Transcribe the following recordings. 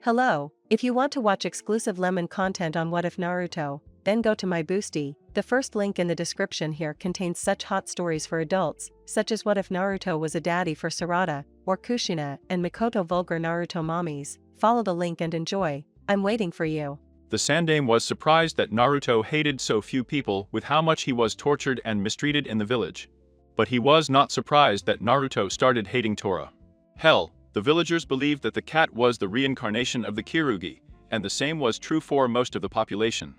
Hello, if you want to watch exclusive lemon content on What If Naruto, then go to my Boosty. The first link in the description here contains such hot stories for adults, such as What If Naruto was a daddy for Sarada, or Kushina and Mikoto vulgar Naruto mommies. Follow the link and enjoy. I'm waiting for you. The Sandaime was surprised that Naruto hated so few people with how much he was tortured and mistreated in the village. But he was not surprised that Naruto started hating Tora. Hell, the villagers believed that the cat was the reincarnation of the Kirugi, and the same was true for most of the population.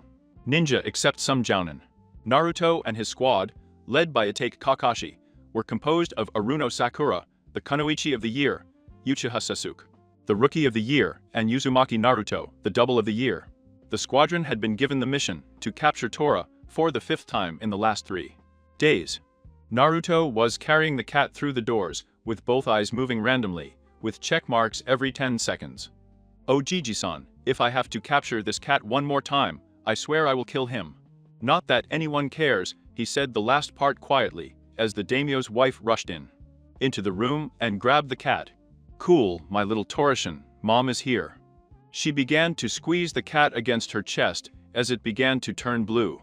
Ninja except some jounin. Naruto and his squad, led by Itachi Kakashi, were composed of Aruno Sakura, the Kunoichi of the year, Uchiha Sasuke, the Rookie of the year, and Uzumaki Naruto, the Double of the year. The squadron had been given the mission to capture Tora for the 5th time in the last 3 days. Naruto was carrying the cat through the doors, with both eyes moving randomly, with check marks every 10 seconds. "Oh Jiji-san, if I have to capture this cat one more time, I swear I will kill him." "Not that anyone cares," he said the last part quietly, as the daimyo's wife rushed into the room and grabbed the cat. "Cool, my little Torashin, mom is here." She began to squeeze the cat against her chest as it began to turn blue.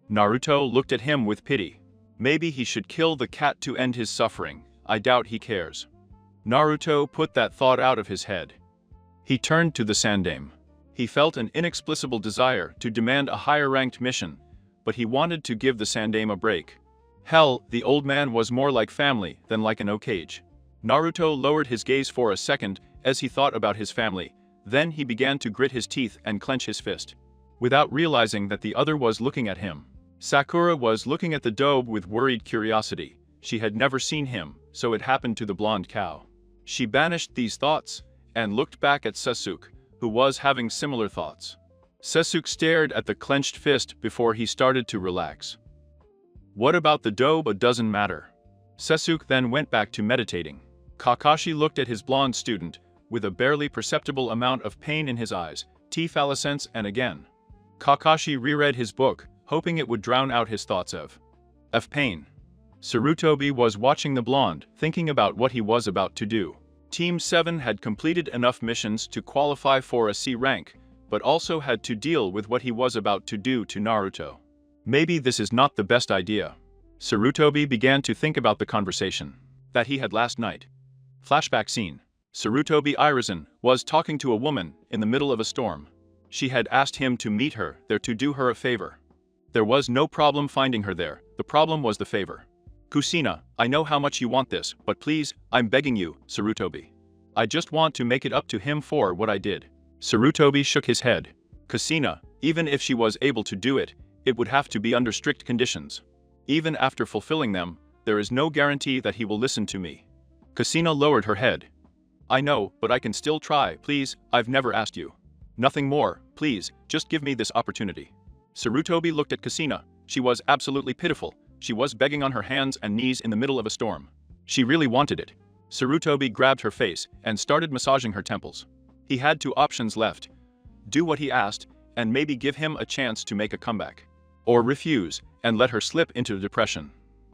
Naruto looked at him with pity. Maybe he should kill the cat to end his suffering. I doubt he cares. Naruto put that thought out of his head. He turned to the Sandaime. He felt an inexplicable desire to demand a higher-ranked mission, but he wanted to give the Sandaime a break. Hell, the old man was more like family than like an Okage. Naruto lowered his gaze for a second as he thought about his family, then he began to grit his teeth and clench his fist. Without realizing that the other was looking at him. Sakura was looking at the dobe with worried curiosity. She had never seen him, so it happened to the blonde cow. She banished these thoughts and looked back at Sasuke, who was having similar thoughts. Sasuke stared at the clenched fist before he started to relax. What about the dobe? It doesn't matter. Sasuke then went back to meditating. Kakashi looked at his blonde student, with a barely perceptible amount of pain in his eyes, T-phalescence, and again. Kakashi reread his book, hoping it would drown out his thoughts of pain. Sarutobi was watching the blonde, thinking about what he was about to do. Team 7 had completed enough missions to qualify for a C rank, but also had to deal with what he was about to do to Naruto. Maybe this is not the best idea. Sarutobi began to think about the conversation that he had last night. Flashback scene. Sarutobi Irizen was talking to a woman in the middle of a storm. She had asked him to meet her there to do her a favor. There was no problem finding her there, the problem was the favor. "Kusina, I know how much you want this, but please, I'm begging you, Sarutobi. I just want to make it up to him for what I did." Sarutobi shook his head. "Kusina, even if she was able to do it, it would have to be under strict conditions. Even after fulfilling them, there is no guarantee that he will listen to me." Kusina lowered her head. "I know, but I can still try, please, I've never asked you. Nothing more, please, just give me this opportunity." Sarutobi looked at Kusina. She was absolutely pitiful. She was begging on her hands and knees in the middle of a storm. She really wanted it. Sarutobi grabbed her face and started massaging her temples. He had 2 options left. Do what he asked, and maybe give him a chance to make a comeback. Or refuse, and let her slip into depression.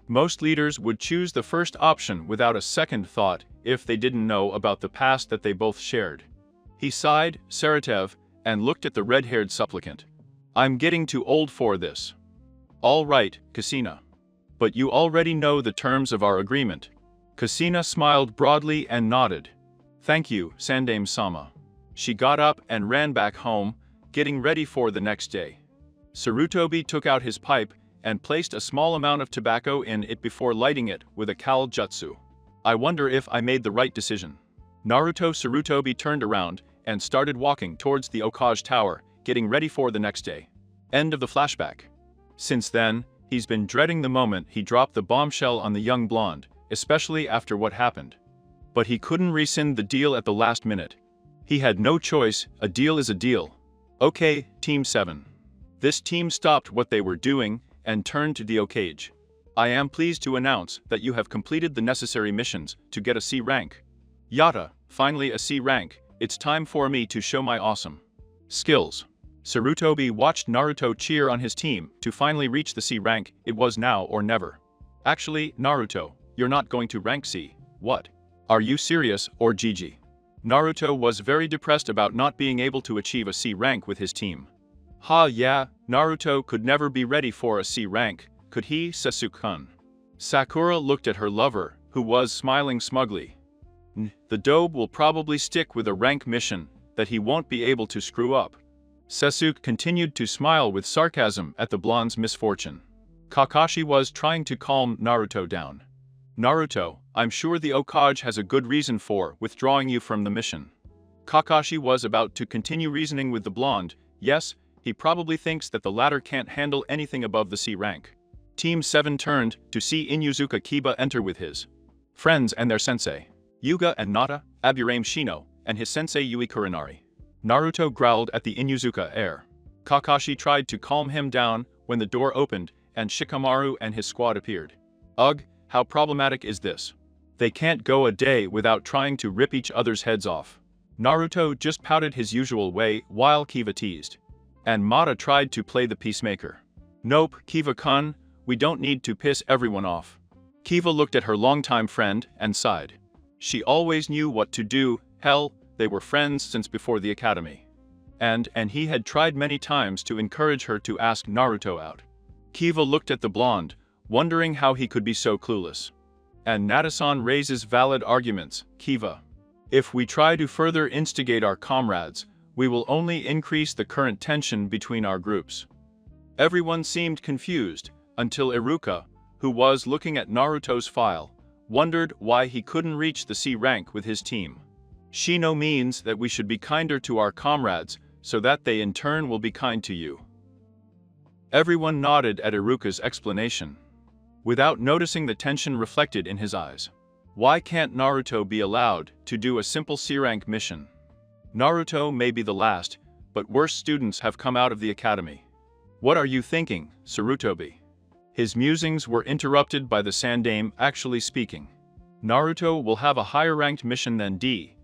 Most leaders would choose the first option without a second thought if they didn't know about the past that they both shared. He sighed, Saratev, and looked at the red-haired supplicant. "I'm getting too old for this." "All right, Kusina. But you already know the terms of our agreement." Kusina smiled broadly and nodded. "Thank you, Sandaime-sama." She got up and ran back home, getting ready for the next day. Sarutobi took out his pipe and placed a small amount of tobacco in it before lighting it with a Kal Jutsu. "I wonder if I made the right decision." Naruto Sarutobi turned around and started walking towards the Okage Tower, getting ready for the next day. End of the flashback. Since then, he's been dreading the moment he dropped the bombshell on the young blonde, especially after what happened. But he couldn't rescind the deal at the last minute. He had no choice, a deal is a deal. Okay, Team 7. This team stopped what they were doing and turned to the Okage. "I am pleased to announce that you have completed the necessary missions to get a C rank." "Yata, finally a C rank, it's time for me to show my awesome skills." Sarutobi watched Naruto cheer on his team to finally reach the C rank. It was now or never. "Actually, Naruto, you're not going to rank C. What? Are you serious, or Gigi?" Naruto was very depressed about not being able to achieve a C rank with his team. Ha yeah, Naruto could never be ready for a C rank, could he, Sasuke-kun? Sakura looked at her lover, who was smiling smugly. The dobe will probably stick with a rank mission that he won't be able to screw up. Sasuke continued to smile with sarcasm at the blonde's misfortune. Kakashi was trying to calm Naruto down. Naruto, I'm sure the Hokage has a good reason for withdrawing you from the mission. Kakashi was about to continue reasoning with the blonde. Yes, he probably thinks that the latter can't handle anything above the C rank. Team 7 turned to see Inuzuka Kiba enter with his friends and their sensei, Yuga and Nata, Aburame Shino, and his sensei Yui Kurinari. Naruto growled at the Inuzuka heir. Kakashi tried to calm him down when the door opened and Shikamaru and his squad appeared. Ugh, how problematic is this? They can't go a day without trying to rip each other's heads off. Naruto just pouted his usual way while Kiva teased. And Mata tried to play the peacemaker. Nope, Kiva-kun, we don't need to piss everyone off. Kiva looked at her longtime friend and sighed. She always knew what to do, hell, they were friends since before the academy. And he had tried many times to encourage her to ask Naruto out. Kiva looked at the blonde, wondering how he could be so clueless. And Nata-san raises valid arguments, Kiva. If we try to further instigate our comrades, we will only increase the current tension between our groups. Everyone seemed confused, until Iruka, who was looking at Naruto's file, wondered why he couldn't reach the C rank with his team. Shino means that we should be kinder to our comrades, so that they in turn will be kind to you. Everyone nodded at Iruka's explanation, without noticing the tension reflected in his eyes. Why can't Naruto be allowed to do a simple C rank mission? Naruto may be the last, but worse students have come out of the academy. What are you thinking, Sarutobi? His musings were interrupted by the Sandaime actually speaking. Naruto will have a higher-ranked mission than D.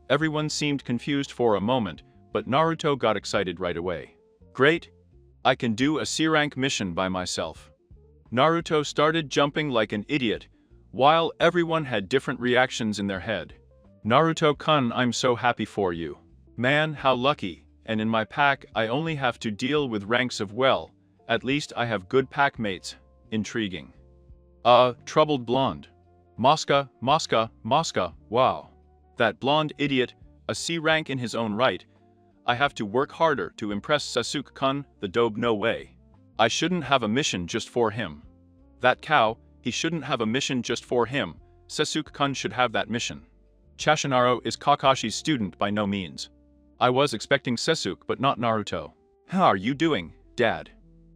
Everyone seemed confused for a moment, but Naruto got excited right away. Great! I can do a C-rank mission by myself. Naruto started jumping like an idiot, while everyone had different reactions in their head. Naruto-kun, I'm so happy for you. Man, how lucky, and in my pack I only have to deal with ranks of well, at least I have good pack mates. Intriguing. Troubled blonde. Mosca, wow. That blonde idiot, a C rank in his own right. I have to work harder to impress Sasuke-kun, the dobe, no way. I shouldn't have a mission just for him. That cow, he shouldn't have a mission just for him. Sasuke-kun should have that mission. Chashinaro is Kakashi's student by no means. I was expecting Sasuke but not Naruto. How are you doing, Dad?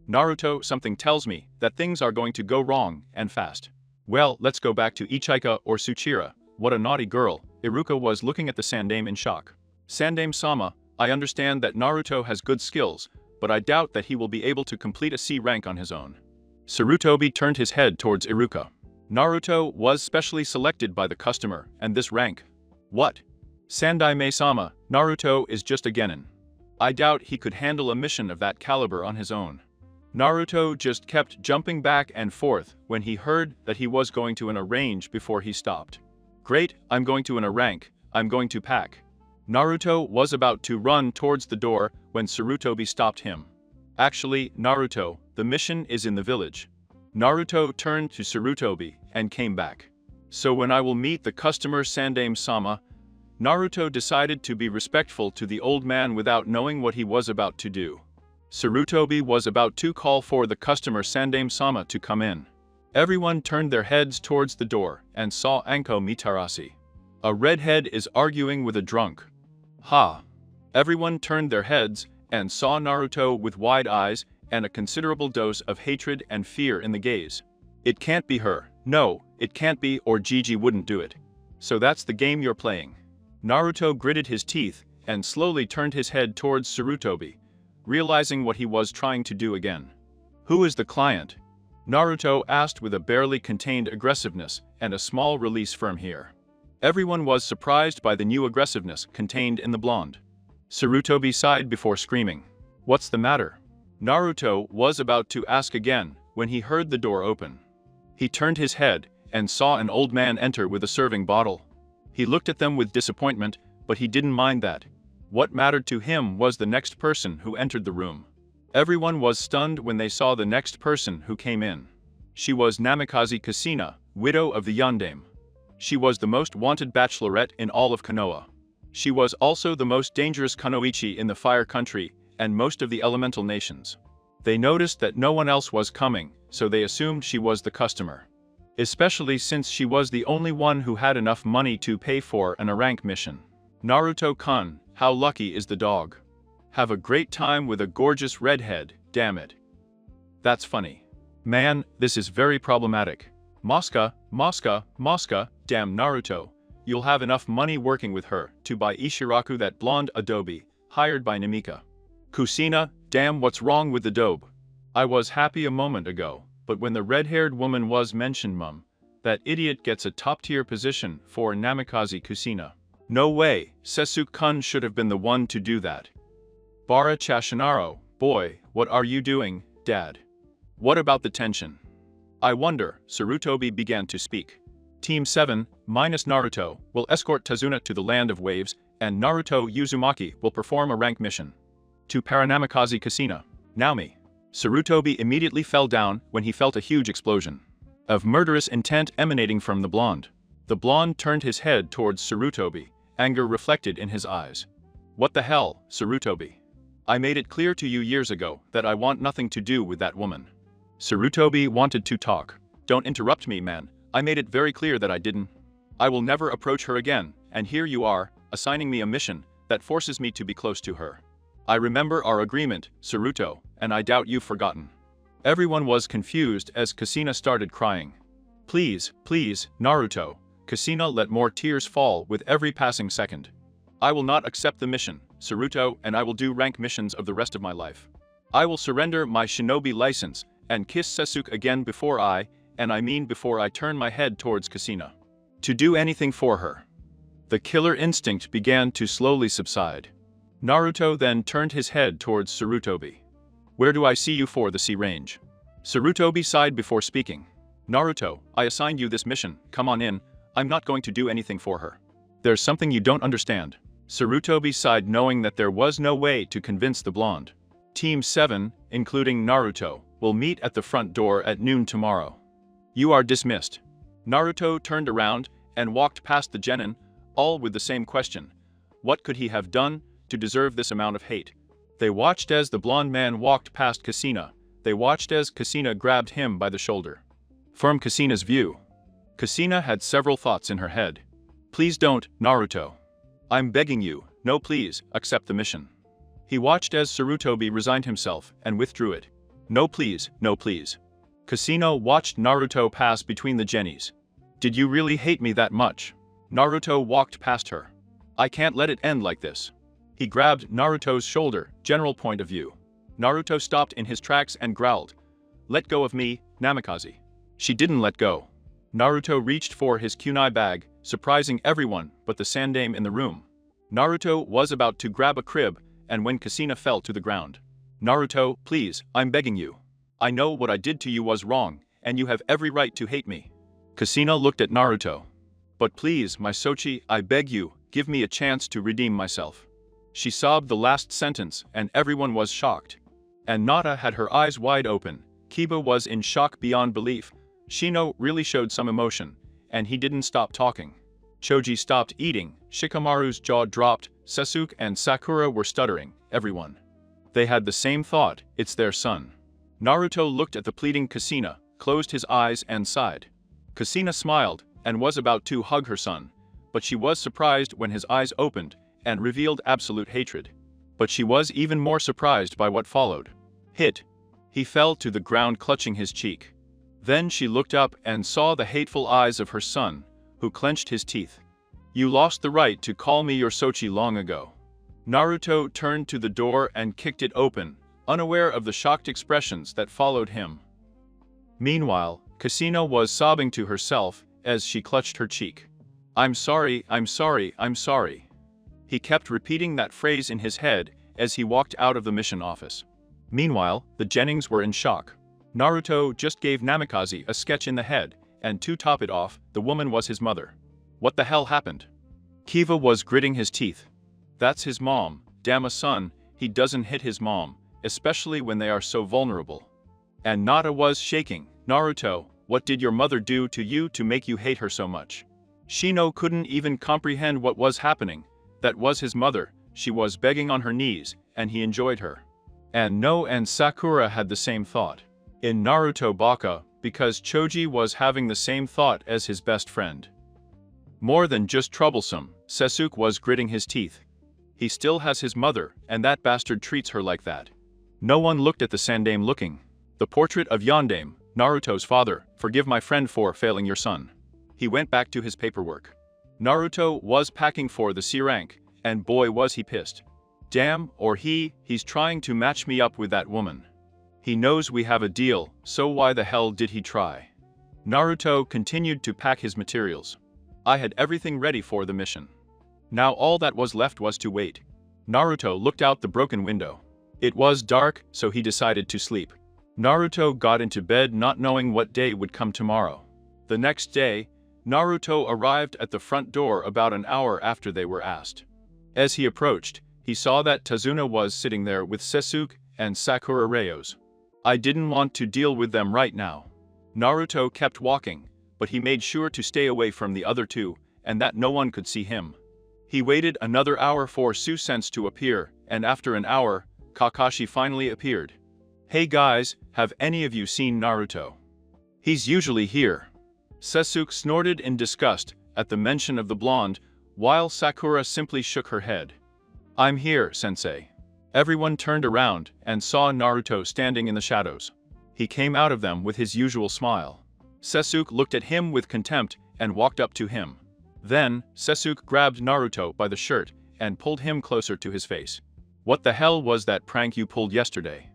Naruto, something tells me that things are going to go wrong, and fast. Well, let's go back to Ichika or Tsuchira. What a naughty girl. Iruka was looking at the Sandaime in shock. Sandaime-sama, I understand that Naruto has good skills, but I doubt that he will be able to complete a C rank on his own. Sarutobi turned his head towards Iruka. Naruto was specially selected by the customer, and this rank. What? Sandaime-sama, Naruto is just a genin. I doubt he could handle a mission of that caliber on his own. Naruto just kept jumping back and forth when he heard that he was going to an range before he stopped. Great, I'm going to an rank, I'm going to pack. Naruto was about to run towards the door when Sarutobi stopped him. Actually, Naruto, the mission is in the village. Naruto turned to Sarutobi and came back. So when I will meet the customer Sandaime-sama, Naruto decided to be respectful to the old man without knowing what he was about to do. Sarutobi was about to call for the customer Sandaime-sama to come in. Everyone turned their heads towards the door and saw Anko Mitarashi. A redhead is arguing with a drunk. Ha! Everyone turned their heads and saw Naruto with wide eyes and a considerable dose of hatred and fear in the gaze. It can't be her. No, it can't be, or Gigi wouldn't do it. So that's the game you're playing. Naruto gritted his teeth and slowly turned his head towards Sarutobi, realizing what he was trying to do again. Who is the client? Naruto asked with a barely contained aggressiveness and a small release from here. Everyone was surprised by the new aggressiveness contained in the blonde. Sarutobi sighed before screaming. What's the matter? Naruto was about to ask again when he heard the door open. He turned his head and saw an old man enter with a serving bottle. He looked at them with disappointment, But he didn't mind that. What mattered to him was the next person who entered the room. Everyone was stunned when they saw the next person who came in. She was Namikaze Kusina, widow of the Yondaime. She was the most wanted bachelorette in all of Konoha. She was also the most dangerous kunoichi in the Fire Country and most of the elemental nations. They noticed that no one else was coming, so they assumed she was the customer. Especially since she was the only one who had enough money to pay for an rank mission. Naruto-kun, how lucky is the dog? Have a great time with a gorgeous redhead, damn it. That's funny. Man, this is very problematic. Mosca, damn Naruto. You'll have enough money working with her to buy Ishiraku that blonde adobe, hired by Namika. Kusina, damn what's wrong with the dobe? I was happy a moment ago, but when the red-haired woman was mentioned that idiot gets a top-tier position for Namikaze Kusina. No way, Sasuke-kun should have been the one to do that. Bara Chashinaro, boy, what are you doing, dad? What about the tension? I wonder, Sarutobi began to speak. Team 7, minus Naruto, will escort Tazuna to the Land of Waves, and Naruto Uzumaki will perform a rank mission. To Paranamikaze Kusina. Naomi. Sarutobi immediately fell down when he felt a huge explosion of murderous intent emanating from the blonde. The blonde turned his head towards Sarutobi, anger reflected in his eyes. What the hell, Sarutobi? I made it clear to you years ago that I want nothing to do with that woman. Sarutobi wanted to talk. Don't interrupt me, man. I made it very clear that I didn't. I will never approach her again, and here you are, assigning me a mission that forces me to be close to her. I remember our agreement, Saruto, and I doubt you've forgotten. Everyone was confused as Kusina started crying. Please, Naruto. Kusina let more tears fall with every passing second. I will not accept the mission, Saruto, and I will do rank missions of the rest of my life. I will surrender my shinobi license and kiss Sasuke again before I turn my head towards Kusina. To do anything for her. The killer instinct began to slowly subside. Naruto then turned his head towards Sarutobi. Where do I see you for the sea range? Sarutobi sighed before speaking. Naruto, I assigned you this mission, come on in, I'm not going to do anything for her. There's something you don't understand. Sarutobi sighed knowing that there was no way to convince the blonde. Team 7, including Naruto, will meet at the front door at noon tomorrow. You are dismissed. Naruto turned around and walked past the genin, all with the same question. What could he have done to deserve this amount of hate? They watched as the blonde man walked past Kusina. They watched as Kusina grabbed him by the shoulder. From Kusina's view, Kusina had several thoughts in her head. Please don't, Naruto. I'm begging you, no please, accept the mission. He watched as Sarutobi resigned himself and withdrew it. No please, no please. Kusina watched Naruto pass between the genis. Did you really hate me that much? Naruto walked past her. I can't let it end like this. He grabbed Naruto's shoulder, general point of view. Naruto stopped in his tracks and growled. Let go of me, Namikaze. She didn't let go. Naruto reached for his kunai bag, surprising everyone but the sandaime in the room. Naruto was about to grab a crib, and when Kusina fell to the ground. Naruto, please, I'm begging you. I know what I did to you was wrong, and you have every right to hate me. Kusina looked at Naruto. But please, my Sochi, I beg you, give me a chance to redeem myself. She sobbed the last sentence, and everyone was shocked. And Nata had her eyes wide open. Kiba was in shock beyond belief. Shino really showed some emotion, and he didn't stop talking. Choji stopped eating, Shikamaru's jaw dropped, Sasuke and Sakura were stuttering, everyone. They had the same thought, it's their son. Naruto looked at the pleading Kusina, closed his eyes and sighed. Kusina smiled, and was about to hug her son, but she was surprised when his eyes opened, and revealed absolute hatred. But she was even more surprised by what followed. Hit. He fell to the ground clutching his cheek. Then she looked up and saw the hateful eyes of her son, who clenched his teeth. You lost the right to call me your Sochi long ago. Naruto turned to the door and kicked it open, unaware of the shocked expressions that followed him. Meanwhile, Kusina was sobbing to herself as she clutched her cheek. I'm sorry, I'm sorry, I'm sorry. He kept repeating that phrase in his head as he walked out of the mission office. Meanwhile, the Jennings were in shock. Naruto just gave Namikaze a sketch in the head, and to top it off, the woman was his mother. What the hell happened? Kiva was gritting his teeth. That's his mom, damn a son, he doesn't hit his mom, especially when they are so vulnerable. And Nata was shaking. Naruto, what did your mother do to you to make you hate her so much? Shino couldn't even comprehend what was happening. That was his mother, she was begging on her knees, and he enjoyed her. And No and Sakura had the same thought. In Naruto Baka, because Choji was having the same thought as his best friend. More than just troublesome, Sasuke was gritting his teeth. He still has his mother, and that bastard treats her like that. No one looked at the Sandame looking. The portrait of Yondaime, Naruto's father, forgive my friend for failing your son. He went back to his paperwork. Naruto was packing for the C rank, and boy was he pissed. Damn, or he's trying to match me up with that woman. He knows we have a deal, so why the hell did he try? Naruto continued to pack his materials. I had everything ready for the mission. Now all that was left was to wait. Naruto looked out the broken window. It was dark, so he decided to sleep. Naruto got into bed not knowing what day would come tomorrow. The next day, Naruto arrived at the front door about an hour after they were asked. As he approached, he saw that Tazuna was sitting there with Sasuke and Sakura Rayos. I didn't want to deal with them right now. Naruto kept walking, but he made sure to stay away from the other two, and that no one could see him. He waited another hour for Susense to appear, and after an hour, Kakashi finally appeared. Hey guys, have any of you seen Naruto? He's usually here. Sasuke snorted in disgust at the mention of the blonde, while Sakura simply shook her head. I'm here, sensei. Everyone turned around and saw Naruto standing in the shadows. He came out of them with his usual smile. Sasuke looked at him with contempt and walked up to him. Then, Sasuke grabbed Naruto by the shirt and pulled him closer to his face. What the hell was that prank you pulled yesterday?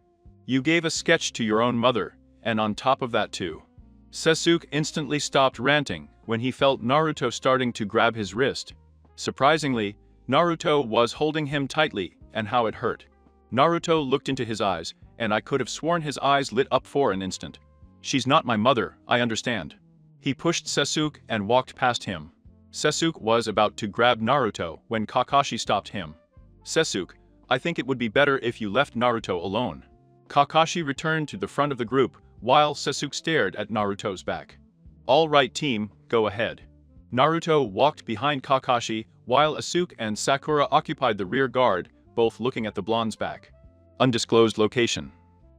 You gave a sketch to your own mother, and on top of that too. Sasuke instantly stopped ranting when he felt Naruto starting to grab his wrist. Surprisingly, Naruto was holding him tightly, and how it hurt. Naruto looked into his eyes, and I could have sworn his eyes lit up for an instant. She's not my mother, I understand. He pushed Sasuke and walked past him. Sasuke was about to grab Naruto when Kakashi stopped him. Sasuke, I think it would be better if you left Naruto alone. Kakashi returned to the front of the group, while Sasuke stared at Naruto's back. All right team, go ahead. Naruto walked behind Kakashi, while Asuke and Sakura occupied the rear guard, both looking at the blonde's back. Undisclosed location.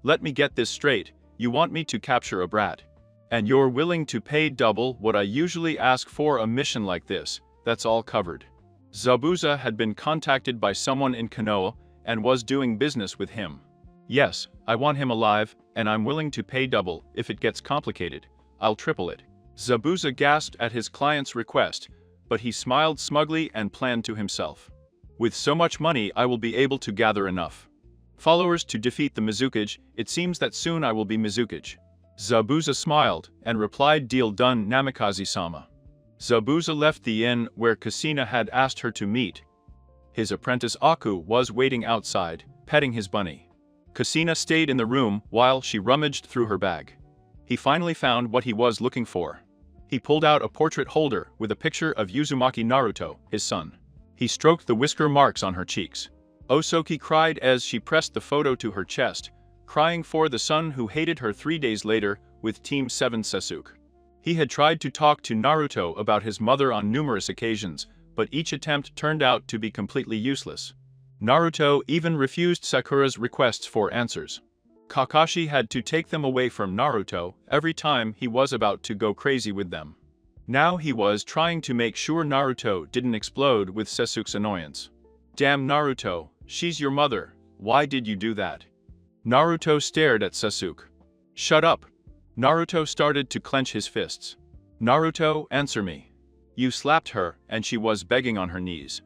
Let me get this straight, you want me to capture a brat. And you're willing to pay double what I usually ask for a mission like this, that's all covered. Zabuza had been contacted by someone in Konoha, and was doing business with him. Yes, I want him alive, and I'm willing to pay double. If it gets complicated, I'll triple it. Zabuza gasped at his client's request, but he smiled smugly and planned to himself. With so much money I will be able to gather enough followers to defeat the Mizukage. It seems that soon I will be Mizukage. Zabuza smiled, and replied, deal done Namikaze-sama. Zabuza left the inn where Kusina had asked her to meet. His apprentice Aku was waiting outside, petting his bunny. Kusina stayed in the room while she rummaged through her bag. He finally found what he was looking for. He pulled out a portrait holder with a picture of Uzumaki Naruto, his son. He stroked the whisker marks on her cheeks. Osoki cried as she pressed the photo to her chest, crying for the son who hated her 3 days later with Team 7 Sasuke. He had tried to talk to Naruto about his mother on numerous occasions, but each attempt turned out to be completely useless. Naruto even refused Sakura's requests for answers. Kakashi had to take them away from Naruto every time he was about to go crazy with them. Now he was trying to make sure Naruto didn't explode with Sasuke's annoyance. Damn Naruto, she's your mother, why did you do that? Naruto stared at Sasuke. Shut up. Naruto started to clench his fists. Naruto, answer me. You slapped her, and she was begging on her knees.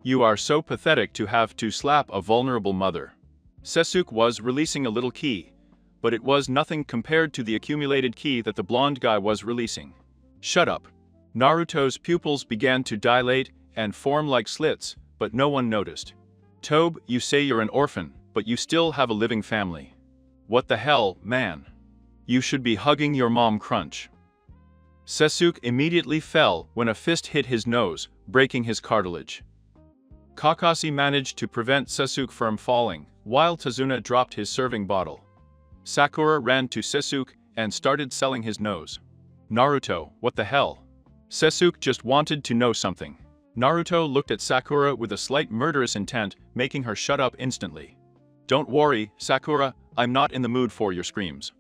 You are so pathetic to have to slap a vulnerable mother. Sasuke was releasing a little ki, but it was nothing compared to the accumulated ki that the blonde guy was releasing. Shut up. Naruto's pupils began to dilate and form like slits, but no one noticed. Tobe, you say you're an orphan, but you still have a living family. What the hell, man? You should be hugging your mom crunch. Sasuke immediately fell when a fist hit his nose, breaking his cartilage. Kakashi managed to prevent Sasuke from falling, while Tazuna dropped his serving bottle. Sakura ran to Sasuke and started selling his nose. Naruto, what the hell? Sasuke just wanted to know something. Naruto looked at Sakura with a slight murderous intent, making her shut up instantly. Don't worry, Sakura, I'm not in the mood for your screams.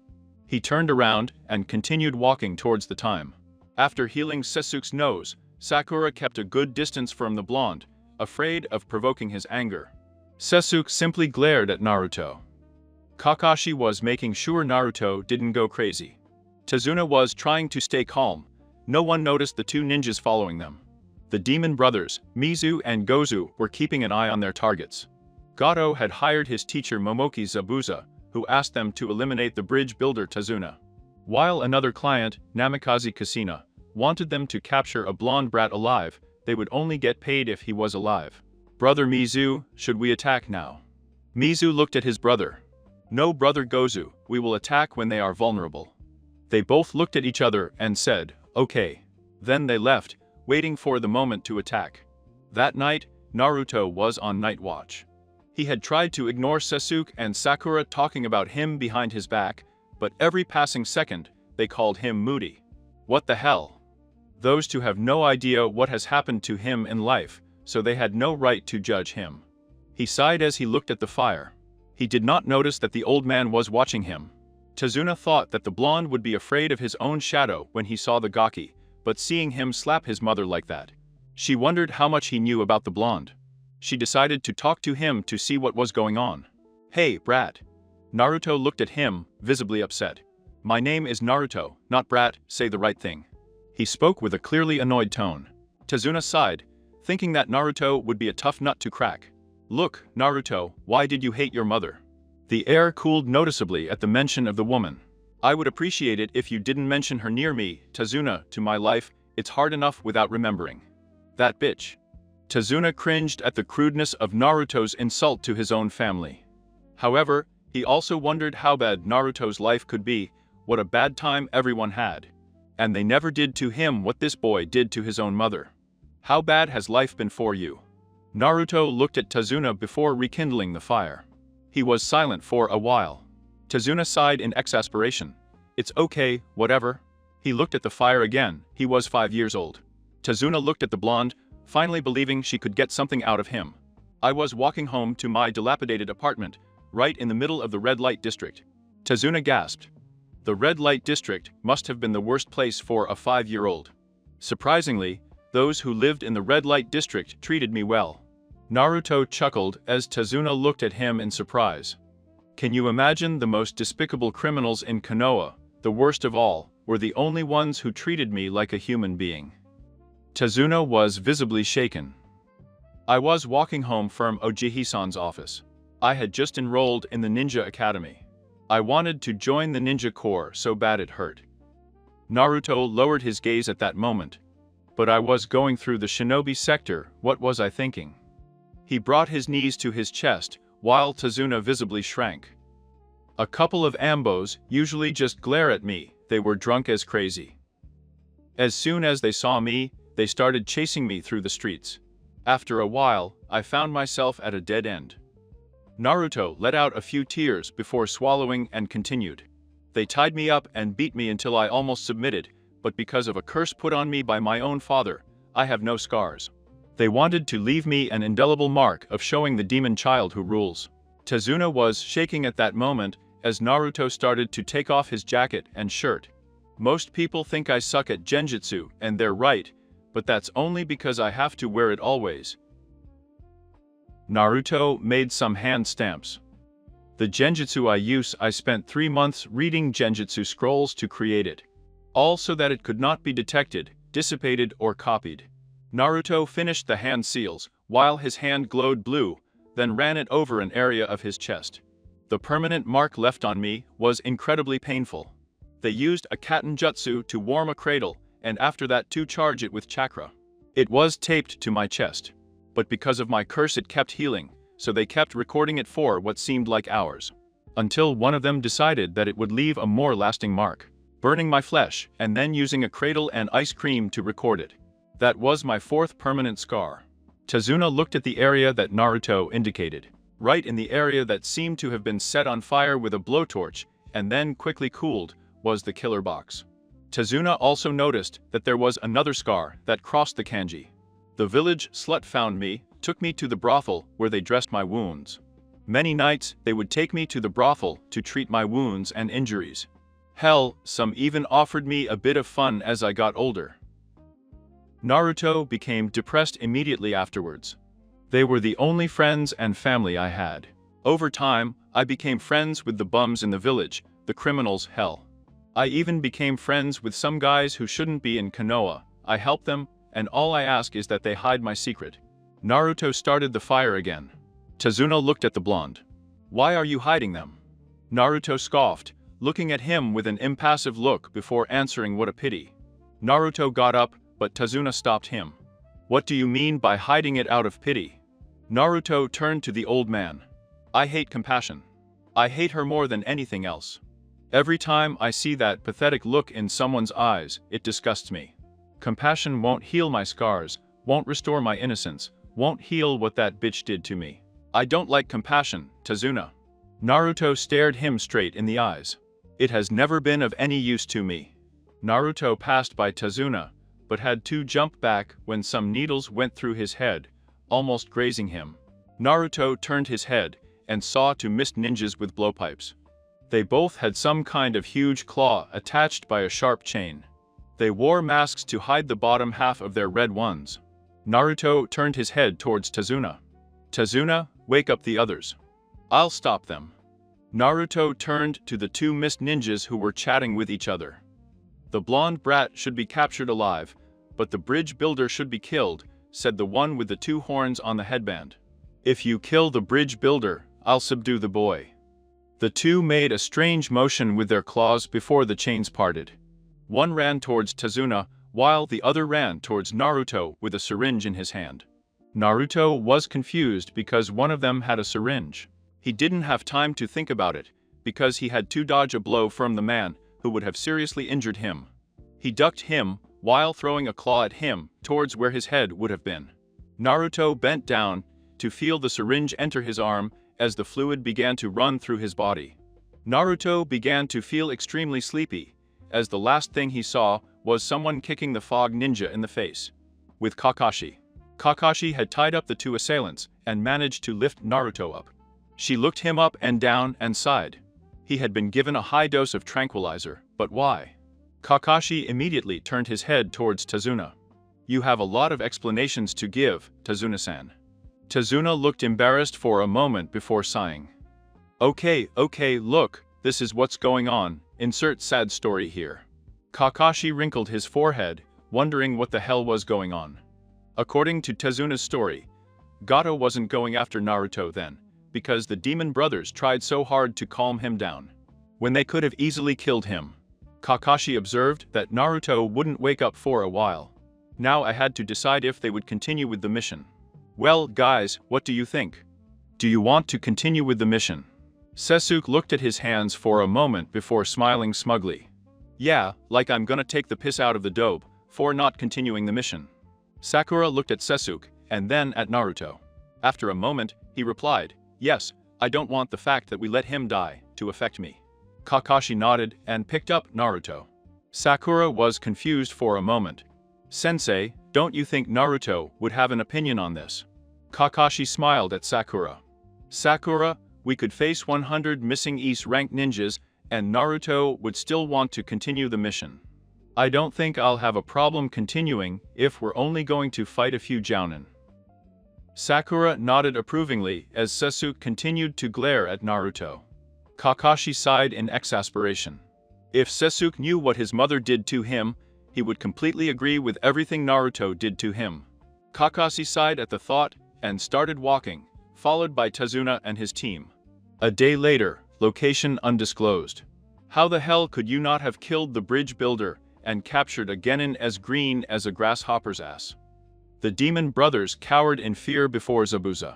He turned around and continued walking towards the time. After healing Sasuke's nose, Sakura kept a good distance from the blonde, afraid of provoking his anger. Sasuke simply glared at Naruto. Kakashi was making sure Naruto didn't go crazy. Tazuna was trying to stay calm. No one noticed the two ninjas following them. The demon brothers, Mizu and Gozu, were keeping an eye on their targets. Gato had hired his teacher Momoki Zabuza, who asked them to eliminate the bridge builder Tazuna. While another client, Namikaze Kasina, wanted them to capture a blonde brat alive, they would only get paid if he was alive. Brother Mizu, should we attack now? Mizu looked at his brother. No, brother Gozu, we will attack when they are vulnerable. They both looked at each other and said, okay. Then they left, waiting for the moment to attack. That night, Naruto was on night watch. He had tried to ignore Sasuke and Sakura talking about him behind his back, but every passing second, they called him moody. What the hell? Those two have no idea what has happened to him in life, so they had no right to judge him. He sighed as he looked at the fire. He did not notice that the old man was watching him. Tazuna thought that the blonde would be afraid of his own shadow when he saw the gaki, but seeing him slap his mother like that, she wondered how much he knew about the blonde. She decided to talk to him to see what was going on. Hey, brat. Naruto looked at him, visibly upset. My name is Naruto, not brat, say the right thing. He spoke with a clearly annoyed tone. Tazuna sighed, thinking that Naruto would be a tough nut to crack. Look, Naruto, why did you hate your mother? The air cooled noticeably at the mention of the woman. I would appreciate it if you didn't mention her near me, Tazuna, to my life, it's hard enough without remembering. That bitch. Tazuna cringed at the crudeness of Naruto's insult to his own family. However, he also wondered how bad Naruto's life could be, what a bad time everyone had. And they never did to him what this boy did to his own mother. How bad has life been for you? Naruto looked at Tazuna before rekindling the fire. He was silent for a while. Tazuna sighed in exasperation. It's okay, whatever. He looked at the fire again, he was 5 years old. Tazuna looked at the blonde, finally believing she could get something out of him. I was walking home to my dilapidated apartment, right in the middle of the red light district. Tazuna gasped. The red light district must have been the worst place for a 5-year-old. Surprisingly, those who lived in the red light district treated me well. Naruto chuckled as Tazuna looked at him in surprise. Can you imagine the most despicable criminals in Konoha, the worst of all, were the only ones who treated me like a human being? Tazuna was visibly shaken. I was walking home from Ojihi-san's office. I had just enrolled in the Ninja Academy. I wanted to join the Ninja Corps so bad it hurt. Naruto lowered his gaze at that moment. But I was going through the shinobi sector, what was I thinking? He brought his knees to his chest, while Tazuna visibly shrank. A couple of ambos usually just glare at me, they were drunk as crazy. As soon as they saw me, they started chasing me through the streets. After a while, I found myself at a dead end. Naruto let out a few tears before swallowing and continued. They tied me up and beat me until I almost submitted, but because of a curse put on me by my own father, I have no scars. They wanted to leave me an indelible mark of showing the demon child who rules. Tazuna was shaking at that moment as Naruto started to take off his jacket and shirt. Most people think I suck at genjutsu, and they're right, but that's only because I have to wear it always. Naruto made some hand stamps. The genjutsu I use, I spent 3 months reading genjutsu scrolls to create it. All so that it could not be detected, dissipated, or copied. Naruto finished the hand seals, while his hand glowed blue, then ran it over an area of his chest. The permanent mark left on me was incredibly painful. They used a katen jutsu to warm a cradle, and after that to charge it with chakra. It was taped to my chest. But because of my curse it kept healing, so they kept recording it for what seemed like hours. Until one of them decided that it would leave a more lasting mark, burning my flesh, and then using a cradle and ice cream to record it. That was my fourth permanent scar. Tazuna looked at the area that Naruto indicated. Right in the area that seemed to have been set on fire with a blowtorch, and then quickly cooled, was the killer box. Tazuna also noticed that there was another scar that crossed the kanji. The village slut found me, took me to the brothel where they dressed my wounds. Many nights they would take me to the brothel to treat my wounds and injuries. Hell, some even offered me a bit of fun as I got older. Naruto became depressed immediately afterwards. They were the only friends and family I had. Over time, I became friends with the bums in the village, the criminals. Hell, I even became friends with some guys who shouldn't be in Konoha. I help them, and all I ask is that they hide my secret. Naruto started the fire again. Tazuna looked at the blonde. Why are you hiding them? Naruto scoffed, looking at him with an impassive look before answering what a pity. Naruto got up, but Tazuna stopped him. What do you mean by hiding it out of pity? Naruto turned to the old man. I hate compassion. I hate her more than anything else. Every time I see that pathetic look in someone's eyes, it disgusts me. Compassion won't heal my scars, won't restore my innocence, won't heal what that bitch did to me. I don't like compassion, Tazuna. Naruto stared him straight in the eyes. It has never been of any use to me. Naruto passed by Tazuna, but had to jump back when some needles went through his head, almost grazing him. Naruto turned his head and saw two mist ninjas with blowpipes. They both had some kind of huge claw attached by a sharp chain. They wore masks to hide the bottom half of their red ones. Naruto turned his head towards Tazuna. Tazuna, wake up the others. I'll stop them. Naruto turned to the two mist ninjas who were chatting with each other. The blonde brat should be captured alive, but the bridge builder should be killed, said the one with the two horns on the headband. If you kill the bridge builder, I'll subdue the boy. The two made a strange motion with their claws before the chains parted. One ran towards Tazuna, while the other ran towards Naruto with a syringe in his hand. Naruto was confused because one of them had a syringe. He didn't have time to think about it, because he had to dodge a blow from the man who would have seriously injured him. He ducked him, while throwing a claw at him, towards where his head would have been. Naruto bent down to feel the syringe enter his arm as the fluid began to run through his body. Naruto began to feel extremely sleepy, as the last thing he saw was someone kicking the fog ninja in the face. With Kakashi. Kakashi had tied up the two assailants and managed to lift Naruto up. She looked him up and down and sighed. He had been given a high dose of tranquilizer, but why? Kakashi immediately turned his head towards Tazuna. You have a lot of explanations to give, Tazuna-san. Tazuna looked embarrassed for a moment before sighing. Okay, look, this is what's going on, insert sad story here. Kakashi wrinkled his forehead, wondering what the hell was going on. According to Tazuna's story, Gato wasn't going after Naruto then, because the demon brothers tried so hard to calm him down, when they could have easily killed him. Kakashi observed that Naruto wouldn't wake up for a while. Now I had to decide if they would continue with the mission. Well, guys, what do you think? Do you want to continue with the mission? Sasuke looked at his hands for a moment before smiling smugly. Yeah, like I'm gonna take the piss out of the dope for not continuing the mission. Sakura looked at Sasuke and then at Naruto. After a moment, he replied, yes, I don't want the fact that we let him die to affect me. Kakashi nodded and picked up Naruto. Sakura was confused for a moment. Sensei, don't you think Naruto would have an opinion on this? Kakashi smiled at Sakura. Sakura, we could face 100 missing East rank ninjas and Naruto would still want to continue the mission. I don't think I'll have a problem continuing if we're only going to fight a few jounin. Sakura nodded approvingly as Sasuke continued to glare at Naruto. Kakashi sighed in exasperation. If Sasuke knew what his mother did to him, he would completely agree with everything Naruto did to him. Kakashi sighed at the thought and started walking, followed by Tazuna and his team. A day later, location undisclosed. How the hell could you not have killed the bridge builder and captured a genin as green as a grasshopper's ass? The demon brothers cowered in fear before Zabuza.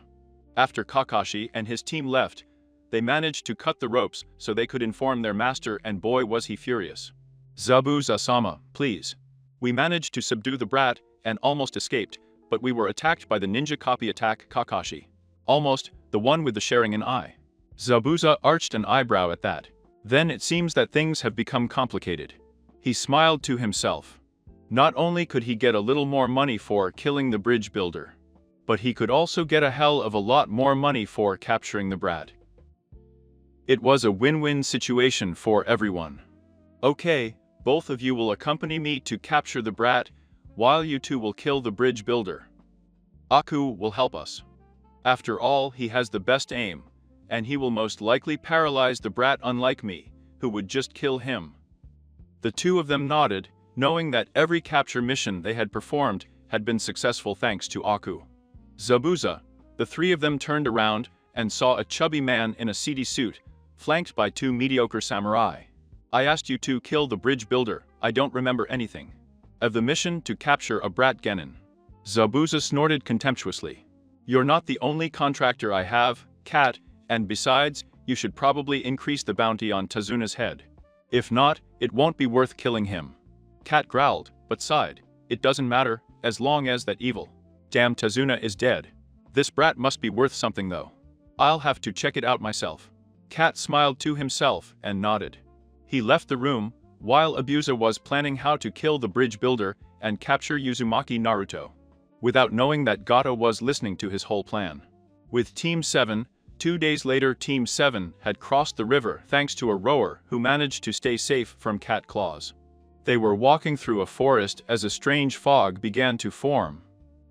After Kakashi and his team left, they managed to cut the ropes so they could inform their master, and boy was he furious. Zabuza-sama, please. We managed to subdue the brat and almost escaped, but we were attacked by the ninja copy attack Kakashi. Almost, the one with the sharing an eye. Zabuza arched an eyebrow at that. Then it seems that things have become complicated. He smiled to himself. Not only could he get a little more money for killing the bridge builder, but he could also get a hell of a lot more money for capturing the brat. It was a win-win situation for everyone. Okay, both of you will accompany me to capture the brat, while you two will kill the bridge builder. Aku will help us. After all, he has the best aim, and he will most likely paralyze the brat, unlike me, who would just kill him. The two of them nodded, knowing that every capture mission they had performed had been successful thanks to Aku. Zabuza, the three of them turned around and saw a chubby man in a seedy suit, flanked by two mediocre samurai. I asked you to kill the bridge builder, I don't remember anything. Of the mission to capture a brat genin. Zabuza snorted contemptuously. You're not the only contractor I have, cat, and besides, you should probably increase the bounty on Tazuna's head. If not, it won't be worth killing him. Cat growled, but sighed. It doesn't matter, as long as that evil damn Tazuna is dead. This brat must be worth something though. I'll have to check it out myself. Cat smiled to himself and nodded. He left the room, while Abusa was planning how to kill the bridge builder and capture Uzumaki Naruto, without knowing that Gato was listening to his whole plan. With Team 7, 2 days later Team 7 had crossed the river thanks to a rower who managed to stay safe from cat claws. They were walking through a forest as a strange fog began to form.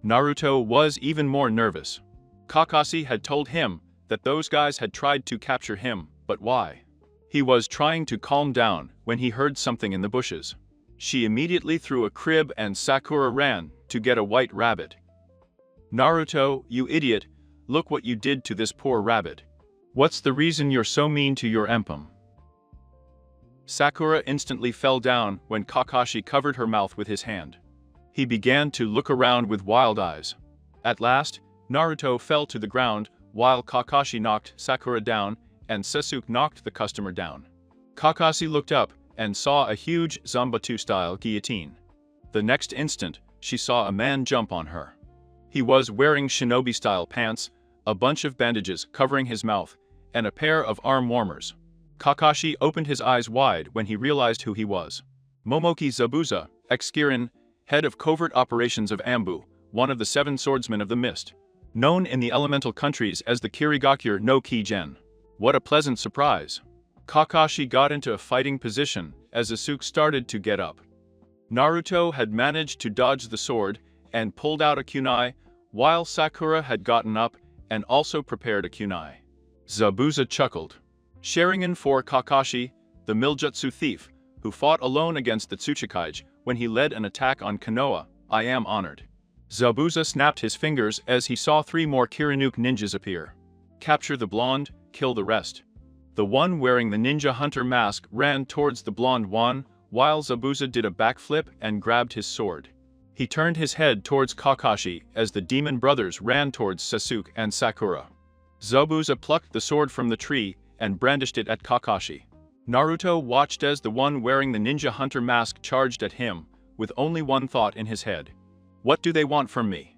Naruto was even more nervous. Kakashi had told him that those guys had tried to capture him, but why? He was trying to calm down when he heard something in the bushes. She immediately threw a crib and Sakura ran to get a white rabbit. Naruto, you idiot, look what you did to this poor rabbit. What's the reason you're so mean to your empom? Sakura instantly fell down when Kakashi covered her mouth with his hand. He began to look around with wild eyes. At last, Naruto fell to the ground while Kakashi knocked Sakura down and Sasuke knocked the customer down. Kakashi looked up and saw a huge Zanbatsu-style guillotine. The next instant, she saw a man jump on her. He was wearing shinobi-style pants, a bunch of bandages covering his mouth, and a pair of arm warmers. Kakashi opened his eyes wide when he realized who he was. Momoki Zabuza, ex-Kirin, head of covert operations of Ambu, one of the 7 swordsmen of the mist. Known in the elemental countries as the Kirigakure no Ki-gen. What a pleasant surprise. Kakashi got into a fighting position as Sasuke started to get up. Naruto had managed to dodge the sword and pulled out a kunai, while Sakura had gotten up and also prepared a kunai. Zabuza chuckled. Sharingan for Kakashi, the Miljutsu thief, who fought alone against the Tsuchikage when he led an attack on Konoha, I am honored. Zabuza snapped his fingers as he saw 3 more Kirinuke ninjas appear. Capture the blonde, kill the rest. The one wearing the ninja hunter mask ran towards the blonde one, while Zabuza did a backflip and grabbed his sword. He turned his head towards Kakashi as the demon brothers ran towards Sasuke and Sakura. Zabuza plucked the sword from the tree and brandished it at Kakashi. Naruto watched as the one wearing the ninja hunter mask charged at him, with only one thought in his head. What do they want from me?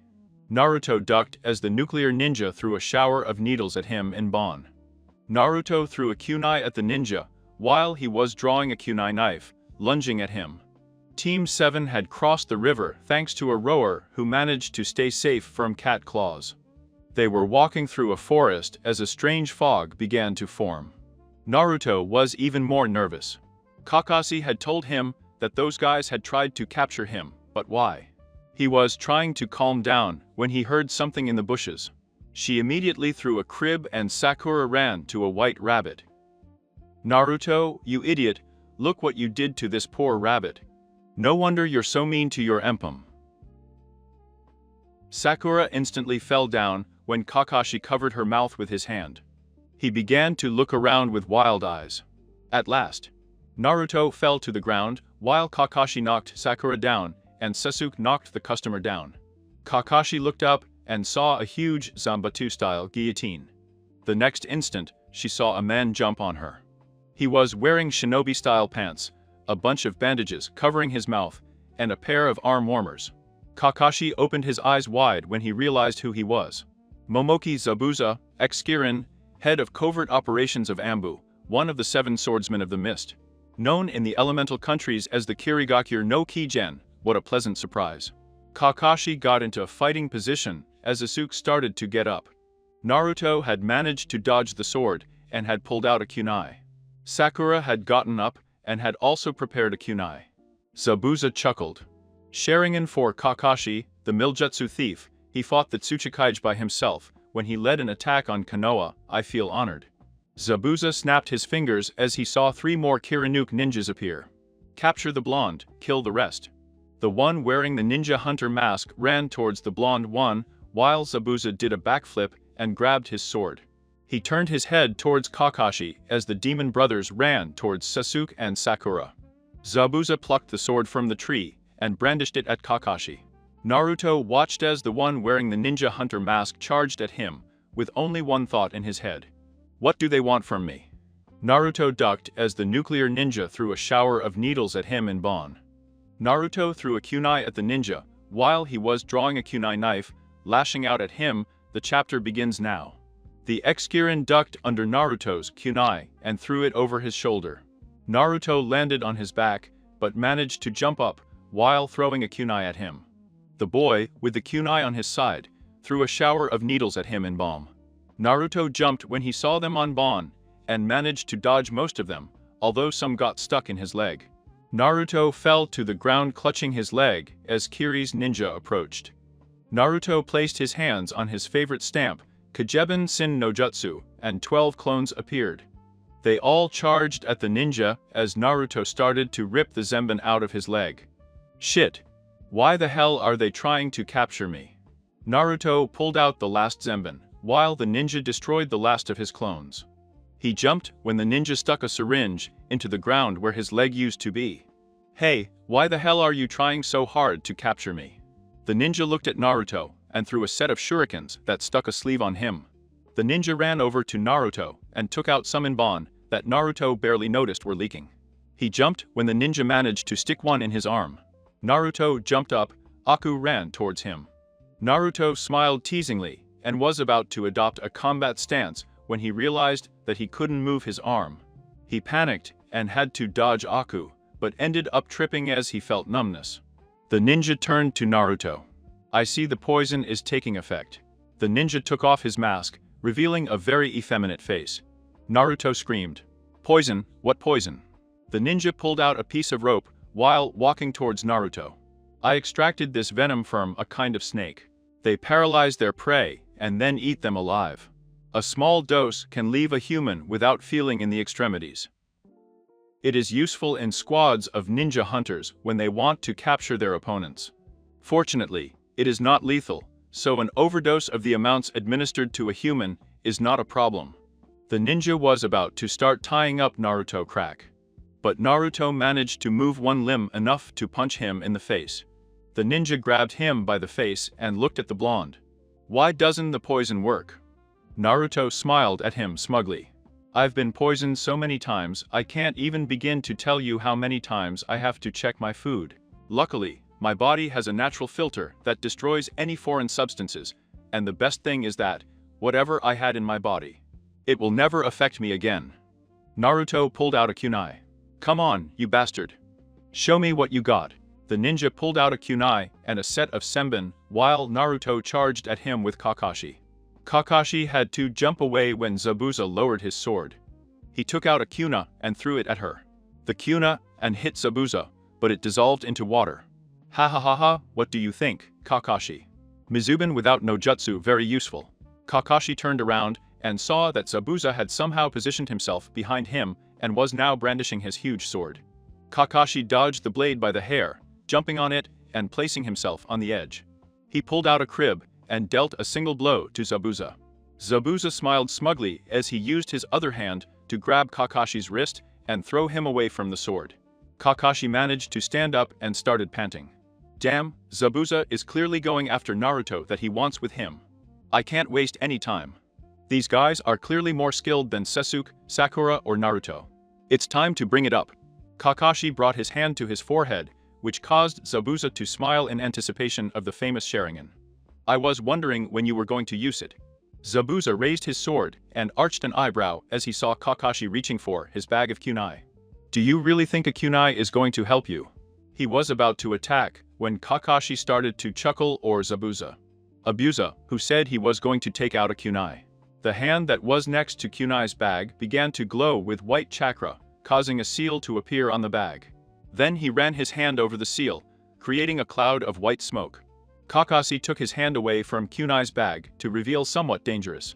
Naruto ducked as the nuclear ninja threw a shower of needles at him in Bon. Naruto threw a kunai at the ninja, while he was drawing a kunai knife, lunging at him. Team 7 had crossed the river thanks to a rower who managed to stay safe from cat claws. They were walking through a forest as a strange fog began to form. Naruto was even more nervous. Kakashi had told him that those guys had tried to capture him, but why? He was trying to calm down when he heard something in the bushes. She immediately threw a crib and Sakura ran to a white rabbit. Naruto, you idiot, look what you did to this poor rabbit. No wonder you're so mean to your empom. Sakura instantly fell down when Kakashi covered her mouth with his hand. He began to look around with wild eyes. At last, Naruto fell to the ground while Kakashi knocked Sakura down and Sasuke knocked the customer down. Kakashi looked up and saw a huge Zanbatsu-style guillotine. The next instant, she saw a man jump on her. He was wearing shinobi-style pants, a bunch of bandages covering his mouth, and a pair of arm warmers. Kakashi opened his eyes wide when he realized who he was. Momoki Zabuza, ex-Kirin, head of covert operations of Ambu, one of the 7 swordsmen of the mist. Known in the elemental countries as the Kirigakure no Kigen, what a pleasant surprise. Kakashi got into a fighting position as Sasuke started to get up. Naruto had managed to dodge the sword and had pulled out a kunai. Sakura had gotten up and had also prepared a kunai. Zabuza chuckled. Sharingan for Kakashi, the Miljutsu thief, he fought the Tsuchikage by himself when he led an attack on Konoha. I feel honored. Zabuza snapped his fingers as he saw 3 more Kirinuke ninjas appear. Capture the blonde, kill the rest. The one wearing the ninja hunter mask ran towards the blonde one, while Zabuza did a backflip and grabbed his sword. He turned his head towards Kakashi as the demon brothers ran towards Sasuke and Sakura. Zabuza plucked the sword from the tree and brandished it at Kakashi. Naruto watched as the one wearing the ninja hunter mask charged at him, with only one thought in his head. What do they want from me? Naruto ducked as the nuclear ninja threw a shower of needles at him in Bon. Naruto threw a kunai at the ninja, while he was drawing a kunai knife, lashing out at him. The chapter begins now. The ex-Kirin ducked under Naruto's kunai and threw it over his shoulder. Naruto landed on his back, but managed to jump up while throwing a kunai at him. The boy, with the kunai on his side, threw a shower of needles at him in Bon. Naruto jumped when he saw them on Bon, and managed to dodge most of them, although some got stuck in his leg. Naruto fell to the ground clutching his leg as Kiri's ninja approached. Naruto placed his hands on his favorite stamp, Kageben Sin no Jutsu, and 12 clones appeared. They all charged at the ninja as Naruto started to rip the Zenbon out of his leg. Shit! Why the hell are they trying to capture me? Naruto pulled out the last Zenbon, while the ninja destroyed the last of his clones. He jumped when the ninja stuck a syringe into the ground where his leg used to be. Hey, why the hell are you trying so hard to capture me? The ninja looked at Naruto and threw a set of shurikens that stuck a sleeve on him. The ninja ran over to Naruto and took out some in Bon that Naruto barely noticed were leaking. He jumped when the ninja managed to stick one in his arm. Naruto jumped up. Aku ran towards him. Naruto smiled teasingly and was about to adopt a combat stance when he realized that he couldn't move his arm. He panicked and had to dodge Aku, but ended up tripping as he felt numbness. The ninja turned to Naruto. I see the poison is taking effect. The ninja took off his mask, revealing a very effeminate face. Naruto screamed. Poison, what poison? The ninja pulled out a piece of rope while walking towards Naruto. I extracted this venom from a kind of snake. They paralyze their prey and then eat them alive. A small dose can leave a human without feeling in the extremities. It is useful in squads of ninja hunters when they want to capture their opponents. Fortunately, it is not lethal, so an overdose of the amounts administered to a human is not a problem. The ninja was about to start tying up Naruto crack. But Naruto managed to move one limb enough to punch him in the face. The ninja grabbed him by the face and looked at the blonde. Why doesn't the poison work? Naruto smiled at him smugly. I've been poisoned so many times I can't even begin to tell you how many times I have to check my food. Luckily, my body has a natural filter that destroys any foreign substances, and the best thing is that, whatever I had in my body, it will never affect me again. Naruto pulled out a kunai. Come on, you bastard. Show me what you got. The ninja pulled out a kunai and a set of senbon while Naruto charged at him with Kakashi. Kakashi had to jump away when Zabuza lowered his sword. He took out a kuna and threw it at her. The kuna and hit Zabuza, but it dissolved into water. Ha ha ha ha, what do you think, Kakashi? Mizuban without no jutsu very useful. Kakashi turned around and saw that Zabuza had somehow positioned himself behind him and was now brandishing his huge sword. Kakashi dodged the blade by the hair, jumping on it and placing himself on the edge. He pulled out a crib and dealt a single blow to Zabuza. Zabuza smiled smugly as he used his other hand to grab Kakashi's wrist and throw him away from the sword. Kakashi managed to stand up and started panting. Damn, Zabuza is clearly going after Naruto that he wants with him. I can't waste any time. These guys are clearly more skilled than Sasuke, Sakura or Naruto. It's time to bring it up. Kakashi brought his hand to his forehead, which caused Zabuza to smile in anticipation of the famous Sharingan. I was wondering when you were going to use it. Zabuza raised his sword and arched an eyebrow as he saw Kakashi reaching for his bag of kunai. Do you really think a kunai is going to help you? He was about to attack when Kakashi started to chuckle or Zabuza. Abuza, who said he was going to take out a kunai. The hand that was next to kunai's bag began to glow with white chakra, causing a seal to appear on the bag. Then he ran his hand over the seal, creating a cloud of white smoke. Kakashi took his hand away from kunai's bag to reveal somewhat dangerous.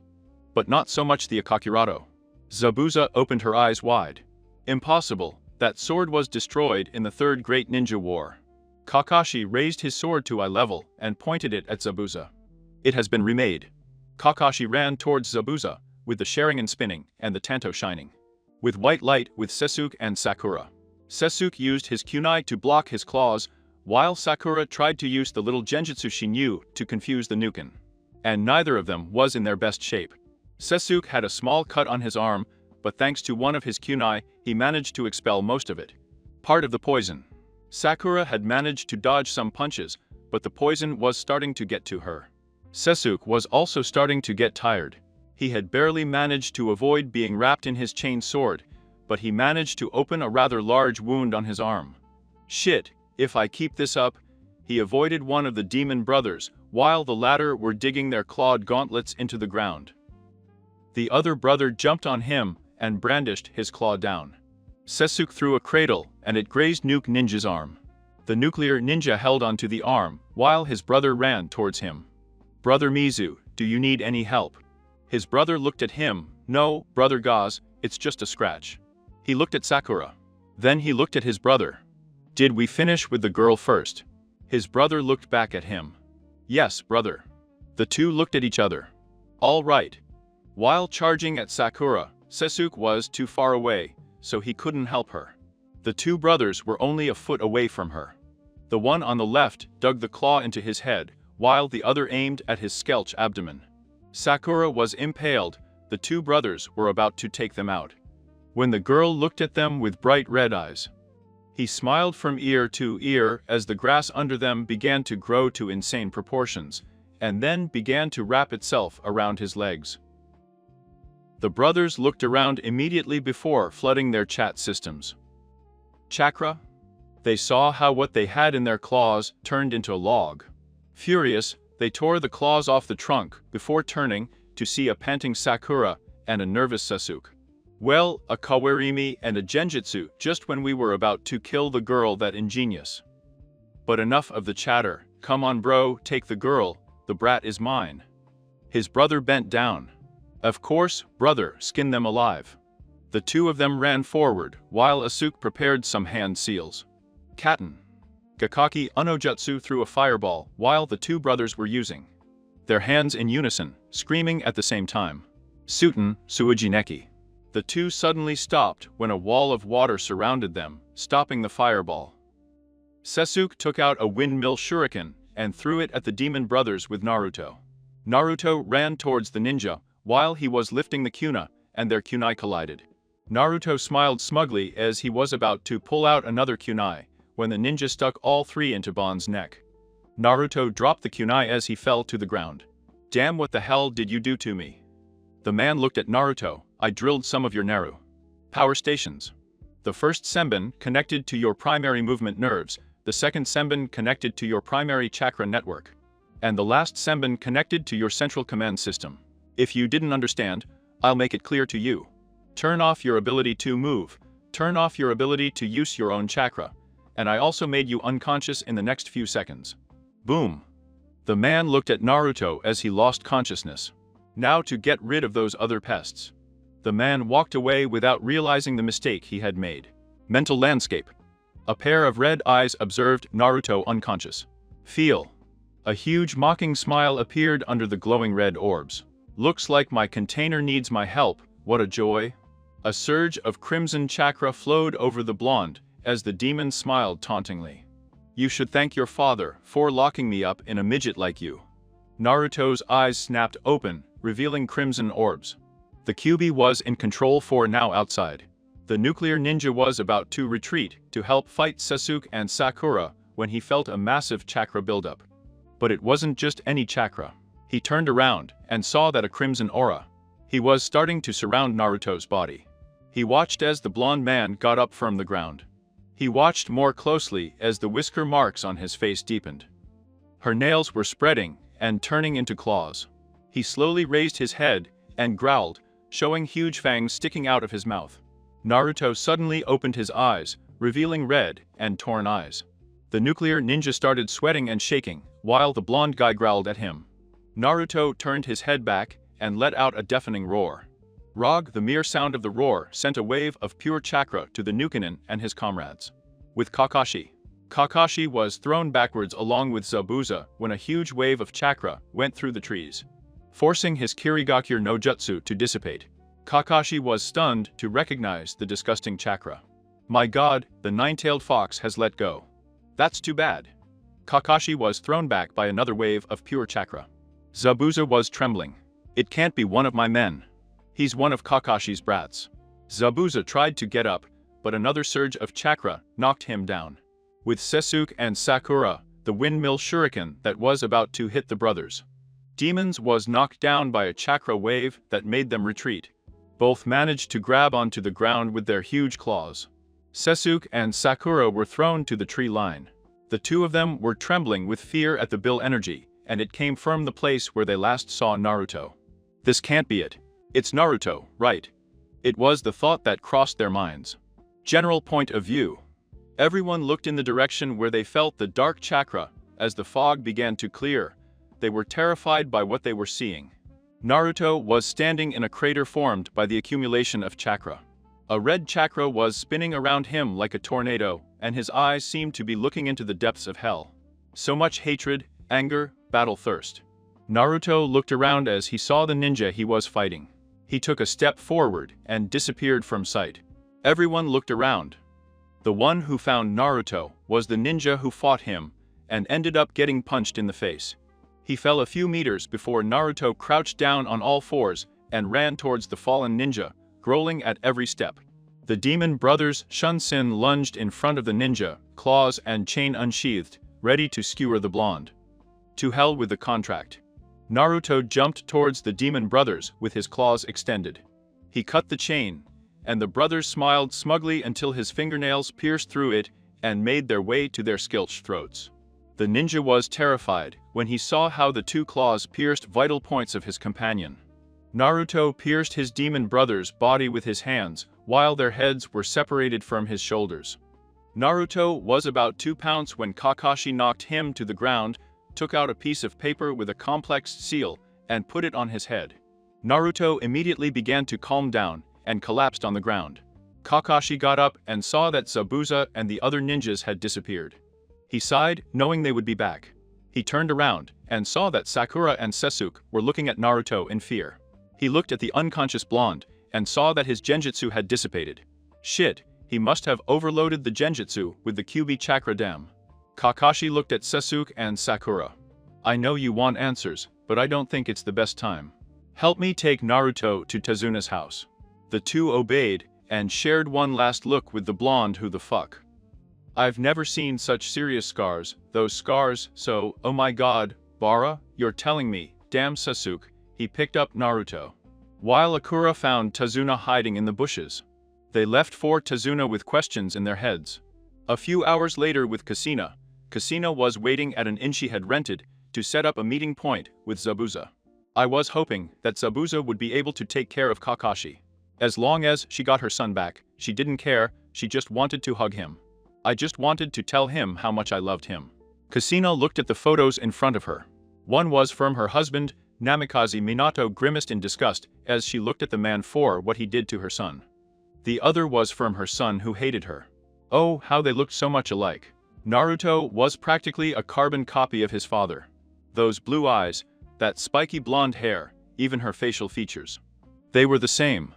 But not so much the Akakurato. Zabuza opened her eyes wide. Impossible, that sword was destroyed in the Third Great Ninja War. Kakashi raised his sword to eye level and pointed it at Zabuza. It has been remade. Kakashi ran towards Zabuza, with the Sharingan spinning and the Tanto shining. With white light with Sasuke and Sakura. Sasuke used his kunai to block his claws, while Sakura tried to use the little genjutsu she knew to confuse the Nuken. And neither of them was in their best shape. Sasuke had a small cut on his arm, but thanks to one of his kunai, he managed to expel most of it. Part of the poison. Sakura had managed to dodge some punches, but the poison was starting to get to her. Sasuke was also starting to get tired. He had barely managed to avoid being wrapped in his chain sword, but he managed to open a rather large wound on his arm. Shit, if I keep this up, he avoided one of the demon brothers, while the latter were digging their clawed gauntlets into the ground. The other brother jumped on him and brandished his claw down. Sasuke threw a cradle, and it grazed Nuke Ninja's arm. The nuclear ninja held onto the arm, while his brother ran towards him. Brother Mizu, do you need any help? His brother looked at him. No, Brother Gaz, it's just a scratch. He looked at Sakura. Then he looked at his brother. Did we finish with the girl first? His brother looked back at him. Yes, brother. The two looked at each other. All right. While charging at Sakura, Sasuke was too far away, so he couldn't help her. The two brothers were only a foot away from her. The one on the left dug the claw into his head, while the other aimed at his skelch abdomen. Sakura was impaled. The two brothers were about to take them out. When the girl looked at them with bright red eyes, he smiled from ear to ear as the grass under them began to grow to insane proportions, and then began to wrap itself around his legs. The brothers looked around immediately before flooding their chat systems. Chakra? They saw how what they had in their claws turned into a log. Furious, they tore the claws off the trunk before turning to see a panting Sakura and a nervous Sasuke. Well, a kawarimi and a genjutsu just when we were about to kill the girl, that ingenious. But enough of the chatter. Come on bro, take the girl, the brat is mine. His brother bent down. Of course, brother, skin them alive. The two of them ran forward, while Asuke prepared some hand seals. Katen. Gakaki Unojutsu threw a fireball while the two brothers were using their hands in unison, screaming at the same time. Suten, Suijineki. The two suddenly stopped when a wall of water surrounded them, stopping the fireball. Sasuke took out a windmill shuriken and threw it at the demon brothers with Naruto. Naruto ran towards the ninja while he was lifting the kunai, and their kunai collided. Naruto smiled smugly as he was about to pull out another kunai, when the ninja stuck all three into Bon's neck. Naruto dropped the kunai as he fell to the ground. Damn, what the hell did you do to me? The man looked at Naruto. I drilled some of your Naru power stations. The first senbon connected to your primary movement nerves, the second senbon connected to your primary chakra network, and the last senbon connected to your central command system. If you didn't understand, I'll make it clear to you. Turn off your ability to move, turn off your ability to use your own chakra, and I also made you unconscious in the next few seconds. Boom. The man looked at Naruto as he lost consciousness. Now to get rid of those other pests. The man walked away without realizing the mistake he had made. Mental landscape. A pair of red eyes observed Naruto unconscious. Feel. A huge mocking smile appeared under the glowing red orbs. Looks like my container needs my help, what a joy. A surge of crimson chakra flowed over the blonde as the demon smiled tauntingly. You should thank your father for locking me up in a midget like you. Naruto's eyes snapped open, revealing crimson orbs. The Kyuubi was in control for now outside. The nuclear ninja was about to retreat to help fight Sasuke and Sakura when he felt a massive chakra buildup. But it wasn't just any chakra. He turned around and saw that a crimson aura. He was starting to surround Naruto's body. He watched as the blonde man got up from the ground. He watched more closely as the whisker marks on his face deepened. Her nails were spreading and turning into claws. He slowly raised his head and growled, showing huge fangs sticking out of his mouth. Naruto suddenly opened his eyes, revealing red and torn eyes. The nuclear ninja started sweating and shaking, while the blonde guy growled at him. Naruto turned his head back and let out a deafening roar. The mere sound of the roar sent a wave of pure chakra to the Nukenin and his comrades. With Kakashi was thrown backwards along with Zabuza when a huge wave of chakra went through the trees, forcing his Kirigakure no Jutsu to dissipate. Kakashi was stunned to recognize the disgusting chakra. My god, the nine-tailed fox has let go. That's too bad. Kakashi was thrown back by another wave of pure chakra. Zabuza was trembling. It can't be one of my men. He's one of Kakashi's brats. Zabuza tried to get up, but another surge of chakra knocked him down. With Sasuke and Sakura, the windmill shuriken that was about to hit the brothers. Demons was knocked down by a chakra wave that made them retreat. Both managed to grab onto the ground with their huge claws. Sasuke and Sakura were thrown to the tree line. The two of them were trembling with fear at the Bill energy, and it came from the place where they last saw Naruto. This can't be it. It's Naruto, right? It was the thought that crossed their minds. General point of view. Everyone looked in the direction where they felt the dark chakra. As the fog began to clear, they were terrified by what they were seeing. Naruto was standing in a crater formed by the accumulation of chakra. A red chakra was spinning around him like a tornado, and his eyes seemed to be looking into the depths of hell. So much hatred, anger, battle thirst. Naruto looked around as he saw the ninja he was fighting. He took a step forward and disappeared from sight. Everyone looked around. The one who found Naruto was the ninja who fought him and ended up getting punched in the face. He fell a few meters before Naruto crouched down on all fours and ran towards the fallen ninja, growling at every step. The demon brothers Shunsin lunged in front of the ninja, claws and chain unsheathed, ready to skewer the blonde. To hell with the contract. Naruto jumped towards the demon brothers with his claws extended. He cut the chain, and the brothers smiled smugly until his fingernails pierced through it and made their way to their squelched throats. The ninja was terrified when he saw how the two claws pierced vital points of his companion. Naruto pierced his demon brother's body with his hands, while their heads were separated from his shoulders. Naruto was about 2 pounds when Kakashi knocked him to the ground, took out a piece of paper with a complex seal, and put it on his head. Naruto immediately began to calm down and collapsed on the ground. Kakashi got up and saw that Zabuza and the other ninjas had disappeared. He sighed, knowing they would be back. He turned around and saw that Sakura and Sasuke were looking at Naruto in fear. He looked at the unconscious blonde and saw that his genjutsu had dissipated. Shit, he must have overloaded the genjutsu with the QB chakra dam. Kakashi looked at Sasuke and Sakura. I know you want answers, but I don't think it's the best time. Help me take Naruto to Tazuna's house. The two obeyed and shared one last look with the blonde. Who the fuck? I've never seen such serious scars, those scars, so, oh my god, Bara, you're telling me, damn Sasuke, he picked up Naruto. While Akura found Tazuna hiding in the bushes. They left for Tazuna with questions in their heads. A few hours later with Kasina. Kasina was waiting at an inn she had rented to set up a meeting point with Zabuza. I was hoping that Zabuza would be able to take care of Kakashi. As long as she got her son back, she didn't care, she just wanted to hug him. I just wanted to tell him how much I loved him. Kasina looked at the photos in front of her. One was from her husband, Namikaze. Minato grimaced in disgust as she looked at the man for what he did to her son. The other was from her son who hated her. Oh, how they looked so much alike. Naruto was practically a carbon copy of his father. Those blue eyes, that spiky blonde hair, even her facial features. They were the same.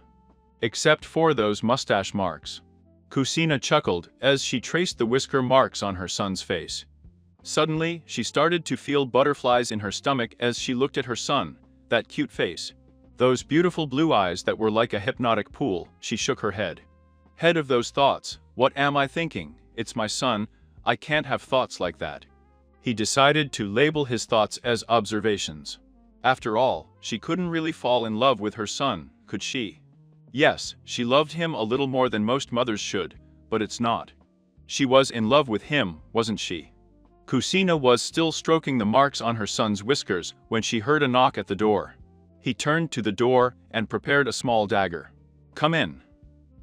Except for those mustache marks. Kusina chuckled as she traced the whisker marks on her son's face. Suddenly, she started to feel butterflies in her stomach as she looked at her son, that cute face. Those beautiful blue eyes that were like a hypnotic pool. She shook her head. Head of those thoughts, what am I thinking? It's my son, I can't have thoughts like that. He decided to label his thoughts as observations. After all, she couldn't really fall in love with her son, could she? Yes, she loved him a little more than most mothers should, but it's not. She was in love with him, wasn't she? Kusina was still stroking the marks on her son's whiskers when she heard a knock at the door. He turned to the door and prepared a small dagger. Come in.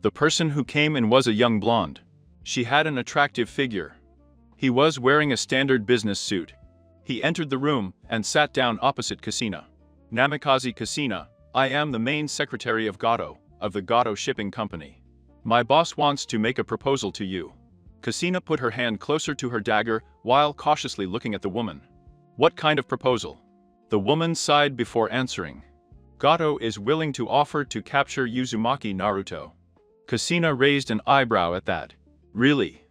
The person who came in was a young blonde. She had an attractive figure. He was wearing a standard business suit. He entered the room and sat down opposite Kusina. Namikaze Kusina, I am the main secretary of Gato, of the Gato Shipping Company. My boss wants to make a proposal to you. Kusina put her hand closer to her dagger while cautiously looking at the woman. What kind of proposal? The woman sighed before answering. Gato is willing to offer to capture Uzumaki Naruto. Kusina raised an eyebrow at that. Really?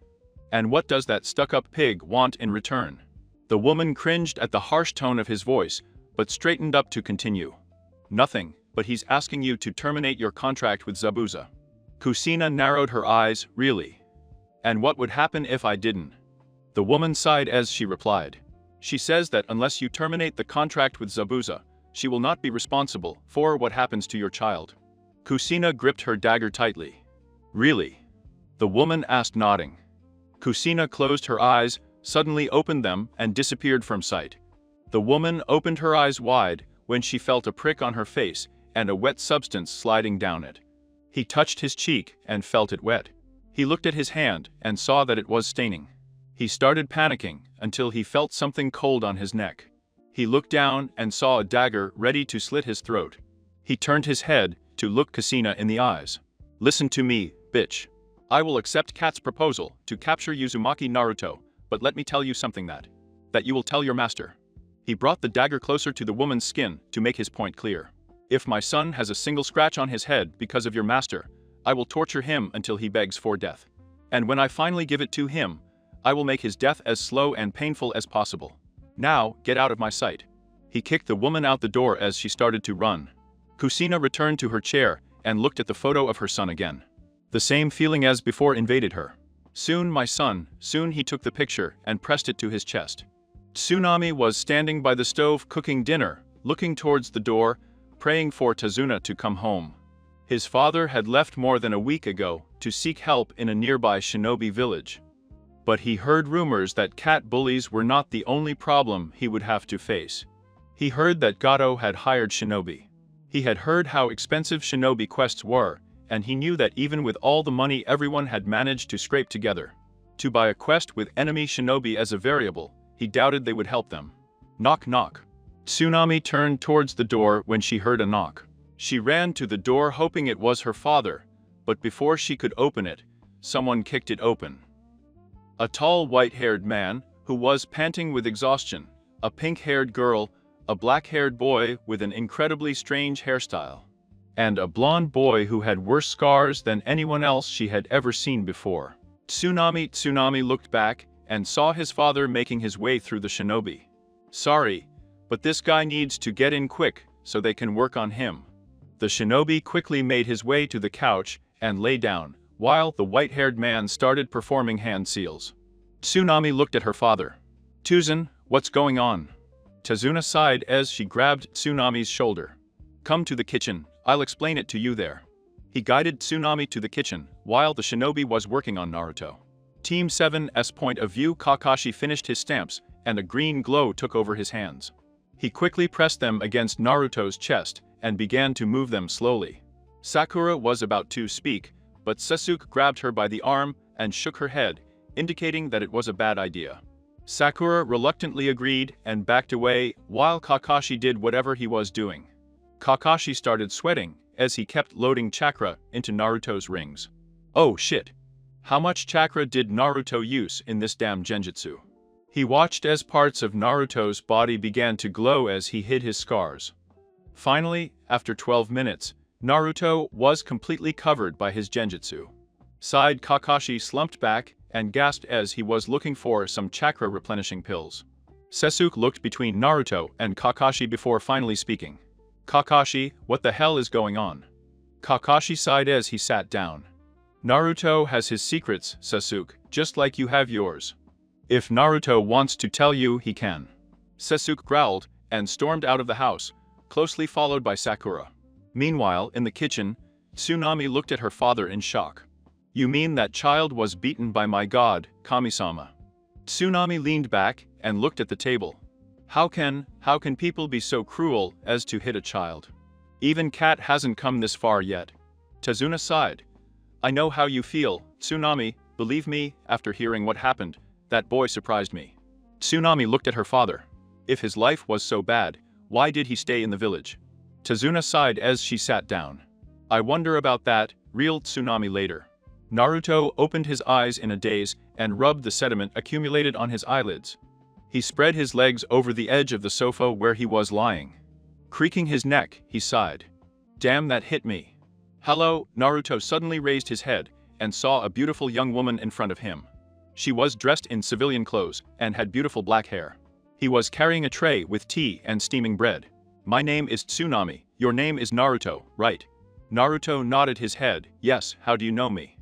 And what does that stuck-up pig want in return? The woman cringed at the harsh tone of his voice, but straightened up to continue. Nothing, but he's asking you to terminate your contract with Zabuza. Kusina narrowed her eyes, really? And what would happen if I didn't? The woman sighed as she replied. She says that unless you terminate the contract with Zabuza, she will not be responsible for what happens to your child. Kusina gripped her dagger tightly. Really? The woman asked, nodding. Kusina closed her eyes, suddenly opened them, and disappeared from sight. The woman opened her eyes wide when she felt a prick on her face and a wet substance sliding down it. He touched his cheek and felt it wet. He looked at his hand and saw that it was staining. He started panicking until he felt something cold on his neck. He looked down and saw a dagger ready to slit his throat. He turned his head to look Kusina in the eyes. Listen to me, bitch. I will accept Kat's proposal to capture Uzumaki Naruto, but let me tell you something that you will tell your master. He brought the dagger closer to the woman's skin to make his point clear. If my son has a single scratch on his head because of your master, I will torture him until he begs for death. And when I finally give it to him, I will make his death as slow and painful as possible. Now, get out of my sight. He kicked the woman out the door as she started to run. Kusina returned to her chair and looked at the photo of her son again. The same feeling as before invaded her. Soon, my son, soon. He took the picture and pressed it to his chest. Tsunami was standing by the stove cooking dinner, looking towards the door, praying for Tazuna to come home. His father had left more than a week ago to seek help in a nearby shinobi village. But he heard rumors that cat bullies were not the only problem he would have to face. He heard that Gato had hired shinobi. He had heard how expensive shinobi quests were, and he knew that even with all the money everyone had managed to scrape together to buy a quest with enemy shinobi as a variable, he doubted they would help them. Knock knock. Tsunami turned towards the door when she heard a knock. She ran to the door hoping it was her father, but before she could open it, someone kicked it open. A tall white-haired man, who was panting with exhaustion, a pink-haired girl, a black-haired boy with an incredibly strange hairstyle, and a blonde boy who had worse scars than anyone else she had ever seen before. Tsunami looked back and saw his father making his way through the shinobi. Sorry, but this guy needs to get in quick so they can work on him. The shinobi quickly made his way to the couch and lay down, while the white-haired man started performing hand seals. Tsunami looked at her father. Tuzan, what's going on? Tazuna sighed as she grabbed Tsunami's shoulder. Come to the kitchen, I'll explain it to you there. He guided Tsunami to the kitchen, while the shinobi was working on Naruto. Team 7's point of view. Kakashi finished his stamps, and a green glow took over his hands. He quickly pressed them against Naruto's chest, and began to move them slowly. Sakura was about to speak, but Sasuke grabbed her by the arm and shook her head, indicating that it was a bad idea. Sakura reluctantly agreed and backed away while Kakashi did whatever he was doing. Kakashi started sweating as he kept loading chakra into Naruto's rings. Oh shit! How much chakra did Naruto use in this damn genjutsu? He watched as parts of Naruto's body began to glow as he hid his scars. Finally, after 12 minutes, Naruto was completely covered by his genjutsu. Sighed. Kakashi slumped back and gasped as he was looking for some chakra replenishing pills. Sasuke looked between Naruto and Kakashi before finally speaking. Kakashi, what the hell is going on? Kakashi sighed as he sat down. Naruto has his secrets, Sasuke, just like you have yours. If Naruto wants to tell you, he can. Sasuke growled and stormed out of the house, closely followed by Sakura. Meanwhile, in the kitchen, Tsunami looked at her father in shock. You mean that child was beaten by my god, Kami-sama? Tsunami leaned back and looked at the table. How can people be so cruel as to hit a child? Even Cat hasn't come this far yet. Tazuna sighed. I know how you feel, Tsunami, believe me, after hearing what happened, that boy surprised me. Tsunami looked at her father. If his life was so bad, why did he stay in the village? Tazuna sighed as she sat down. I wonder about that, reeled Tsunami later. Naruto opened his eyes in a daze and rubbed the sediment accumulated on his eyelids. He spread his legs over the edge of the sofa where he was lying. Creaking his neck, he sighed. Damn, that hit me. Hello, Naruto suddenly raised his head and saw a beautiful young woman in front of him. She was dressed in civilian clothes and had beautiful black hair. He was carrying a tray with tea and steaming bread. My name is Tsunami, your name is Naruto, right? Naruto nodded his head. Yes, how do you know me?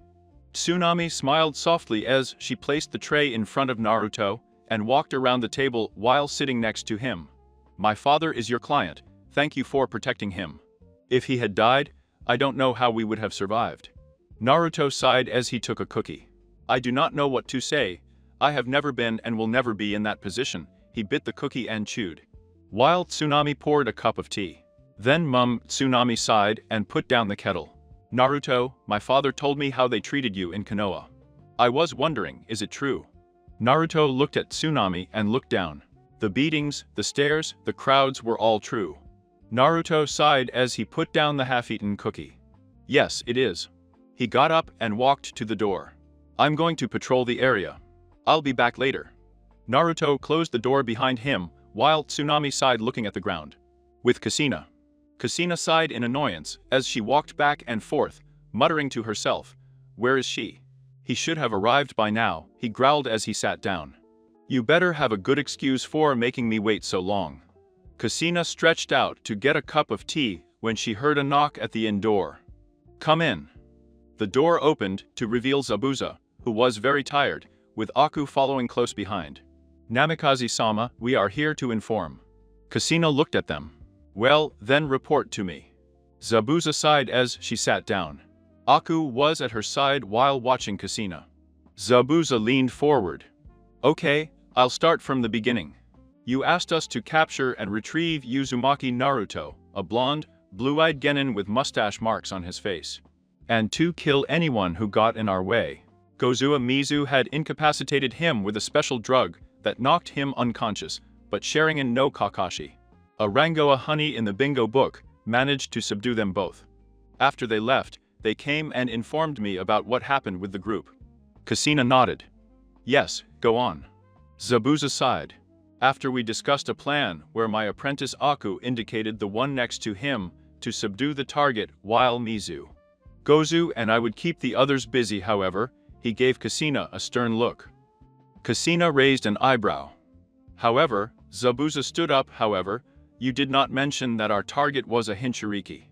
Tsunami smiled softly as she placed the tray in front of Naruto and walked around the table while sitting next to him. My father is your client, thank you for protecting him. If he had died, I don't know how we would have survived. Naruto sighed as he took a cookie. I do not know what to say, I have never been and will never be in that position. He bit the cookie and chewed. While Tsunami poured a cup of tea. Then Tsunami sighed and put down the kettle. Naruto, my father told me how they treated you in Konoha. I was wondering, is it true? Naruto looked at Tsunami and looked down. The beatings, the stares, the crowds were all true. Naruto sighed as he put down the half-eaten cookie. Yes, it is. He got up and walked to the door. I'm going to patrol the area. I'll be back later. Naruto closed the door behind him while Tsunami sighed looking at the ground. With Kusina. Kusina sighed in annoyance as she walked back and forth, muttering to herself, where is she? He should have arrived by now, he growled as he sat down. You better have a good excuse for making me wait so long. Kusina stretched out to get a cup of tea when she heard a knock at the inn door. Come in. The door opened to reveal Zabuza, who was very tired, with Aku following close behind. Namikaze-sama, we are here to inform. Kusina looked at them. Well, then report to me. Zabuza sighed as she sat down. Aku was at her side while watching Kusina. Zabuza leaned forward. Okay, I'll start from the beginning. You asked us to capture and retrieve Uzumaki Naruto, a blonde, blue-eyed genin with mustache marks on his face. And to kill anyone who got in our way. Gozuo Mizu had incapacitated him with a special drug that knocked him unconscious, but Sharingan no Kakashi, a Rangoa honey in the bingo book, managed to subdue them both. After they left, they came and informed me about what happened with the group. Kusina nodded. Yes, go on. Zabuza sighed. After we discussed a plan where my apprentice Aku indicated the one next to him to subdue the target while Mizu, Gozu and I would keep the others busy. However, he gave Kusina a stern look. Kusina raised an eyebrow. However, Zabuza stood up. However, you did not mention that our target was a Hinchiriki.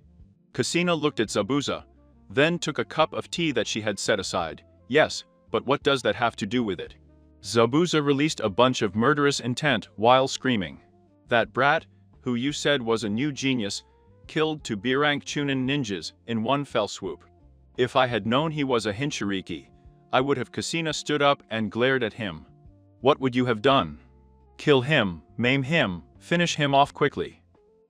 Kusina looked at Zabuza, then took a cup of tea that she had set aside. Yes, but what does that have to do with it? Zabuza released a bunch of murderous intent while screaming. That brat, who you said was a new genius, killed 2 B-rank Chunin ninjas in one fell swoop. If I had known he was a Hinchiriki, I would have. Kusina stood up and glared at him. What would you have done? Kill him, maim him, finish him off quickly.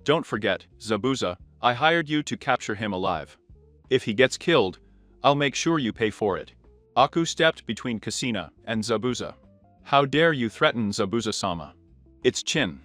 Don't forget, Zabuza, I hired you to capture him alive. If he gets killed, I'll make sure you pay for it. Aku stepped between Kusina and Zabuza. How dare you threaten Zabuza-sama? It's Chin.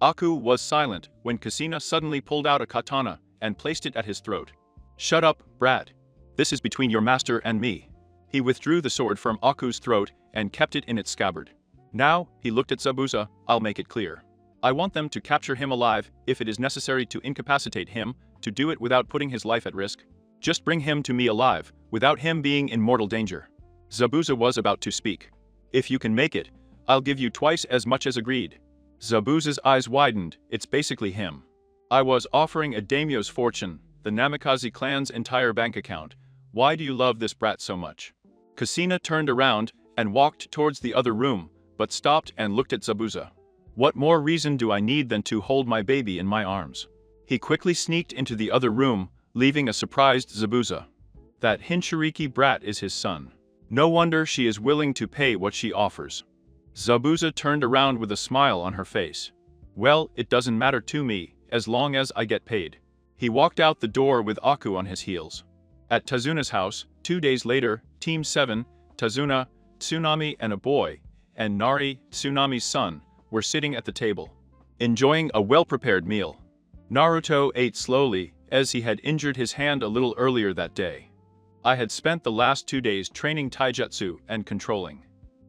Aku was silent when Kusina suddenly pulled out a katana and placed it at his throat. Shut up, brat. This is between your master and me. He withdrew the sword from Aku's throat and kept it in its scabbard. Now, he looked at Zabuza, I'll make it clear. I want them to capture him alive. If it is necessary to incapacitate him, to do it without putting his life at risk. Just bring him to me alive, without him being in mortal danger. Zabuza was about to speak. If you can make it, I'll give you twice as much as agreed. Zabuza's eyes widened. It's basically him. I was offering a daimyo's fortune, the Namikaze clan's entire bank account. Why do you love this brat so much? Kusina turned around and walked towards the other room, but stopped and looked at Zabuza. What more reason do I need than to hold my baby in my arms? He quickly sneaked into the other room, leaving a surprised Zabuza. That Hinchiriki brat is his son. No wonder she is willing to pay what she offers. Zabuza turned around with a smile on her face. Well, it doesn't matter to me, as long as I get paid. He walked out the door with Aku on his heels. At Tazuna's house, 2 days later, Team 7, Tazuna, Tsunami and a boy, and Nari, Tsunami's son, were sitting at the table, enjoying a well-prepared meal. Naruto ate slowly, as he had injured his hand a little earlier that day. I had spent the last 2 days training taijutsu and controlling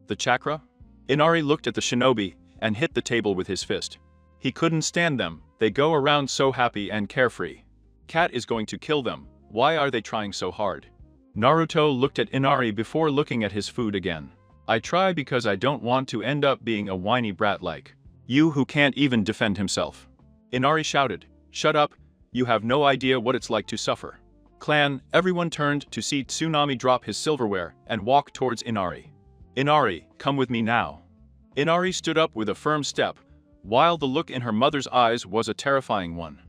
the chakra. Inari looked at the shinobi and hit the table with his fist. He couldn't stand them, they go around so happy and carefree. Cat is going to kill them, why are they trying so hard? Naruto looked at Inari before looking at his food again. I try because I don't want to end up being a whiny brat like you who can't even defend himself. Inari shouted, shut up, you have no idea what it's like to suffer. Clan, everyone turned to see Tsunami drop his silverware and walk towards Inari. Inari, come with me now. Inari stood up with a firm step, while the look in her mother's eyes was a terrifying one.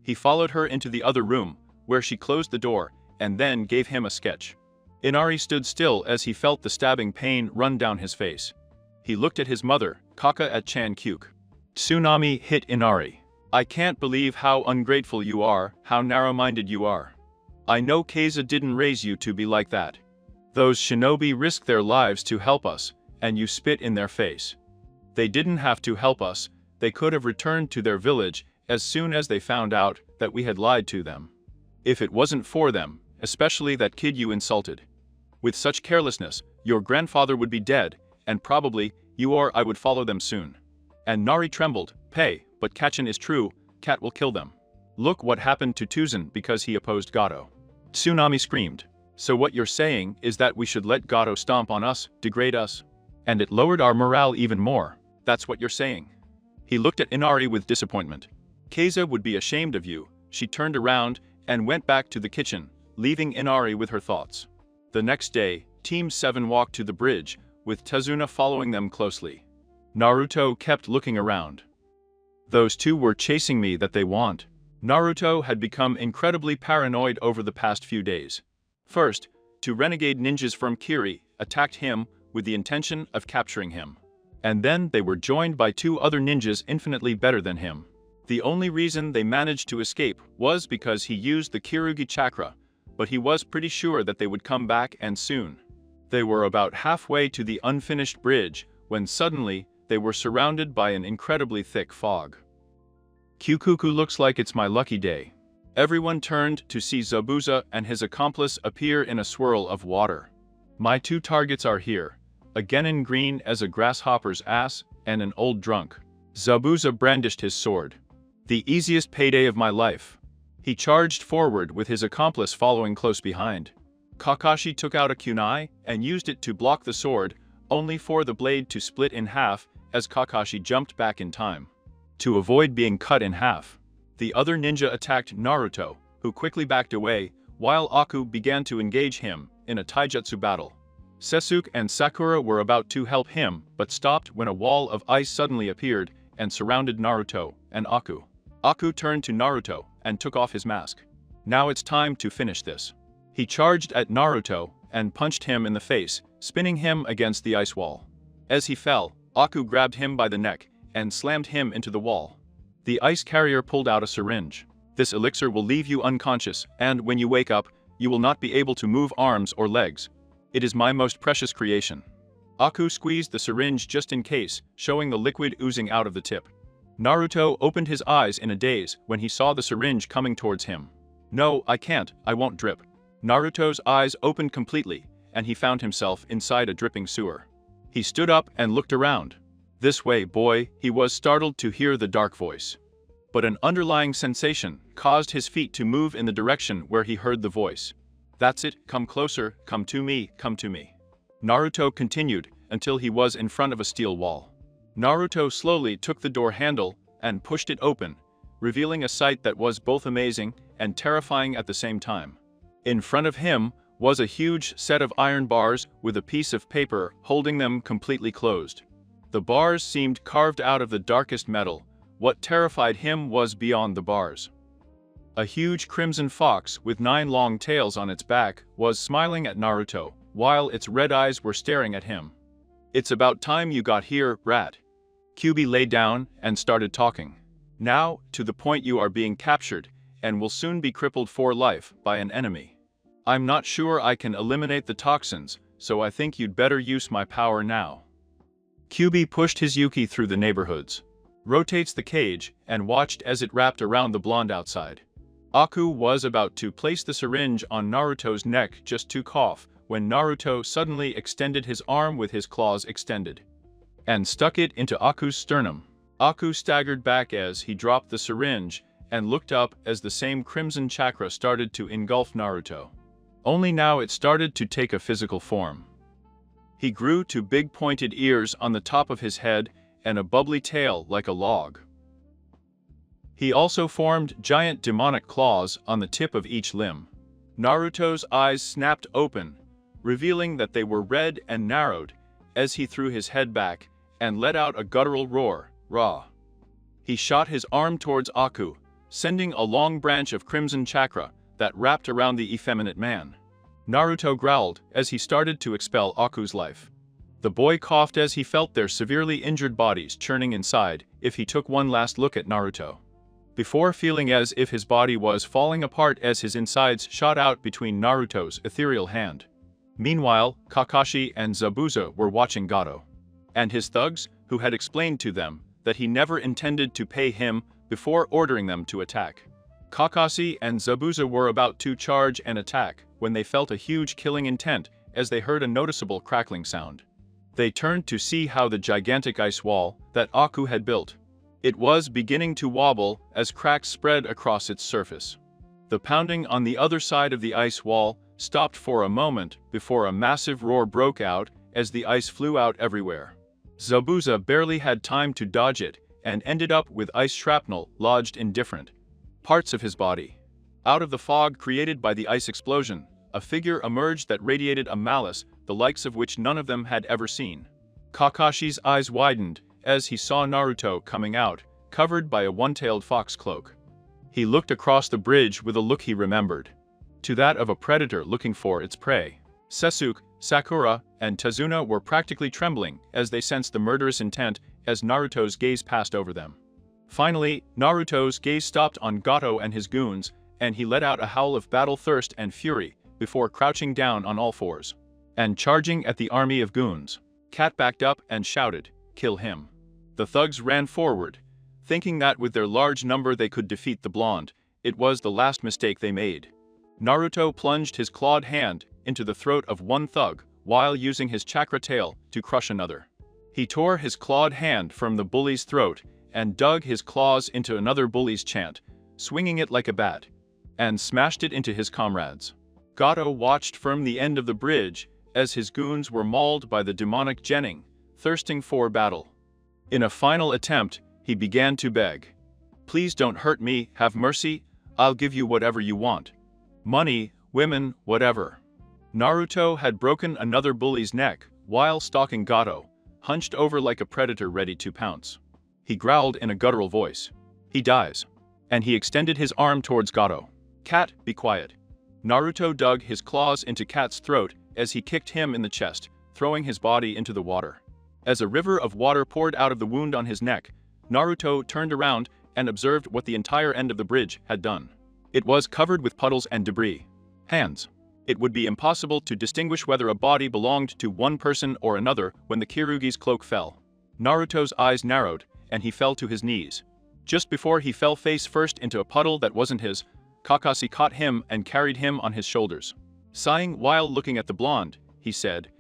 He followed her into the other room, where she closed the door, and then gave him a sketch. Inari stood still as he felt the stabbing pain run down his face. He looked at his mother, Kaka at Chan Kyuk. Tsunami hit Inari. I can't believe how ungrateful you are, how narrow-minded you are. I know Keiza didn't raise you to be like that. Those shinobi risked their lives to help us, and you spit in their face. They didn't have to help us, they could have returned to their village as soon as they found out that we had lied to them. If it wasn't for them, especially that kid you insulted. With such carelessness, your grandfather would be dead, and probably you or I would follow them soon. And Nari trembled, Pay, but Kachin is true, Cat will kill them. Look what happened to Tuzan because he opposed Gato. Tsunami screamed. So what you're saying is that we should let Gato stomp on us, degrade us? And it lowered our morale even more. That's what you're saying. He looked at Inari with disappointment. Keiza would be ashamed of you. She turned around and went back to the kitchen, leaving Inari with her thoughts. The next day, Team 7 walked to the bridge, with Tazuna following them closely. Naruto kept looking around. Those two were chasing me that they want. Naruto had become incredibly paranoid over the past few days. First, 2 renegade ninjas from Kiri attacked him with the intention of capturing him. And then they were joined by 2 other ninjas infinitely better than him. The only reason they managed to escape was because he used the Kirugi chakra, but he was pretty sure that they would come back and soon. They were about halfway to the unfinished bridge when suddenly they were surrounded by an incredibly thick fog. Kyukuku looks like it's my lucky day. Everyone turned to see Zabuza and his accomplice appear in a swirl of water. My 2 targets are here, a genin green as a grasshopper's ass and an old drunk. Zabuza brandished his sword. The easiest payday of my life. He charged forward with his accomplice following close behind. Kakashi took out a kunai and used it to block the sword, only for the blade to split in half as Kakashi jumped back in time to avoid being cut in half. The other ninja attacked Naruto, who quickly backed away, while Aku began to engage him in a taijutsu battle. Sasuke and Sakura were about to help him, but stopped when a wall of ice suddenly appeared and surrounded Naruto and Aku. Aku turned to Naruto and took off his mask. Now it's time to finish this. He charged at Naruto and punched him in the face, spinning him against the ice wall. As he fell, Aku grabbed him by the neck and slammed him into the wall. The ice carrier pulled out a syringe. This elixir will leave you unconscious, and when you wake up, you will not be able to move arms or legs. It is my most precious creation. Aku squeezed the syringe just in case, showing the liquid oozing out of the tip. Naruto opened his eyes in a daze when he saw the syringe coming towards him. No, I can't, I won't drip. Naruto's eyes opened completely, and he found himself inside a dripping sewer. He stood up and looked around. This way, boy, he was startled to hear the dark voice. But an underlying sensation caused his feet to move in the direction where he heard the voice. That's it, come closer, come to me, come to me. Naruto continued until he was in front of a steel wall. Naruto slowly took the door handle and pushed it open, revealing a sight that was both amazing and terrifying at the same time. In front of him was a huge set of iron bars with a piece of paper holding them completely closed. The bars seemed carved out of the darkest metal. What terrified him was beyond the bars. A huge crimson fox with 9 long tails on its back was smiling at Naruto, while its red eyes were staring at him. "It's about time you got here, rat." Kyubi lay down and started talking. "Now, to the point you are being captured, and will soon be crippled for life by an enemy. I'm not sure I can eliminate the toxins, so I think you'd better use my power now." Kyubi pushed his Yuki through the neighborhoods, rotates the cage, and watched as it wrapped around the blonde outside. Aku was about to place the syringe on Naruto's neck just to cough, when Naruto suddenly extended his arm with his claws extended, and stuck it into Aku's sternum. Aku staggered back as he dropped the syringe, and looked up as the same crimson chakra started to engulf Naruto. Only now it started to take a physical form. He grew to big pointed ears on the top of his head, and a bubbly tail like a log. He also formed giant demonic claws on the tip of each limb. Naruto's eyes snapped open, revealing that they were red and narrowed, as he threw his head back and let out a guttural roar, "Rah!" He shot his arm towards Aku, sending a long branch of crimson chakra that wrapped around the effeminate man. Naruto growled as he started to expel Aku's life. The boy coughed as he felt their severely injured bodies churning inside if he took one last look at Naruto, before feeling as if his body was falling apart as his insides shot out between Naruto's ethereal hand. Meanwhile, Kakashi and Zabuza were watching Gato and his thugs, who had explained to them that he never intended to pay him before ordering them to attack. Kakashi and Zabuza were about to charge and attack when they felt a huge killing intent as they heard a noticeable crackling sound. They turned to see how the gigantic ice wall that Aku had built. It was beginning to wobble as cracks spread across its surface. The pounding on the other side of the ice wall stopped for a moment before a massive roar broke out as the ice flew out everywhere. Zabuza barely had time to dodge it and ended up with ice shrapnel lodged in different parts of his body. Out of the fog created by the ice explosion, a figure emerged that radiated a malice the likes of which none of them had ever seen. Kakashi's eyes widened as he saw Naruto coming out, covered by a one-tailed fox cloak. He looked across the bridge with a look he remembered, to that of a predator looking for its prey. Sasuke, Sakura, and Tazuna were practically trembling as they sensed the murderous intent as Naruto's gaze passed over them. Finally, Naruto's gaze stopped on Gato and his goons, and he let out a howl of battle thirst and fury before crouching down on all fours and charging at the army of goons. Cat backed up and shouted, "Kill him." The thugs ran forward, thinking that with their large number they could defeat the blonde. It was the last mistake they made. Naruto plunged his clawed hand into the throat of one thug while using his chakra tail to crush another. He tore his clawed hand from the bully's throat and dug his claws into another bully's chant, swinging it like a bat, and smashed it into his comrades. Gato watched from the end of the bridge as his goons were mauled by the demonic Genin, thirsting for battle. In a final attempt, he began to beg, "Please don't hurt me, have mercy, I'll give you whatever you want. Money, women, whatever." Naruto had broken another bully's neck while stalking Gato, hunched over like a predator ready to pounce. He growled in a guttural voice, "He dies." And he extended his arm towards Gato. "Cat, be quiet." Naruto dug his claws into Cat's throat as he kicked him in the chest, throwing his body into the water. As a river of water poured out of the wound on his neck, Naruto turned around and observed what the entire end of the bridge had done. It was covered with puddles and debris. Hands. It would be impossible to distinguish whether a body belonged to one person or another when the Kirugi's cloak fell. Naruto's eyes narrowed, and he fell to his knees. Just before he fell face first into a puddle that wasn't his, Kakashi caught him and carried him on his shoulders. Sighing while looking at the blonde, he said,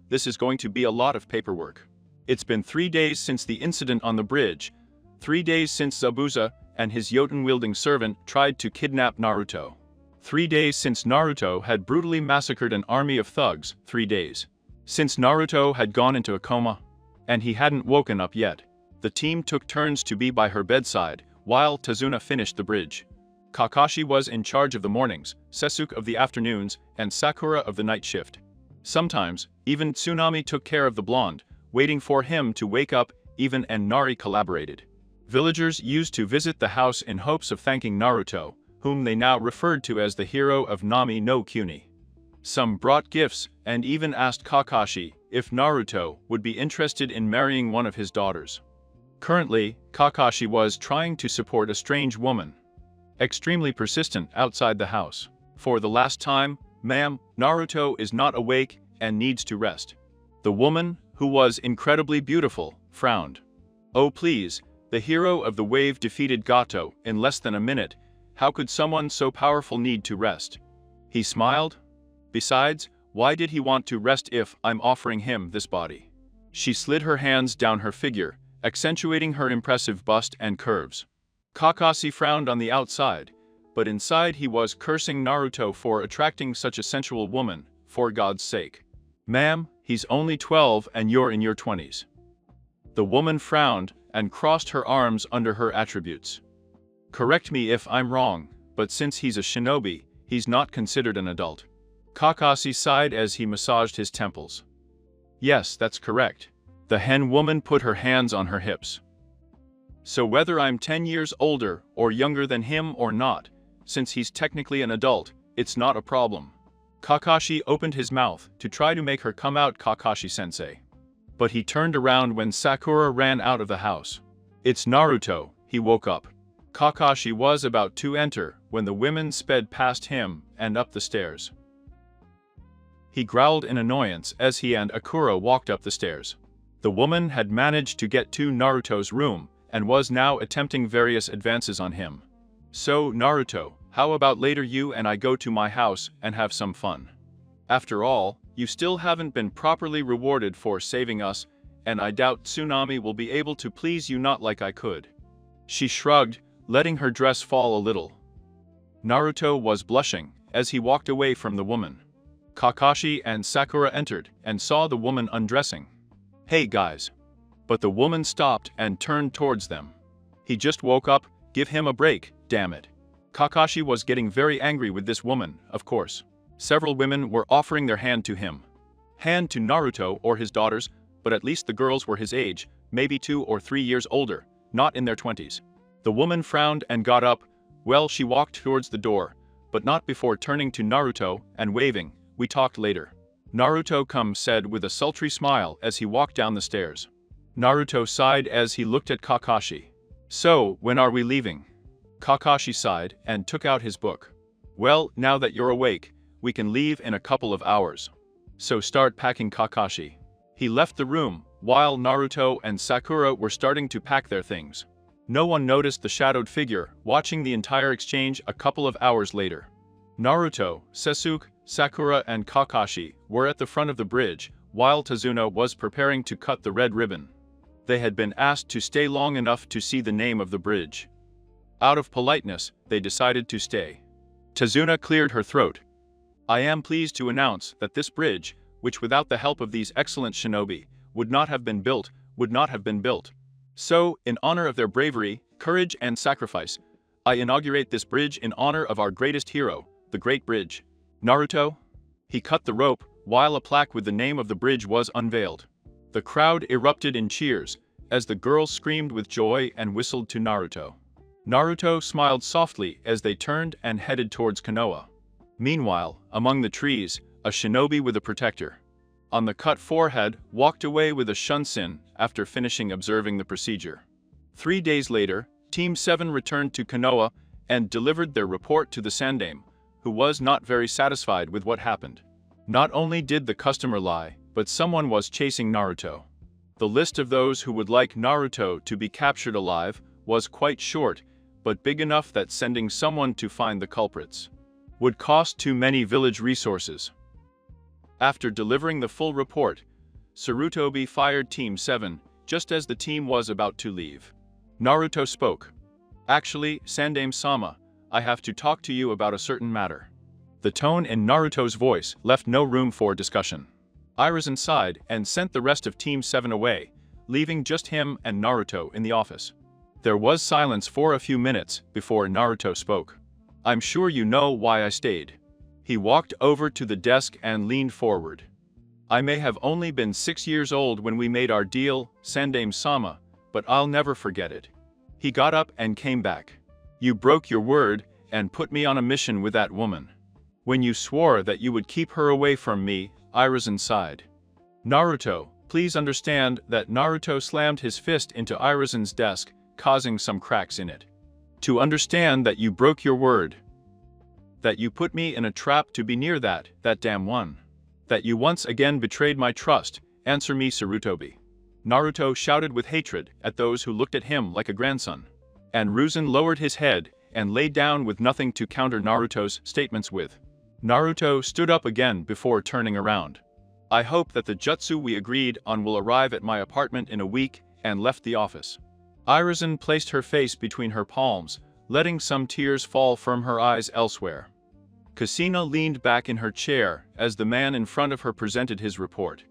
"This is going to be a lot of paperwork. It's been 3 days since the incident on the bridge, 3 days since Zabuza and his Yoten-wielding servant tried to kidnap Naruto. 3 days since Naruto had brutally massacred an army of thugs, 3 days since Naruto had gone into a coma, and he hadn't woken up yet." The team took turns to be by her bedside while Tazuna finished the bridge. Kakashi was in charge of the mornings, Sasuke of the afternoons, and Sakura of the night shift. Sometimes, even Tsunami took care of the blonde, waiting for him to wake up. Even and Nari collaborated. Villagers used to visit the house in hopes of thanking Naruto, whom they now referred to as the hero of Nami no Kuni. Some brought gifts and even asked Kakashi if Naruto would be interested in marrying one of his daughters. Currently, Kakashi was trying to support a strange woman, extremely persistent outside the house. For the last time, ma'am, Naruto is not awake and needs to rest. The woman, who was incredibly beautiful, frowned. Oh please, the hero of the wave defeated Gato in less than a minute. How could someone so powerful need to rest? He smiled. Besides, why did he want to rest if I'm offering him this body? She slid her hands down her figure, accentuating her impressive bust and curves. Kakashi frowned on the outside, but inside he was cursing Naruto for attracting such a sensual woman, for God's sake. Ma'am, he's only 12 and you're in your 20s. The woman frowned and crossed her arms under her attributes. Correct me if I'm wrong, but since he's a shinobi, he's not considered an adult. Kakashi sighed as he massaged his temples. Yes, that's correct. The hen woman put her hands on her hips. So whether I'm 10 years older or younger than him or not, since he's technically an adult, it's not a problem. Kakashi opened his mouth to try to make her come out, Kakashi-sensei. But he turned around when Sakura ran out of the house. It's Naruto, he woke up. Kakashi was about to enter when the women sped past him and up the stairs. He growled in annoyance as he and Akura walked up the stairs. The woman had managed to get to Naruto's room and was now attempting various advances on him. So, Naruto, how about later you and I go to my house and have some fun? After all, you still haven't been properly rewarded for saving us, and I doubt Tsunami will be able to please you not like I could. She shrugged, letting her dress fall a little. Naruto was blushing as he walked away from the woman. Kakashi and Sakura entered and saw the woman undressing. Hey guys. But the woman stopped and turned towards them. He just woke up, give him a break, damn it. Kakashi was getting very angry with this woman, of course. Several women were offering their hand to him. Hand to Naruto or his daughters, but at least the girls were his age, maybe 2 or 3 years older, not in their 20s. The woman frowned and got up. Well, she walked towards the door, but not before turning to Naruto and waving. We talked later. Naruto said with a sultry smile as he walked down the stairs. Naruto sighed as he looked at Kakashi. So, when are we leaving? Kakashi sighed and took out his book. Well, now that you're awake, we can leave in a couple of hours. So start packing, Kakashi. He left the room, while Naruto and Sakura were starting to pack their things. No one noticed the shadowed figure, watching the entire exchange a couple of hours later. Naruto, Sasuke, Sakura and Kakashi were at the front of the bridge, while Tazuna was preparing to cut the red ribbon. They had been asked to stay long enough to see the name of the bridge. Out of politeness, they decided to stay. Tazuna cleared her throat. I am pleased to announce that this bridge, which without the help of these excellent shinobi, would not have been built. So, in honor of their bravery, courage and sacrifice, I inaugurate this bridge in honor of our greatest hero, the Great Bridge. Naruto? He cut the rope, while a plaque with the name of the bridge was unveiled. The crowd erupted in cheers, as the girls screamed with joy and whistled to Naruto. Naruto smiled softly as they turned and headed towards Konoha. Meanwhile, among the trees, a shinobi with a protector on the cut forehead walked away with a shunsin after finishing observing the procedure. 3 days later, Team 7 returned to Konoha and delivered their report to the Sandaime, who was not very satisfied with what happened. Not only did the customer lie, but someone was chasing Naruto. The list of those who would like Naruto to be captured alive was quite short, but big enough that sending someone to find the culprits would cost too many village resources. After delivering the full report, Sarutobi fired Team 7 just as the team was about to leave. Naruto spoke. Actually, Sandaime-sama, I have to talk to you about a certain matter. The tone in Naruto's voice left no room for discussion. Iruzen sighed and sent the rest of Team 7 away, leaving just him and Naruto in the office. There was silence for a few minutes before Naruto spoke. I'm sure you know why I stayed. He walked over to the desk and leaned forward. I may have only been 6 years old when we made our deal, Sandame-sama, but I'll never forget it. He got up and came back. You broke your word and put me on a mission with that woman. When you swore that you would keep her away from me, Irizen sighed. Naruto, please understand that Naruto slammed his fist into Irizen's desk, causing some cracks in it. To understand that you broke your word. That you put me in a trap to be near that damn one. That you once again betrayed my trust, answer me Sarutobi. Naruto shouted with hatred at those who looked at him like a grandson. And Ruzen lowered his head and lay down with nothing to counter Naruto's statements with. Naruto stood up again before turning around. I hope that the jutsu we agreed on will arrive at my apartment in a week, and left the office. Irizen placed her face between her palms, letting some tears fall from her eyes elsewhere. Kusina leaned back in her chair as the man in front of her presented his report.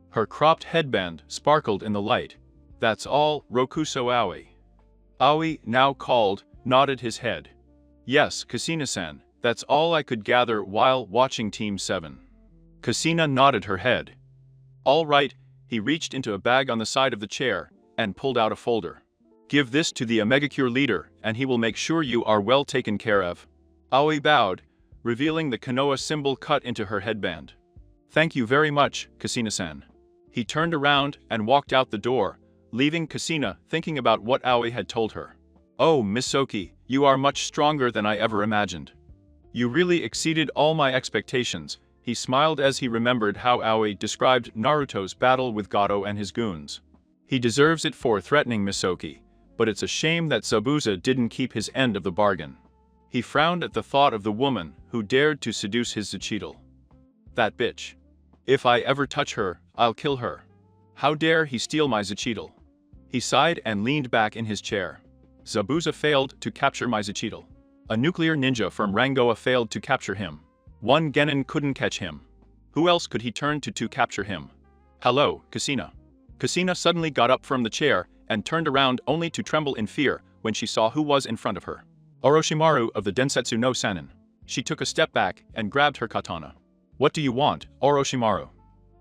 Her cropped headband sparkled in the light. That's all, Rokuso Aoi. Aoi, now called, nodded his head. Yes, Kusina-san, that's all I could gather while watching Team 7. Kusina nodded her head. All right, he reached into a bag on the side of the chair and pulled out a folder. Give this to the Omegacure leader and he will make sure you are well taken care of. Aoi bowed, revealing the Konoha symbol cut into her headband. Thank you very much, Kusina-san. He turned around and walked out the door, leaving Kusina thinking about what Aoi had told her. Oh, Misoki, you are much stronger than I ever imagined. You really exceeded all my expectations, he smiled as he remembered how Aoi described Naruto's battle with Gato and his goons. He deserves it for threatening Misoki, but it's a shame that Zabuza didn't keep his end of the bargain. He frowned at the thought of the woman who dared to seduce his Zuchital. That bitch. If I ever touch her, I'll kill her. How dare he steal my Zuchital? He sighed and leaned back in his chair. Zabuza failed to capture my Zuchital. A nuclear ninja from Rangoa failed to capture him. One genin couldn't catch him. Who else could he turn to capture him? Hello, Kusina. Kusina suddenly got up from the chair and turned around only to tremble in fear when she saw who was in front of her. Orochimaru of the Densetsu no Sannin. She took a step back and grabbed her katana. What do you want, Orochimaru?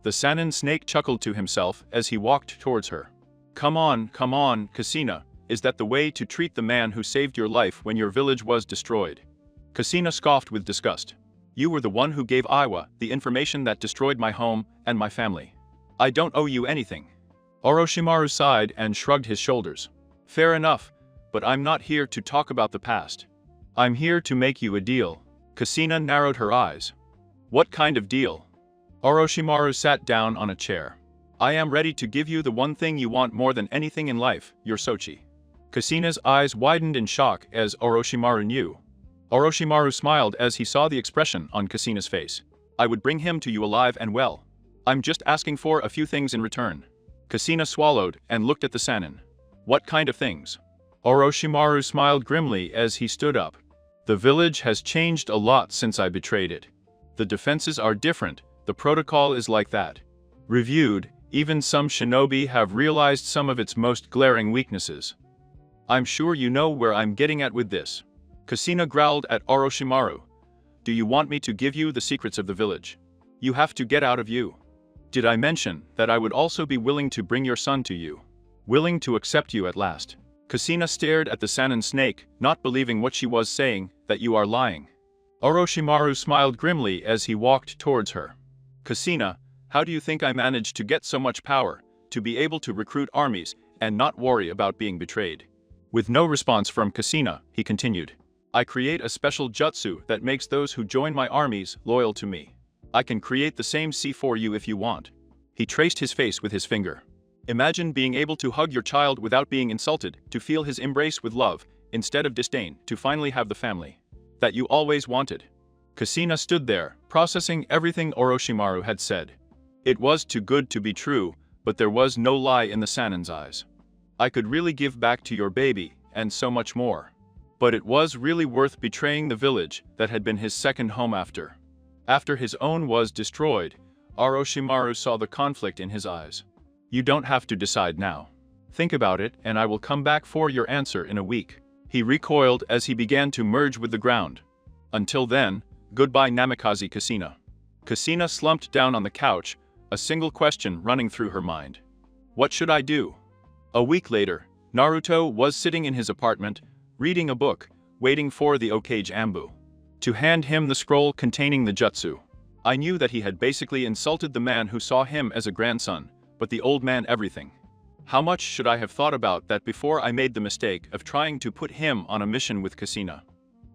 The Sannin snake chuckled to himself as he walked towards her. Come on, Kusina. Is that the way to treat the man who saved your life when your village was destroyed? Kusina scoffed with disgust. You were the one who gave Iwa the information that destroyed my home and my family. I don't owe you anything. Orochimaru sighed and shrugged his shoulders. Fair enough, but I'm not here to talk about the past. I'm here to make you a deal. Kusina narrowed her eyes. What kind of deal? Orochimaru sat down on a chair. I am ready to give you the one thing you want more than anything in life, your Sochi. Kusina's eyes widened in shock as Orochimaru knew. Orochimaru smiled as he saw the expression on Kusina's face. I would bring him to you alive and well. I'm just asking for a few things in return. Kusina swallowed and looked at the Sannin. What kind of things? Orochimaru smiled grimly as he stood up. The village has changed a lot since I betrayed it. The defenses are different, the protocol is like that. Reviewed, even some shinobi have realized some of its most glaring weaknesses. I'm sure you know where I'm getting at with this. Kusina growled at Orochimaru. Do you want me to give you the secrets of the village? You have to get out of you. Did I mention that I would also be willing to bring your son to you? Willing to accept you at last. Kusina stared at the Sannin snake, not believing what she was saying, that you are lying. Orochimaru smiled grimly as he walked towards her. Kusina, how do you think I managed to get so much power, to be able to recruit armies, and not worry about being betrayed? With no response from Kusina, he continued. I create a special jutsu that makes those who join my armies loyal to me. I can create the same C for you if you want. He traced his face with his finger. Imagine being able to hug your child without being insulted, to feel his embrace with love, instead of disdain, to finally have the family that you always wanted. Kusina stood there, processing everything Orochimaru had said. It was too good to be true, but there was no lie in the Sannin's eyes. I could really give back to your baby, and so much more. But it was really worth betraying the village that had been his second home after his own was destroyed. Orochimaru saw the conflict in his eyes. You don't have to decide now. Think about it and I will come back for your answer in a week. He recoiled as he began to merge with the ground. Until then, goodbye Namikaze Kusina. Kusina slumped down on the couch, a single question running through her mind. What should I do? A week later, Naruto was sitting in his apartment, reading a book, waiting for the Okage Ambu to hand him the scroll containing the jutsu. I knew that he had basically insulted the man who saw him as a grandson, but the old man everything. How much should I have thought about that before I made the mistake of trying to put him on a mission with Kasina?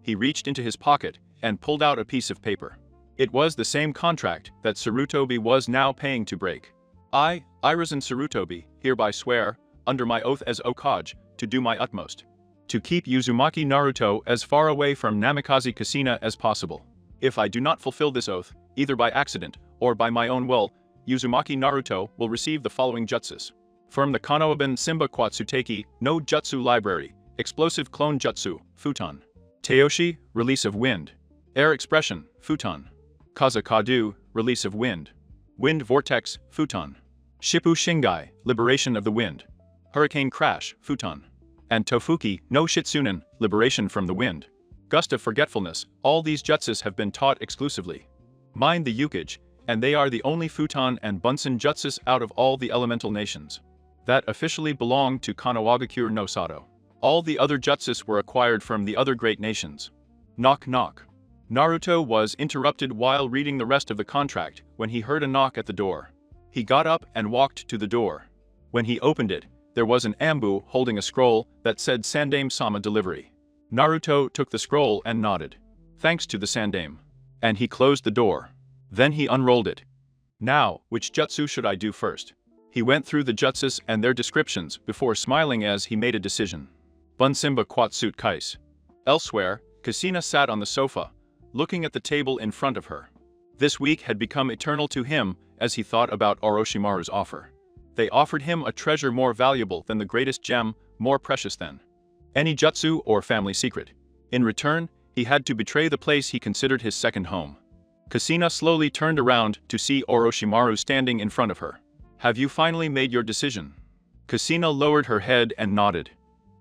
He reached into his pocket and pulled out a piece of paper. It was the same contract that Sarutobi was now paying to break. I, Irizen Sarutobi, hereby swear, under my oath as Okage, to do my utmost to keep Uzumaki Naruto as far away from Namikaze Kasina as possible. If I do not fulfill this oath, either by accident or by my own will, Uzumaki Naruto will receive the following jutsus. From the Konoiban Simba Kwatsuteki no Jutsu Library, Explosive Clone Jutsu, Futon. Teoshi, Release of Wind. Air Expression, Futon. Kazakadu, Release of Wind. Wind Vortex, Futon. Shippu Shingai, Liberation of the Wind. Hurricane Crash, Futon. And Tofuki no Shitsunen, Liberation from the Wind. Gust of Forgetfulness, all these jutsus have been taught exclusively. Mind the Ukage, and they are the only Futon and Bunsen jutsus out of all the elemental nations that officially belong to Konohagakure no Sato. All the other jutsus were acquired from the other great nations. Knock knock. Naruto was interrupted while reading the rest of the contract when he heard a knock at the door. He got up and walked to the door. When he opened it, there was an Ambu holding a scroll that said Sandame-sama Delivery. Naruto took the scroll and nodded. Thanks to the Sandame. And he closed the door. Then he unrolled it. Now, which jutsu should I do first? He went through the jutsus and their descriptions before smiling as he made a decision. Bunsimba Quatsut Kais. Elsewhere, Kasina sat on the sofa, looking at the table in front of her. This week had become eternal to him as he thought about Orochimaru's offer. They offered him a treasure more valuable than the greatest gem, more precious than any jutsu or family secret. In return, he had to betray the place he considered his second home. Kasina slowly turned around to see Orochimaru standing in front of her. Have you finally made your decision? Kasina lowered her head and nodded.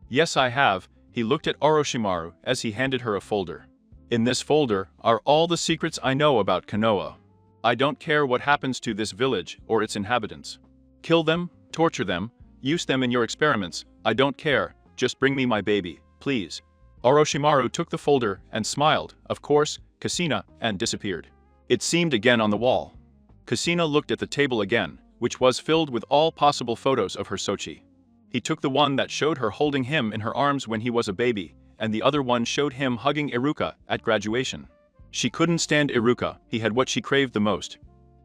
Yes, I have. He looked at Orochimaru as he handed her a folder. In this folder are all the secrets I know about Konoha. I don't care what happens to this village or its inhabitants. Kill them, torture them, use them in your experiments, I don't care, just bring me my baby, please. Orochimaru took the folder and smiled, of course, Kasina, and disappeared. It seemed again on the wall. Kasina looked at the table again, which was filled with all possible photos of her Sochi. He took the one that showed her holding him in her arms when he was a baby, and the other one showed him hugging Iruka at graduation. She couldn't stand Iruka, he had what she craved the most.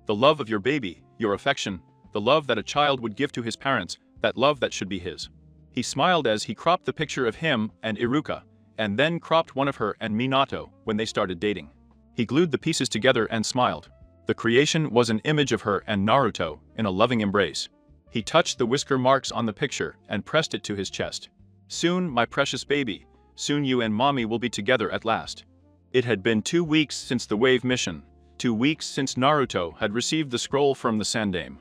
The love of your baby, your affection, the love that a child would give to his parents, that love that should be his. He smiled as he cropped the picture of him and Iruka, and then cropped one of her and Minato when they started dating. He glued the pieces together and smiled. The creation was an image of her and Naruto in a loving embrace. He touched the whisker marks on the picture and pressed it to his chest. Soon, my precious baby, soon you and mommy will be together at last. It had been 2 weeks since the wave mission, 2 weeks since Naruto had received the scroll from the Sandame.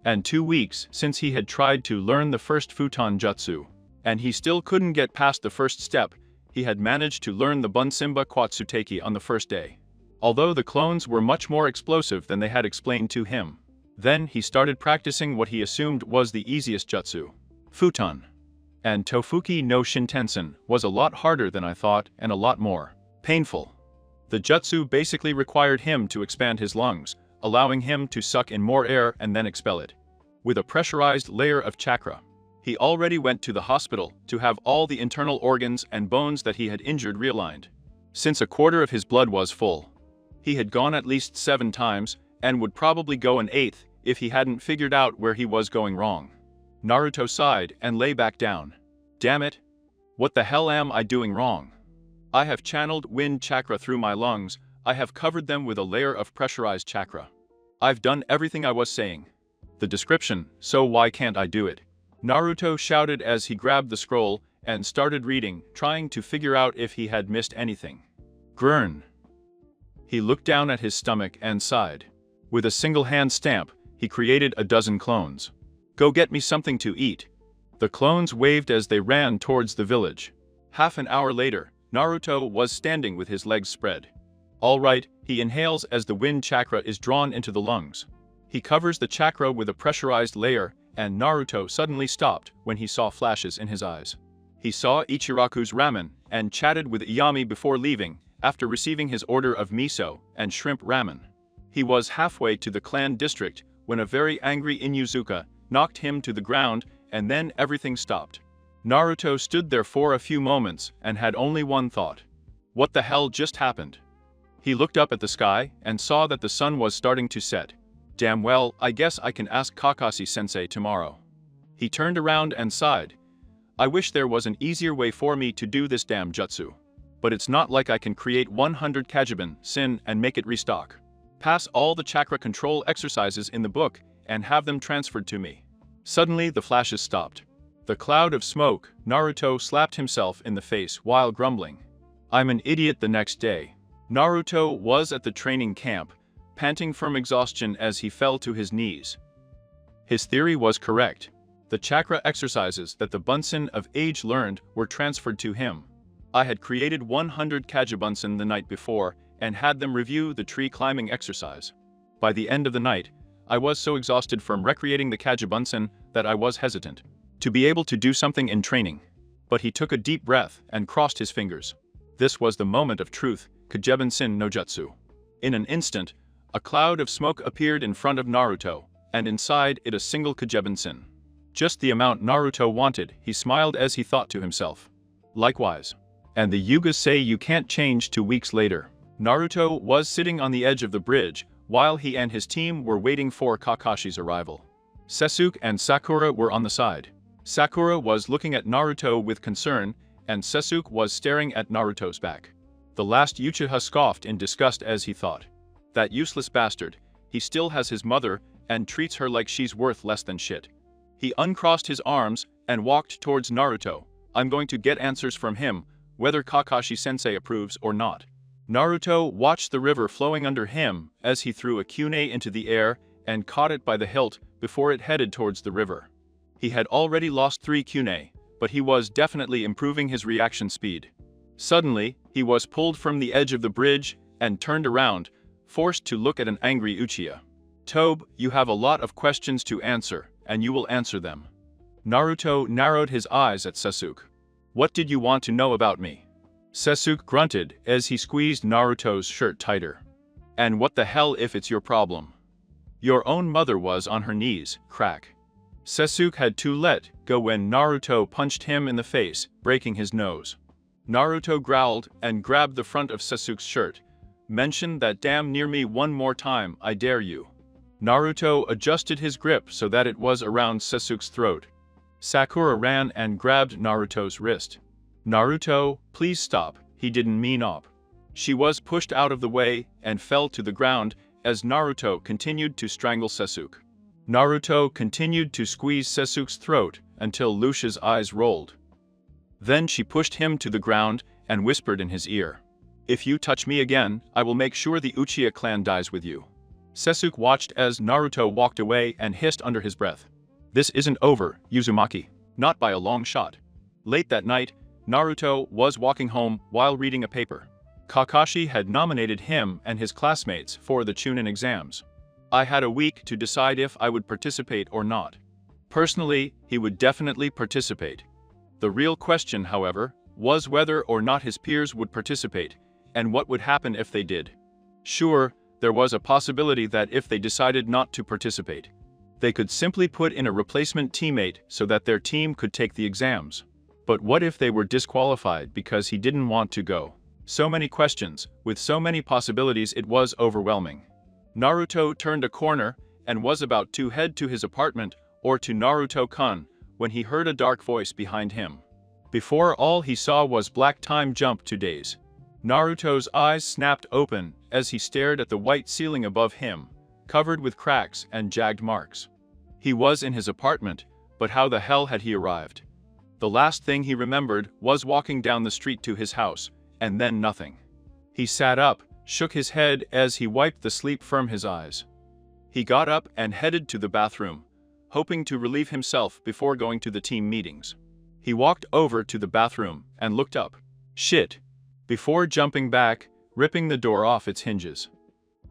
And 2 weeks since he had tried to learn the first Futon Jutsu. And he still couldn't get past the first step. He had managed to learn the Bunsimba Quatsuteki on the first day. Although the clones were much more explosive than they had explained to him. Then he started practicing what he assumed was the easiest jutsu. Futon. And Tofuki no Shintensen was a lot harder than I thought and a lot more painful. The jutsu basically required him to expand his lungs, allowing him to suck in more air and then expel it. With a pressurized layer of chakra. He already went to the hospital to have all the internal organs and bones that he had injured realigned. Since a quarter of his blood was full. He had gone at least 7 times, and would probably go an 8th if he hadn't figured out where he was going wrong. Naruto sighed and lay back down. Damn it! What the hell am I doing wrong? I have channeled wind chakra through my lungs, I have covered them with a layer of pressurized chakra. I've done everything I was saying. The description, so why can't I do it? Naruto shouted as he grabbed the scroll and started reading, trying to figure out if he had missed anything. Grrn. He looked down at his stomach and sighed. With a single hand stamp, he created a dozen clones. Go get me something to eat. The clones waved as they ran towards the village. Half an hour later, Naruto was standing with his legs spread. All right, he inhales as the wind chakra is drawn into the lungs. He covers the chakra with a pressurized layer, and Naruto suddenly stopped when he saw flashes in his eyes. He saw Ichiraku's ramen and chatted with Iyami before leaving, after receiving his order of miso and shrimp ramen. He was halfway to the clan district when a very angry Inuzuka knocked him to the ground, and then everything stopped. Naruto stood there for a few moments and had only one thought. What the hell just happened? He looked up at the sky and saw that the sun was starting to set. Damn well, I guess I can ask Kakashi-sensei tomorrow. He turned around and sighed. I wish there was an easier way for me to do this damn jutsu. But it's not like I can create 100 Kajibun Sin and make it restock. Pass all the chakra control exercises in the book and have them transferred to me. Suddenly the flashes stopped. The cloud of smoke, Naruto slapped himself in the face while grumbling. I'm an idiot. The next day, Naruto was at the training camp, panting from exhaustion as he fell to his knees. His theory was correct. The chakra exercises that the Bunsen of age learned were transferred to him. I had created 100 Kajibunsen the night before and had them review the tree climbing exercise. By the end of the night, I was so exhausted from recreating the Kajibunsen that I was hesitant to be able to do something in training. But he took a deep breath and crossed his fingers. This was the moment of truth, Kajibunsen no Jutsu. In an instant, a cloud of smoke appeared in front of Naruto, and inside it a single Kajibunsen. Just the amount Naruto wanted, he smiled as he thought to himself. Likewise. And the Yugas say you can't change. 2 weeks later, Naruto was sitting on the edge of the bridge, while he and his team were waiting for Kakashi's arrival. Sasuke and Sakura were on the side. Sakura was looking at Naruto with concern, and Sasuke was staring at Naruto's back. The last Uchiha scoffed in disgust as he thought. That useless bastard, he still has his mother, and treats her like she's worth less than shit. He uncrossed his arms and walked towards Naruto. I'm going to get answers from him, whether Kakashi-sensei approves or not. Naruto watched the river flowing under him as he threw a kunai into the air and caught it by the hilt before it headed towards the river. He had already lost 3 kunai, but he was definitely improving his reaction speed. Suddenly, he was pulled from the edge of the bridge and turned around, forced to look at an angry Uchiha. Tobe, you have a lot of questions to answer, and you will answer them. Naruto narrowed his eyes at Sasuke. What did you want to know about me? Sasuke grunted as he squeezed Naruto's shirt tighter. And what the hell if it's your problem? Your own mother was on her knees, crack. Sasuke had to let go when Naruto punched him in the face, breaking his nose. Naruto growled and grabbed the front of Sasuke's shirt. Mention that damn near me one more time, I dare you. Naruto adjusted his grip so that it was around Sasuke's throat. Sakura ran and grabbed Naruto's wrist. Naruto, please stop, he didn't mean op. She was pushed out of the way and fell to the ground as Naruto continued to strangle Sasuke. Naruto continued to squeeze Sasuke's throat until Lucia's eyes rolled. Then she pushed him to the ground and whispered in his ear. If you touch me again, I will make sure the Uchiha clan dies with you. Sasuke watched as Naruto walked away and hissed under his breath. This isn't over, Uzumaki. Not by a long shot. Late that night, Naruto was walking home while reading a paper. Kakashi had nominated him and his classmates for the Chunin exams. I had a week to decide if I would participate or not. Personally, he would definitely participate. The real question, however, was whether or not his peers would participate, and what would happen if they did. Sure, there was a possibility that if they decided not to participate, they could simply put in a replacement teammate so that their team could take the exams. But what if they were disqualified because he didn't want to go? So many questions, with so many possibilities, it was overwhelming. Naruto turned a corner and was about to head to his apartment or to Naruto-kun when he heard a dark voice behind him. Before all he saw was black. Time jump 2 days. Naruto's eyes snapped open as he stared at the white ceiling above him, covered with cracks and jagged marks. He was in his apartment, but how the hell had he arrived? The last thing he remembered was walking down the street to his house, and then nothing. He sat up, shook his head as he wiped the sleep from his eyes. He got up and headed to the bathroom, hoping to relieve himself before going to the team meetings. He walked over to the bathroom and looked up. Shit. Before jumping back, ripping the door off its hinges.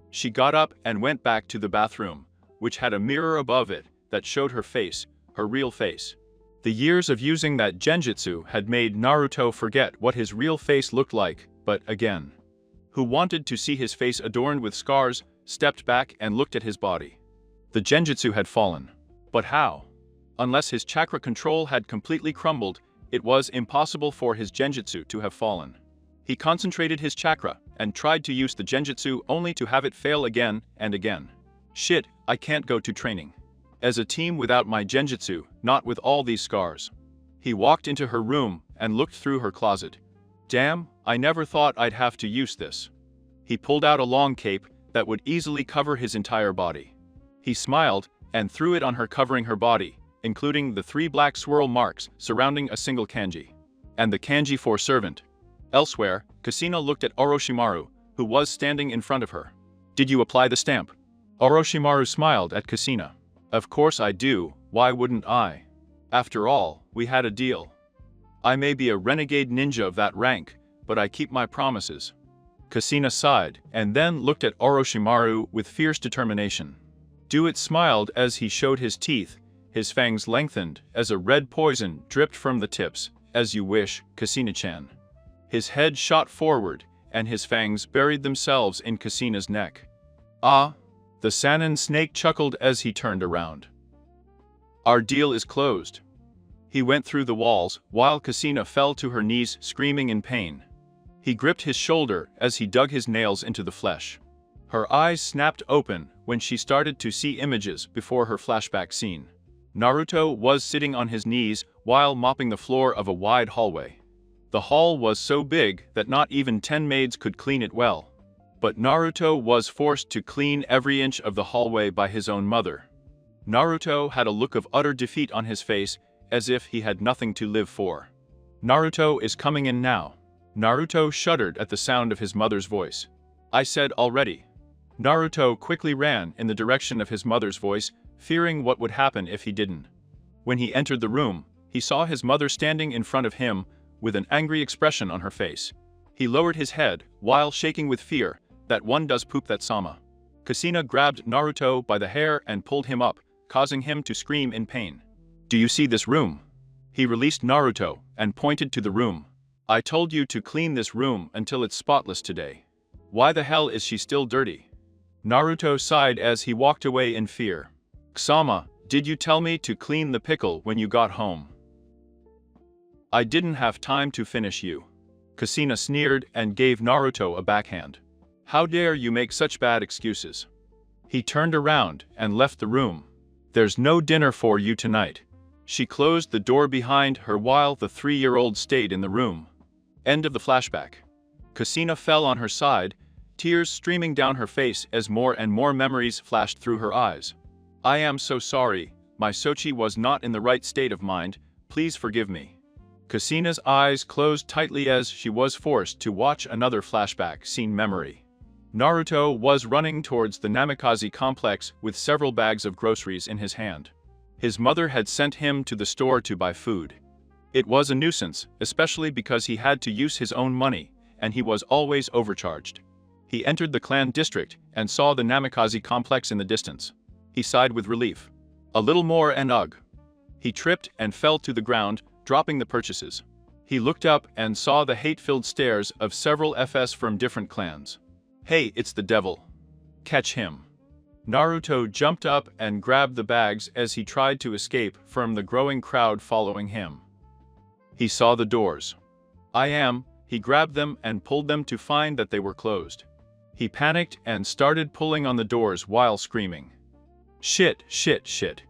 She got up and went back to the bathroom, which had a mirror above it that showed her face, her real face. The years of using that genjutsu had made Naruto forget what his real face looked like, but again, who wanted to see his face adorned with scars, stepped back and looked at his body. The genjutsu had fallen. But how? Unless his chakra control had completely crumbled, it was impossible for his genjutsu to have fallen. He concentrated his chakra and tried to use the genjutsu only to have it fail again and again. Shit, I can't go to training. As a team without my genjutsu, not with all these scars. He walked into her room and looked through her closet. Damn, I never thought I'd have to use this. He pulled out a long cape that would easily cover his entire body. He smiled and threw it on her, covering her body, including the 3 black swirl marks surrounding a single kanji. And the kanji for servant. Elsewhere, Kusina looked at Orochimaru, who was standing in front of her. Did you apply the stamp? Orochimaru smiled at Kusina. Of course I do, why wouldn't I? After all, we had a deal. I may be a renegade ninja of that rank, but I keep my promises. Kusina sighed, and then looked at Orochimaru with fierce determination. Do-it smiled as he showed his teeth, his fangs lengthened as a red poison dripped from the tips. As you wish, Kusina-chan. His head shot forward, and his fangs buried themselves in Kusina's neck. Ah! The Sannin snake chuckled as he turned around. Our deal is closed. He went through the walls, while Kusina fell to her knees screaming in pain. He gripped his shoulder as he dug his nails into the flesh. Her eyes snapped open when she started to see images before her flashback scene. Naruto was sitting on his knees while mopping the floor of a wide hallway. The hall was so big that not even 10 maids could clean it well. But Naruto was forced to clean every inch of the hallway by his own mother. Naruto had a look of utter defeat on his face, as if he had nothing to live for. Naruto is coming in now. Naruto shuddered at the sound of his mother's voice. I said already. Naruto quickly ran in the direction of his mother's voice, fearing what would happen if he didn't. When he entered the room, he saw his mother standing in front of him with an angry expression on her face. He lowered his head while shaking with fear. That one does poop, that Sama. Kusina grabbed Naruto by the hair and pulled him up, causing him to scream in pain. Do you see this room? He released Naruto and pointed to the room. I told you to clean this room until it's spotless today. Why the hell is she still dirty? Naruto sighed as he walked away in fear. Kusama, did you tell me to clean the pickle when you got home? I didn't have time to finish you. Kusina sneered and gave Naruto a backhand. How dare you make such bad excuses? He turned around and left the room. There's no dinner for you tonight. She closed the door behind her while the 3-year-old stayed in the room. End of the flashback. Kusina fell on her side, tears streaming down her face as more and more memories flashed through her eyes. I am so sorry, my Sochi was not in the right state of mind, please forgive me. Kusina's eyes closed tightly as she was forced to watch another flashback scene memory. Naruto was running towards the Namikaze complex with several bags of groceries in his hand. His mother had sent him to the store to buy food. It was a nuisance, especially because he had to use his own money, and he was always overcharged. He entered the clan district and saw the Namikaze complex in the distance. He sighed with relief. A little more and ugh. He tripped and fell to the ground, dropping the purchases. He looked up and saw the hate-filled stares of several FS from different clans. Hey, it's the devil. Catch him. Naruto jumped up and grabbed the bags as he tried to escape from the growing crowd following him. He saw the doors. He grabbed them and pulled them to find that they were closed. He panicked and started pulling on the doors while screaming. Shit, shit, shit.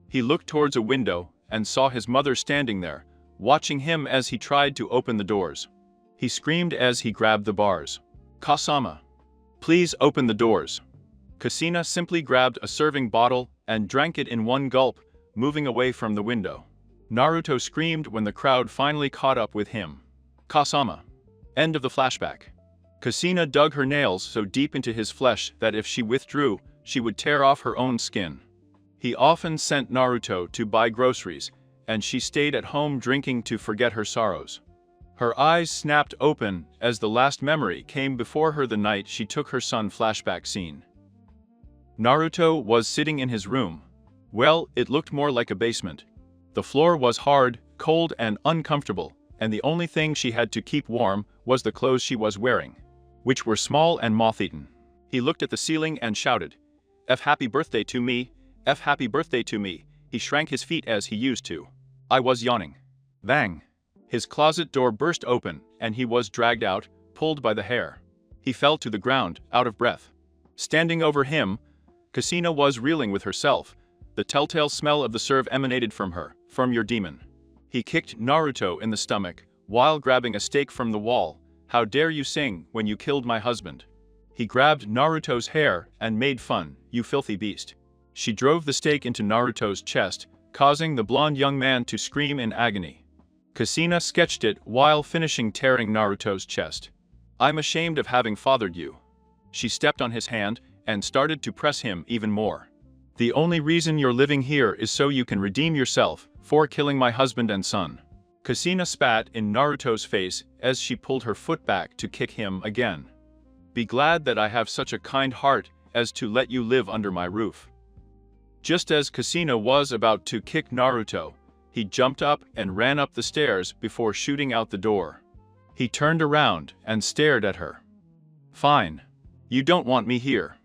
He looked towards a window and saw his mother standing there, watching him as he tried to open the doors. He screamed as he grabbed the bars. Kasama, please open the doors. Kusina simply grabbed a serving bottle and drank it in one gulp, moving away from the window. Naruto screamed when the crowd finally caught up with him. Kasama. End of the flashback. Kusina dug her nails so deep into his flesh that if she withdrew, she would tear off her own skin. He often sent Naruto to buy groceries, and she stayed at home drinking to forget her sorrows. Her eyes snapped open as the last memory came before her, the night she took her son flashback scene. Naruto was sitting in his room. Well, it looked more like a basement. The floor was hard, cold and uncomfortable, and the only thing she had to keep warm was the clothes she was wearing, which were small and moth-eaten. He looked at the ceiling and shouted, "F happy birthday to me, F happy birthday to me." He shrank his feet as he used to. I was yawning. Bang! His closet door burst open, and he was dragged out, pulled by the hair. He fell to the ground, out of breath. Standing over him, Kusina was reeling with herself. The telltale smell of the serve emanated from her, from your demon. He kicked Naruto in the stomach, while grabbing a stake from the wall. "How dare you sing when you killed my husband?" He grabbed Naruto's hair and made fun, "You filthy beast." She drove the stake into Naruto's chest, causing the blonde young man to scream in agony. Kusina sketched it while finishing tearing Naruto's chest. "I'm ashamed of having fathered you." She stepped on his hand and started to press him even more. "The only reason you're living here is so you can redeem yourself for killing my husband and son." Kusina spat in Naruto's face as she pulled her foot back to kick him again. "Be glad that I have such a kind heart as to let you live under my roof." Just as Kusina was about to kick Naruto, he jumped up and ran up the stairs before shooting out the door. He turned around and stared at her. "Fine. You don't want me here.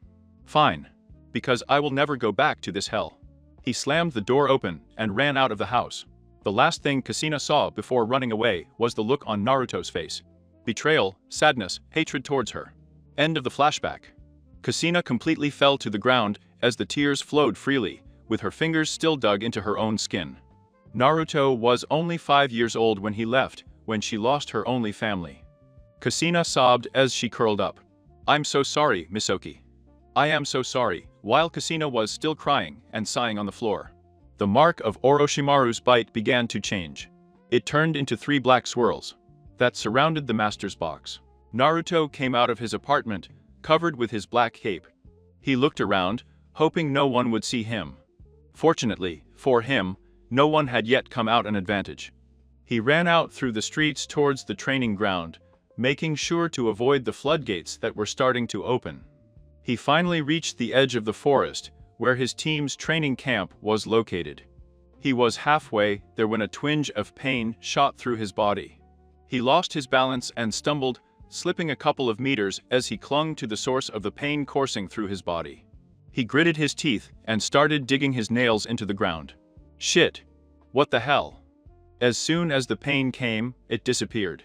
Fine. Because I will never go back to this hell." He slammed the door open and ran out of the house. The last thing Kusina saw before running away was the look on Naruto's face. Betrayal, sadness, hatred towards her. End of the flashback. Kusina completely fell to the ground as the tears flowed freely, with her fingers still dug into her own skin. Naruto was only 5 years old when he left, when she lost her only family. Kusina sobbed as she curled up. "I'm so sorry, Misoki. I am so sorry," while Kusina was still crying and sighing on the floor. The mark of Orochimaru's bite began to change. It turned into 3 black swirls that surrounded the master's box. Naruto came out of his apartment, covered with his black cape. He looked around, hoping no one would see him. Fortunately, for him, no one had yet come out an advantage. He ran out through the streets towards the training ground, making sure to avoid the floodgates that were starting to open. He finally reached the edge of the forest, where his team's training camp was located. He was halfway there when a twinge of pain shot through his body. He lost his balance and stumbled, slipping a couple of meters as he clung to the source of the pain coursing through his body. He gritted his teeth and started digging his nails into the ground. Shit! What the hell? As soon as the pain came, it disappeared.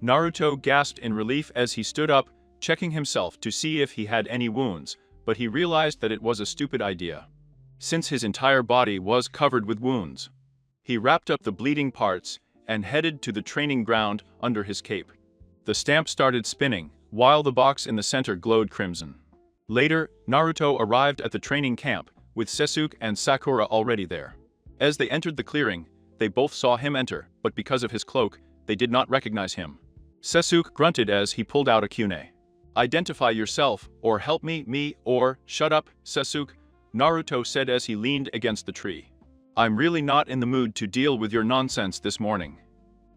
Naruto gasped in relief as he stood up, checking himself to see if he had any wounds, but he realized that it was a stupid idea, since his entire body was covered with wounds. He wrapped up the bleeding parts and headed to the training ground under his cape. The stamp started spinning, while the box in the center glowed crimson. Later, Naruto arrived at the training camp, with Sasuke and Sakura already there. As they entered the clearing, they both saw him enter, but because of his cloak, they did not recognize him. Sasuke grunted as he pulled out a kunai. "Identify yourself, or help me, or shut up, Sasuke," Naruto said as he leaned against the tree. "I'm really not in the mood to deal with your nonsense this morning."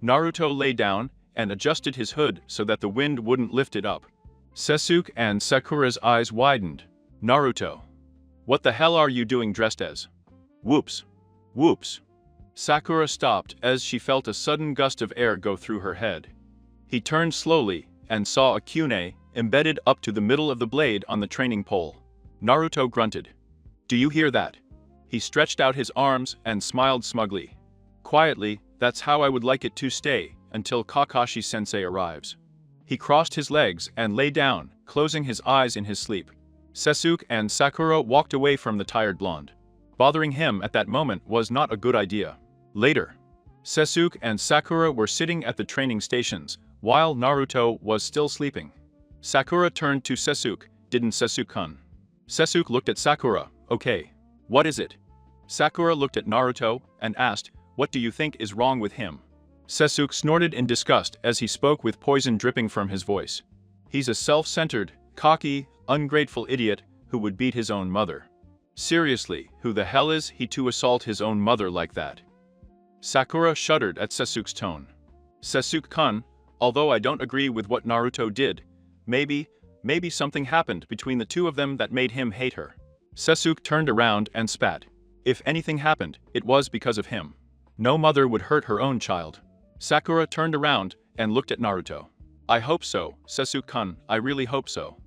Naruto lay down and adjusted his hood so that the wind wouldn't lift it up. Sasuke and Sakura's eyes widened. "Naruto, what the hell are you doing dressed as?" "Whoops. Whoops." Sakura stopped as she felt a sudden gust of air go through her head. He turned slowly and saw a kunai embedded up to the middle of the blade on the training pole. Naruto grunted. "Do you hear that?" He stretched out his arms and smiled smugly. "Quietly, that's how I would like it to stay, until Kakashi-sensei arrives." He crossed his legs and lay down, closing his eyes in his sleep. Sasuke and Sakura walked away from the tired blonde. Bothering him at that moment was not a good idea. Later, Sasuke and Sakura were sitting at the training stations, while Naruto was still sleeping. Sakura turned to Sasuke. "Didn't Sasuke-kun?" Sasuke looked at Sakura. "Okay. What is it?" Sakura looked at Naruto and asked, "What do you think is wrong with him?" Sasuke snorted in disgust as he spoke with poison dripping from his voice. "He's a self-centered, cocky, ungrateful idiot who would beat his own mother. Seriously, who the hell is he to assault his own mother like that?" Sakura shuddered at Sasuke's tone. "Sasuke-kun, although I don't agree with what Naruto did, maybe something happened between the two of them that made him hate her." Sasuke turned around and spat. If anything happened, it was because of him. No mother would hurt her own child. Sakura turned around and looked at Naruto. I hope so, Sasuke-kun, I really hope so.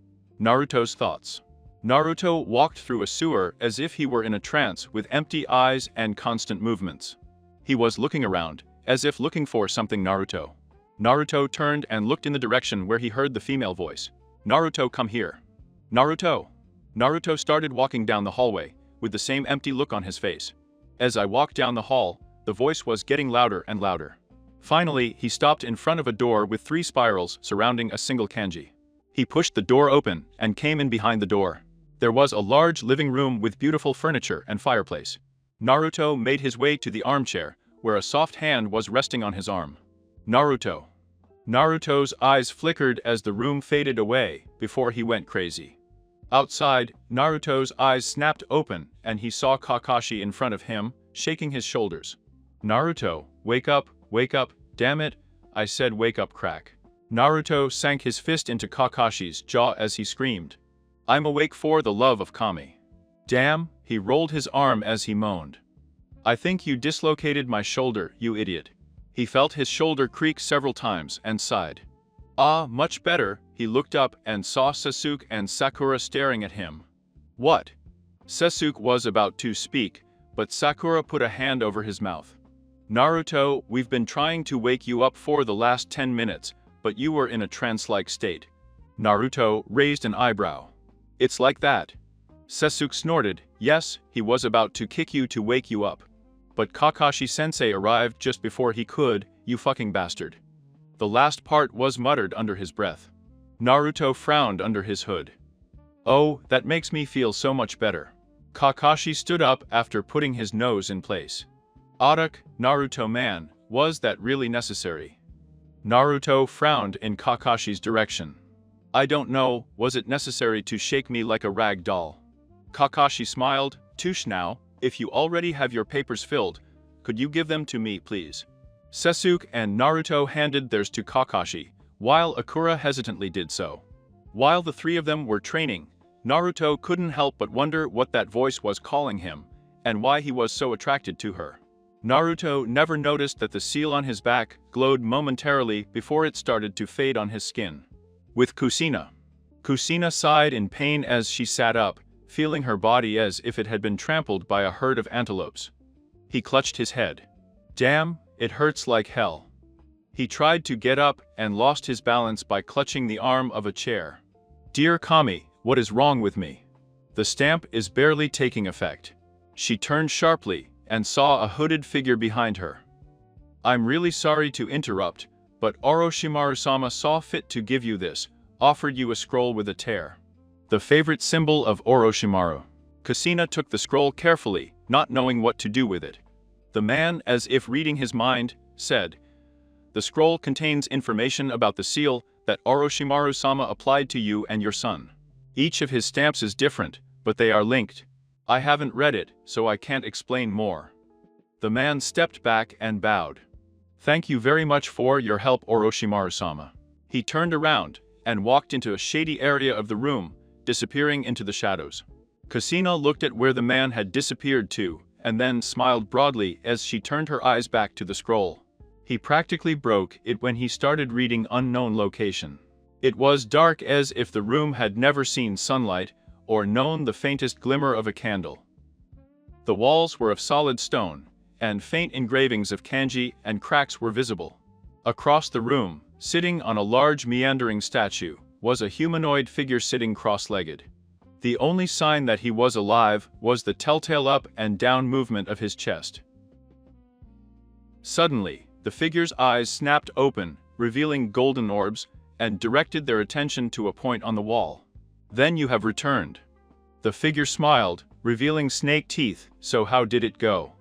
Naruto's thoughts. Naruto walked through a sewer as if he were in a trance with empty eyes and constant movements. He was looking around, as if looking for something. Naruto turned and looked in the direction where he heard the female voice. Naruto, come here. Naruto. Naruto started walking down the hallway, with the same empty look on his face. As I walked down the hall, the voice was getting louder and louder. Finally, he stopped in front of a door with 3 spirals surrounding a single kanji. He pushed the door open and came in behind the door. There was a large living room with beautiful furniture and fireplace. Naruto made his way to the armchair, where a soft hand was resting on his arm. Naruto. Naruto's eyes flickered as the room faded away before he went crazy. Outside, Naruto's eyes snapped open and he saw Kakashi in front of him, shaking his shoulders. Naruto, wake up, damn it, I said wake up, crack. Naruto sank his fist into Kakashi's jaw as he screamed. I'm awake for the love of Kami. Damn, he rolled his arm as he moaned. I think you dislocated my shoulder, you idiot. He felt his shoulder creak several times and sighed. Ah, much better. He looked up and saw Sasuke and Sakura staring at him. What? Sasuke was about to speak, but Sakura put a hand over his mouth. Naruto, we've been trying to wake you up for the last 10 minutes, but you were in a trance-like state. Naruto raised an eyebrow. It's like that. Sasuke snorted. Yes, he was about to kick you to wake you up. But Kakashi-sensei arrived just before he could, you fucking bastard. The last part was muttered under his breath. Naruto frowned under his hood. Oh, that makes me feel so much better. Kakashi stood up after putting his nose in place. Adak, Naruto man, was that really necessary? Naruto frowned in Kakashi's direction. I don't know, was it necessary to shake me like a rag doll? Kakashi smiled. Tush now, if you already have your papers filled, could you give them to me please? Sasuke and Naruto handed theirs to Kakashi, while Akura hesitantly did so. While the 3 of them were training, Naruto couldn't help but wonder what that voice was calling him, and why he was so attracted to her. Naruto never noticed that the seal on his back glowed momentarily before it started to fade on his skin. With Kusina. Kusina sighed in pain as she sat up, feeling her body as if it had been trampled by a herd of antelopes. He clutched his head. Damn, it hurts like hell. He tried to get up and lost his balance by clutching the arm of a chair. Dear Kami, what is wrong with me? The stamp is barely taking effect. She turned sharply and saw a hooded figure behind her. I'm really sorry to interrupt, but Orochimaru-sama saw fit to give you this, offered you a scroll with a tear. The favorite symbol of Orochimaru. Kusina took the scroll carefully, not knowing what to do with it. The man, as if reading his mind, said, the scroll contains information about the seal that Orochimaru-sama applied to you and your son. Each of his stamps is different, but they are linked. I haven't read it, so I can't explain more. The man stepped back and bowed. Thank you very much for your help, Orochimaru-sama. He turned around and walked into a shady area of the room, disappearing into the shadows. Kusina looked at where the man had disappeared to, and then smiled broadly as she turned her eyes back to the scroll. He practically broke it when he started reading unknown location. It was dark as if the room had never seen sunlight or known the faintest glimmer of a candle. The walls were of solid stone, and faint engravings of kanji and cracks were visible. Across the room, sitting on a large meandering statue, was a humanoid figure sitting cross-legged. The only sign that he was alive was the telltale up and down movement of his chest. Suddenly, the figure's eyes snapped open, revealing golden orbs, and directed their attention to a point on the wall. Then you have returned. The figure smiled, revealing snake teeth. So how did it go?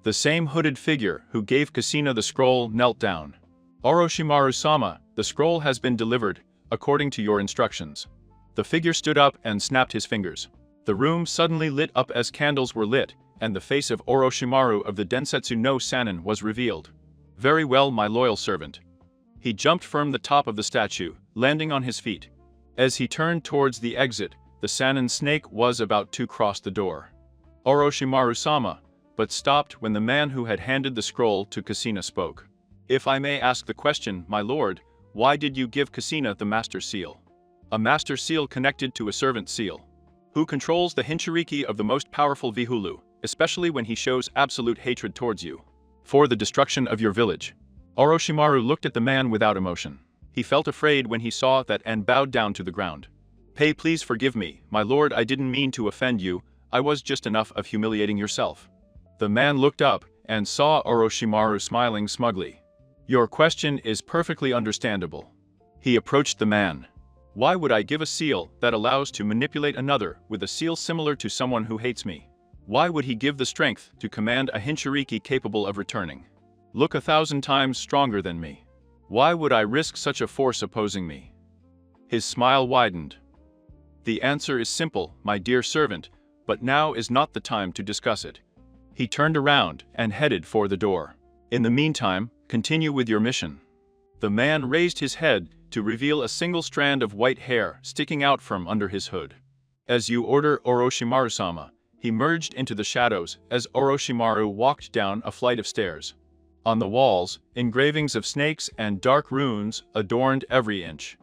The same hooded figure who gave Kusina the scroll knelt down. Orochimaru-sama, the scroll has been delivered, according to your instructions. The figure stood up and snapped his fingers. The room suddenly lit up as candles were lit, and the face of Orochimaru of the Densetsu no Sannin was revealed. Very well, my loyal servant. He jumped from the top of the statue, landing on his feet. As he turned towards the exit, the Sannin snake was about to cross the door. Orochimaru-sama, but stopped when the man who had handed the scroll to Kushina spoke. If I may ask the question, my lord, why did you give Kushina the Master Seal? A Master Seal connected to a Servant Seal. Who controls the Hinchiriki of the most powerful Vihulu, especially when he shows absolute hatred towards you. For the destruction of your village. Orochimaru looked at the man without emotion. He felt afraid when he saw that and bowed down to the ground. Please forgive me, my lord, I didn't mean to offend you, I was just enough of humiliating yourself. The man looked up and saw Orochimaru smiling smugly. Your question is perfectly understandable. He approached the man. Why would I give a seal that allows to manipulate another with a seal similar to someone who hates me? Why would he give the strength to command a Hinchiriki capable of returning? Look 1,000 times stronger than me. Why would I risk such a force opposing me? His smile widened. The answer is simple, my dear servant, but now is not the time to discuss it. He turned around and headed for the door. In the meantime, continue with your mission. The man raised his head to reveal a single strand of white hair sticking out from under his hood. As you order, Orochimaru-sama. He merged into the shadows as Orochimaru walked down a flight of stairs. On the walls, engravings of snakes and dark runes adorned every inch.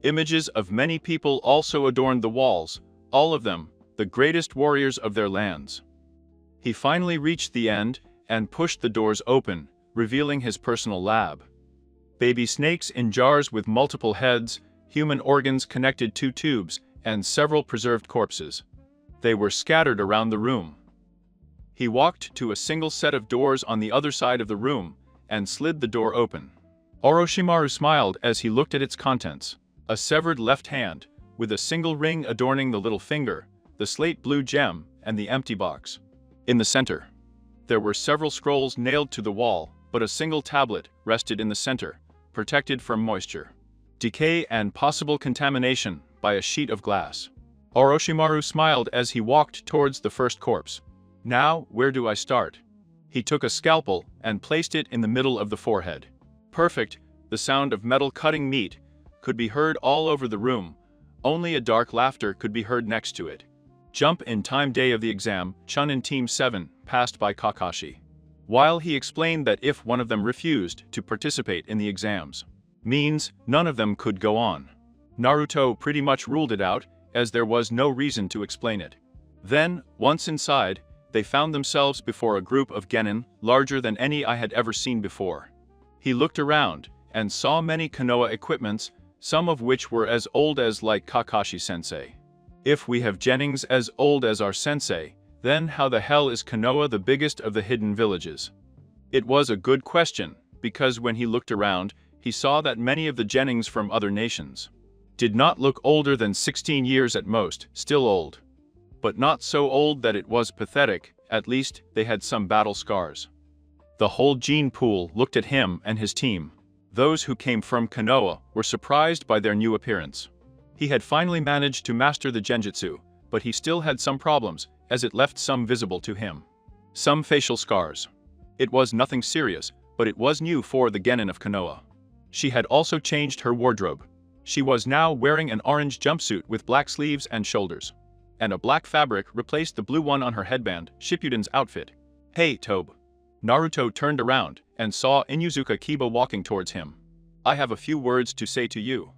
Images of many people also adorned the walls, all of them, the greatest warriors of their lands. He finally reached the end and pushed the doors open, revealing his personal lab. Baby snakes in jars with multiple heads, human organs connected to tubes, and several preserved corpses. They were scattered around the room. He walked to a single set of doors on the other side of the room and slid the door open. Orochimaru smiled as he looked at its contents. A severed left hand, with a single ring adorning the little finger, the slate blue gem, and the empty box. In the center, there were several scrolls nailed to the wall, but a single tablet rested in the center, protected from moisture, decay, and possible contamination by a sheet of glass. Orochimaru smiled as he walked towards the first corpse. Now, where do I start? He took a scalpel and placed it in the middle of the forehead. Perfect, the sound of metal cutting meat could be heard all over the room, only a dark laughter could be heard next to it. Jump in time. Day of the exam, Chun and Team 7 passed by Kakashi. While he explained that if one of them refused to participate in the exams, means none of them could go on. Naruto pretty much ruled it out, as there was no reason to explain it. Then, once inside, they found themselves before a group of genin, larger than any I had ever seen before. He looked around, and saw many Konoha equipments, some of which were as old as like Kakashi-sensei. If we have genins as old as our sensei, then how the hell is Konoha the biggest of the hidden villages? It was a good question, because when he looked around, he saw that many of the genins from other nations did not look older than 16 years at most, still old. But not so old that it was pathetic, at least they had some battle scars. The whole gene pool looked at him and his team. Those who came from Konoha were surprised by their new appearance. He had finally managed to master the genjutsu, but he still had some problems, as it left some visible to him. Some facial scars. It was nothing serious, but it was new for the genin of Konoha. She had also changed her wardrobe. She was now wearing an orange jumpsuit with black sleeves and shoulders. And a black fabric replaced the blue one on her headband, Shippuden's outfit. Hey, Tobe. Naruto turned around and saw Inuzuka Kiba walking towards him. I have a few words to say to you.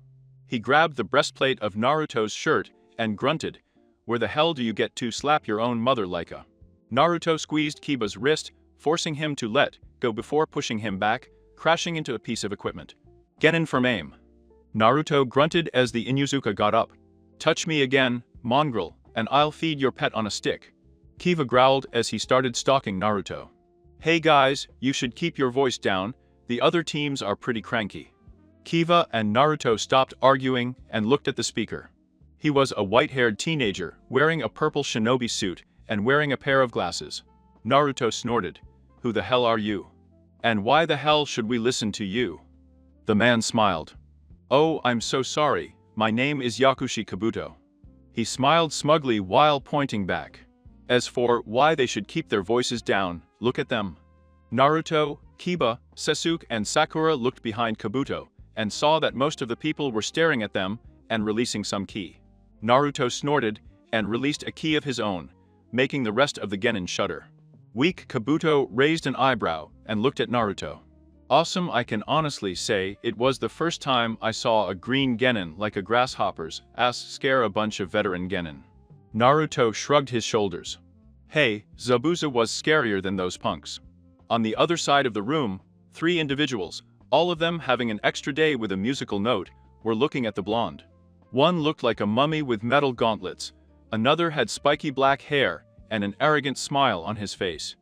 He grabbed the breastplate of Naruto's shirt and grunted, where the hell do you get to slap your own mother like a? Naruto squeezed Kiba's wrist, forcing him to let go before pushing him back, crashing into a piece of equipment. Genin from aim. Naruto grunted as the Inuzuka got up. Touch me again, mongrel, and I'll feed your pet on a stick. Kiba growled as he started stalking Naruto. Hey guys, you should keep your voice down, the other teams are pretty cranky. Kiba and Naruto stopped arguing and looked at the speaker. He was a white-haired teenager, wearing a purple shinobi suit and wearing a pair of glasses. Naruto snorted. Who the hell are you? And why the hell should we listen to you? The man smiled. Oh, I'm so sorry, my name is Yakushi Kabuto. He smiled smugly while pointing back. As for why they should keep their voices down, look at them. Naruto, Kiba, Sasuke and Sakura looked behind Kabuto and saw that most of the people were staring at them and releasing some ki. Naruto snorted and released a ki of his own, making the rest of the genin shudder. Weak Kabuto raised an eyebrow and looked at Naruto. Awesome. I can honestly say it was the first time I saw a green genin like a grasshopper's ass scare a bunch of veteran genin. Naruto shrugged his shoulders. Hey, Zabuza was scarier than those punks. On the other side of the room, 3 individuals, all of them having an extra day with a musical note, were looking at the blonde. One looked like a mummy with metal gauntlets, another had spiky black hair and an arrogant smile on his face,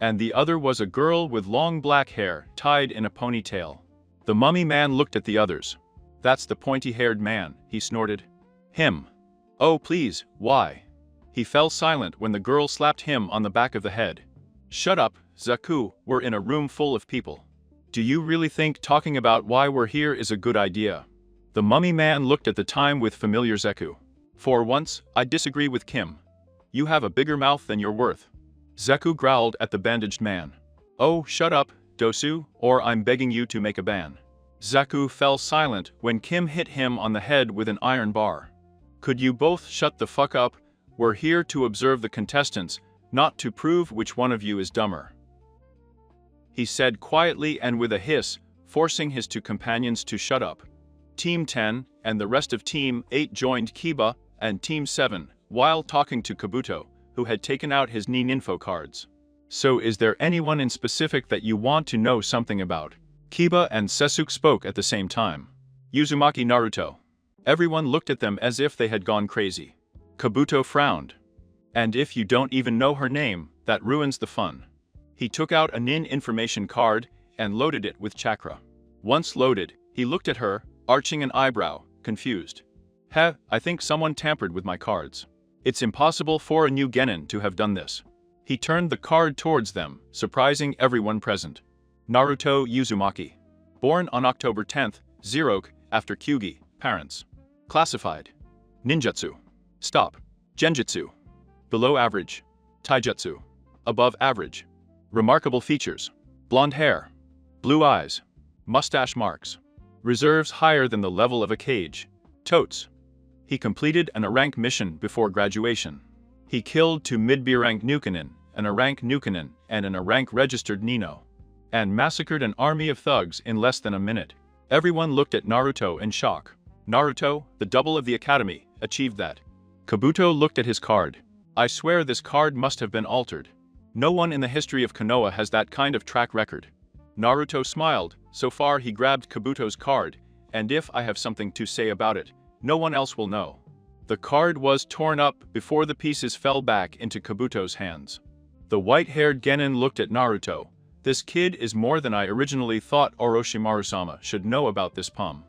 and the other was a girl with long black hair tied in a ponytail. The mummy man looked at the others. That's the pointy-haired man, he snorted. Him. Oh please, why? He fell silent when the girl slapped him on the back of the head. Shut up, Zaku, we're in a room full of people. Do you really think talking about why we're here is a good idea? The mummy man looked at the time with familiar Zaku. For once, I disagree with Kim. You have a bigger mouth than you're worth. Zaku growled at the bandaged man. Oh, shut up, Dosu, or I'm begging you to make a ban. Zaku fell silent when Kim hit him on the head with an iron bar. Could you both shut the fuck up? We're here to observe the contestants, not to prove which one of you is dumber. He said quietly and with a hiss, forcing his 2 companions to shut up. Team 10 and the rest of Team 8 joined Kiba and Team 7, while talking to Kabuto, who had taken out his Nin-info cards. So is there anyone in specific that you want to know something about? Kiba and Sasuke spoke at the same time. Uzumaki Naruto. Everyone looked at them as if they had gone crazy. Kabuto frowned. And if you don't even know her name, that ruins the fun. He took out a Nin information card and loaded it with chakra. Once loaded, he looked at her, arching an eyebrow, confused. Heh, I think someone tampered with my cards. It's impossible for a new genin to have done this. He turned the card towards them, surprising everyone present. Naruto Uzumaki. Born on October 10th, Zeroke, after Kyugi, parents. Classified. Ninjutsu. Stop. Genjutsu. Below average. Taijutsu. Above average. Remarkable features. Blonde hair. Blue eyes. Mustache marks. Reserves higher than the level of a cage. Totes. He completed an A-rank mission before graduation. He killed 2 mid-B rank Nukenin, an A-rank Nukenin, and an A-rank registered Nino. And massacred an army of thugs in less than a minute. Everyone looked at Naruto in shock. Naruto, the double of the academy, achieved that. Kabuto looked at his card. I swear this card must have been altered. No one in the history of Konoha has that kind of track record. Naruto smiled. So far he grabbed Kabuto's card, and if I have something to say about it, no one else will know. The card was torn up before the pieces fell back into Kabuto's hands. The white-haired genin looked at Naruto. This kid is more than I originally thought. Orochimaru-sama should know about this pum.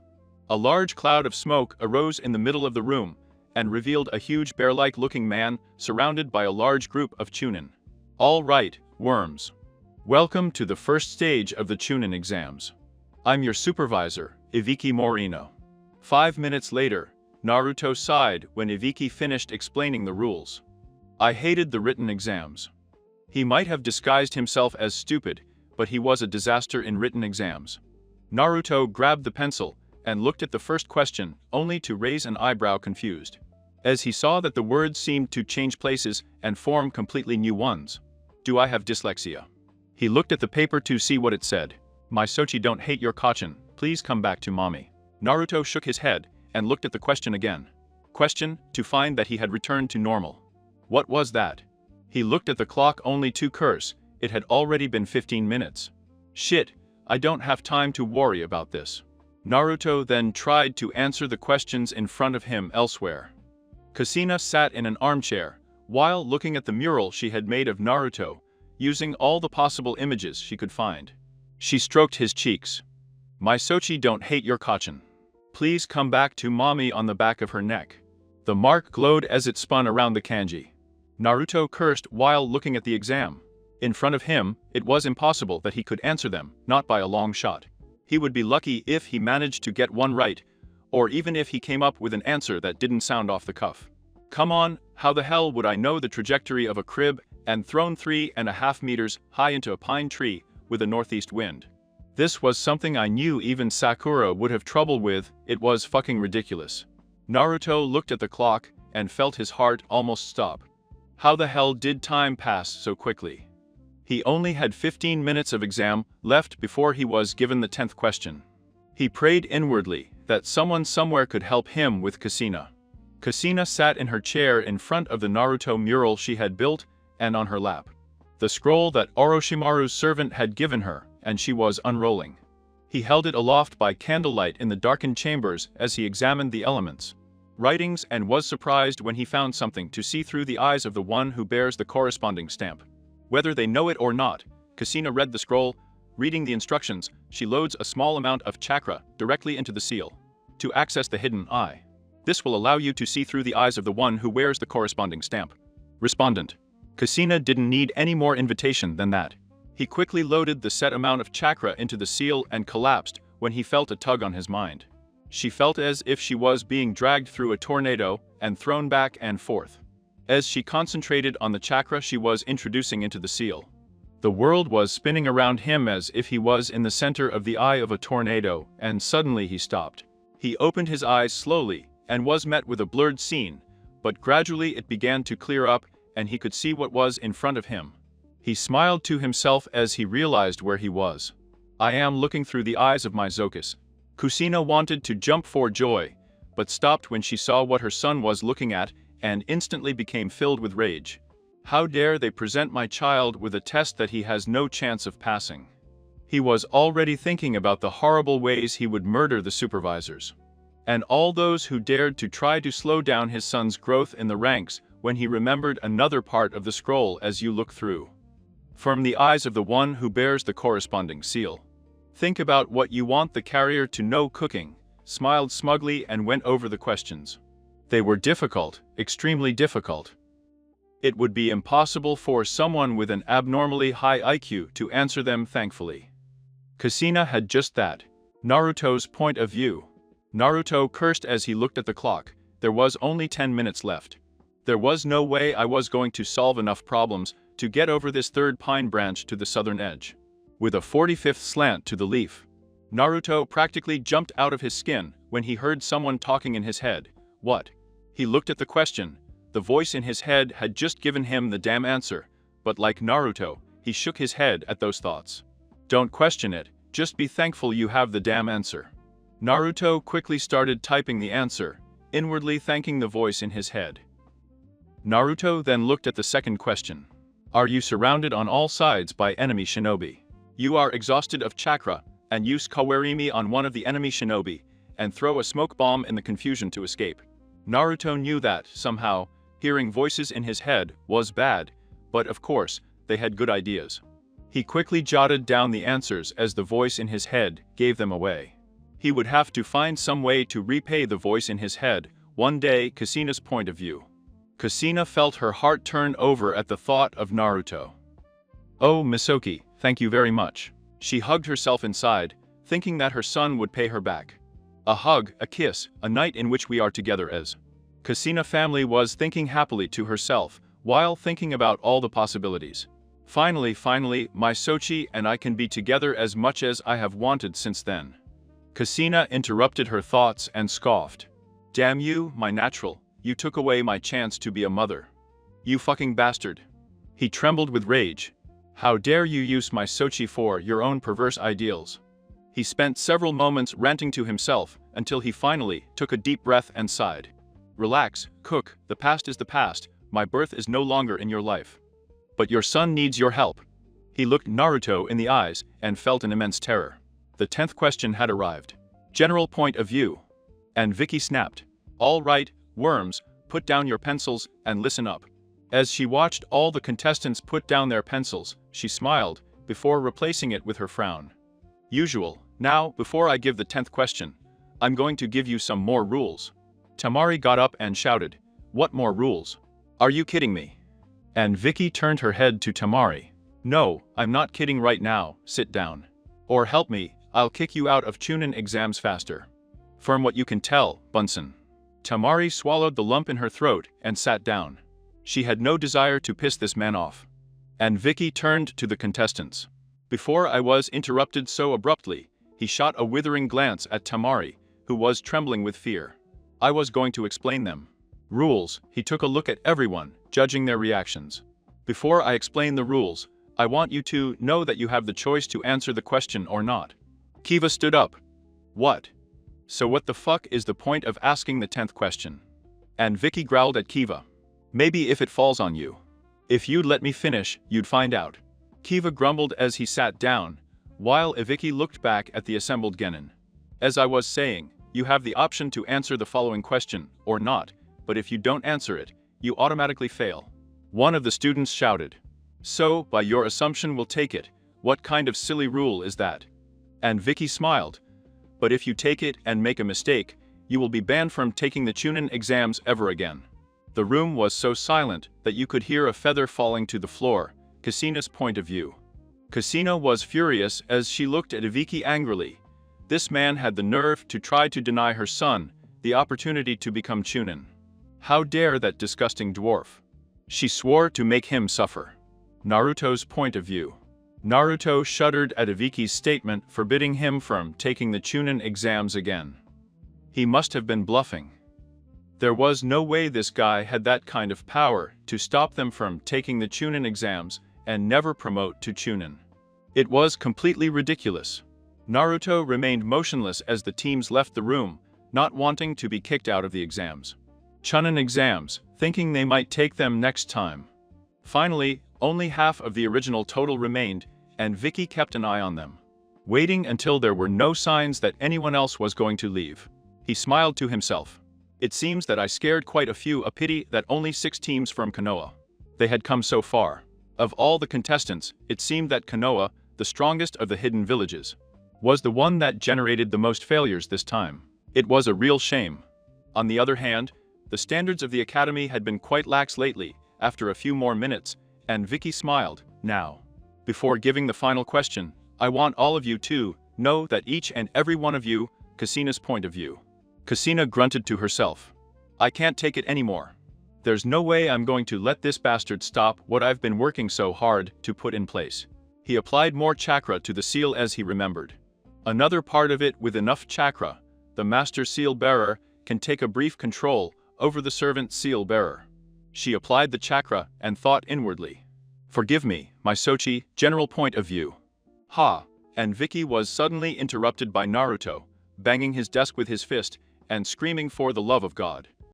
A large cloud of smoke arose in the middle of the room, and revealed a huge bear-like looking man surrounded by a large group of Chunin. All right, worms. Welcome to the first stage of the Chunin exams. I'm your supervisor, Ibiki Morino. 5 minutes later, Naruto sighed when Ibiki finished explaining the rules. I hated the written exams. He might have disguised himself as stupid, but he was a disaster in written exams. Naruto grabbed the pencil and looked at the first question, only to raise an eyebrow confused, as he saw that the words seemed to change places and form completely new ones. Do I have dyslexia? He looked at the paper to see what it said. My Sochi don't hate your Kachin, please come back to mommy. Naruto shook his head and looked at the question again. Question, to find that he had returned to normal. What was that? He looked at the clock only to curse, it had already been 15 minutes. Shit, I don't have time to worry about this. Naruto then tried to answer the questions in front of him elsewhere. Kasina sat in an armchair, while looking at the mural she had made of Naruto, using all the possible images she could find. She stroked his cheeks. My Sochi don't hate your Kachin. Please come back to mommy on the back of her neck. The mark glowed as it spun around the kanji. Naruto cursed while looking at the exam. In front of him, it was impossible that he could answer them, not by a long shot. He would be lucky if he managed to get one right, or even if he came up with an answer that didn't sound off the cuff. Come on, how the hell would I know the trajectory of a crib and thrown 3.5 meters high into a pine tree with a northeast wind? This was something I knew even Sakura would have trouble with, it was fucking ridiculous. Naruto looked at the clock and felt his heart almost stop. How the hell did time pass so quickly? He only had 15 minutes of exam left before he was given the 10th question. He prayed inwardly that someone somewhere could help him with Kusina. Kusina sat in her chair in front of the Naruto mural she had built, and on her lap the scroll that Orochimaru's servant had given her, and she was unrolling. He held it aloft by candlelight in the darkened chambers as he examined the elements, writings, and was surprised when he found something to see through the eyes of the one who bears the corresponding stamp. Whether they know it or not, Kusina read the scroll. Reading the instructions, she loads a small amount of chakra directly into the seal to access the hidden eye. This will allow you to see through the eyes of the one who wears the corresponding stamp. Respondent. Kusina didn't need any more invitation than that. He quickly loaded the set amount of chakra into the seal and collapsed when he felt a tug on his mind. She felt as if she was being dragged through a tornado and thrown back and forth. As she concentrated on the chakra she was introducing into the seal, the world was spinning around him as if he was in the center of the eye of a tornado, and suddenly he stopped. He opened his eyes slowly and was met with a blurred scene, but gradually it began to clear up and he could see what was in front of him. He smiled to himself as he realized where he was. I am looking through the eyes of my Zokus. Kusina wanted to jump for joy, but stopped when she saw what her son was looking at and instantly became filled with rage. How dare they present my child with a test that he has no chance of passing? He was already thinking about the horrible ways he would murder the supervisors and all those who dared to try to slow down his son's growth in the ranks when he remembered another part of the scroll as you look through. From the eyes of the one who bears the corresponding seal. Think about what you want the carrier to know. Cooking, smiled smugly and went over the questions. They were difficult, extremely difficult. It would be impossible for someone with an abnormally high IQ to answer them thankfully. Kusina had just that. Naruto's point of view. Naruto cursed as he looked at the clock. There was only 10 minutes left. There was no way I was going to solve enough problems to get over this third pine branch to the southern edge. With a 45th slant to the leaf. Naruto practically jumped out of his skin when he heard someone talking in his head. What? He looked at the question. The voice in his head had just given him the damn answer, but like Naruto, he shook his head at those thoughts. Don't question it, just be thankful you have the damn answer. Naruto quickly started typing the answer, inwardly thanking the voice in his head. Naruto then looked at the second question. Are you surrounded on all sides by enemy shinobi? You are exhausted of chakra, and use Kawarimi on one of the enemy shinobi, and throw a smoke bomb in the confusion to escape. Naruto knew that, somehow, hearing voices in his head was bad, but of course, they had good ideas. He quickly jotted down the answers as the voice in his head gave them away. He would have to find some way to repay the voice in his head, one day. Kusina's point of view. Kusina felt her heart turn over at the thought of Naruto. Oh, Misoki, thank you very much. She hugged herself inside, thinking that her son would pay her back. A hug, a kiss, a night in which we are together as. Kusina family was thinking happily to herself, while thinking about all the possibilities. Finally, my Sochi and I can be together as much as I have wanted since then. Kusina interrupted her thoughts and scoffed. Damn you, my natural, you took away my chance to be a mother. You fucking bastard. He trembled with rage. How dare you use my Sochi for your own perverse ideals? He spent several moments ranting to himself until he finally took a deep breath and sighed. Relax, Cook, the past is the past, my birth is no longer in your life. But your son needs your help. He looked Naruto in the eyes and felt an immense terror. The 10th question had arrived. General point of view. And Vicky snapped. All right, worms, put down your pencils and listen up. As she watched all the contestants put down their pencils, she smiled, before replacing it with her frown. Usual. Now, before I give the 10th question, I'm going to give you some more rules. Tamari got up and shouted, What more rules? Are you kidding me? And Vicky turned her head to Tamari. No, I'm not kidding right now, sit down. Or help me, I'll kick you out of Chunin exams faster. From what you can tell, Bunsen. Tamari swallowed the lump in her throat and sat down. She had no desire to piss this man off. And Vicky turned to the contestants. Before I was interrupted so abruptly, he shot a withering glance at Tamari, who was trembling with fear. I was going to explain them. Rules. He took a look at everyone, judging their reactions. Before I explain the rules, I want you to know that you have the choice to answer the question or not. Kiva stood up. What? So what the fuck is the point of asking the 10th question? And Vicky growled at Kiva. Maybe if it falls on you. If you'd let me finish, you'd find out. Kiva grumbled as he sat down, while Vicky looked back at the assembled genin. As I was saying, you have the option to answer the following question, or not, but if you don't answer it, you automatically fail. One of the students shouted. So, by your assumption we'll take it. What kind of silly rule is that? And Vicky smiled. But if you take it and make a mistake, you will be banned from taking the Chunin exams ever again. The room was so silent that you could hear a feather falling to the floor. Kasina's point of view. Kasina was furious as she looked at Vicky angrily. This man had the nerve to try to deny her son the opportunity to become Chunin. How dare that disgusting dwarf? She swore to make him suffer. Naruto's point of view. Naruto shuddered at Vicky's statement forbidding him from taking the Chunin exams again. He must have been bluffing. There was no way this guy had that kind of power to stop them from taking the Chunin exams and never promote to Chunin. It was completely ridiculous. Naruto remained motionless as the teams left the room, not wanting to be kicked out of the exams. Chunin exams, thinking they might take them next time. Finally, only half of the original total remained, and Vicky kept an eye on them, waiting until there were no signs that anyone else was going to leave. He smiled to himself. It seems that I scared quite a few. A pity that only 6 teams from Konoha. They had come so far. Of all the contestants, it seemed that Konoha, the strongest of the hidden villages, was the one that generated the most failures this time. It was a real shame. On the other hand, the standards of the academy had been quite lax lately. After a few more minutes, and Vicky smiled. Now, before giving the final question, I want all of you to know that each and every one of you, Kasina's point of view. Kasina grunted to herself. I can't take it anymore. There's no way I'm going to let this bastard stop what I've been working so hard to put in place. He applied more chakra to the seal as he remembered. Another part of it with enough chakra, the master seal bearer can take a brief control over the servant seal bearer. She applied the chakra and thought inwardly. Forgive me, my Sochi, general point of view. Ha! And Vicky was suddenly interrupted by Naruto, banging his desk with his fist and screaming for the love of God.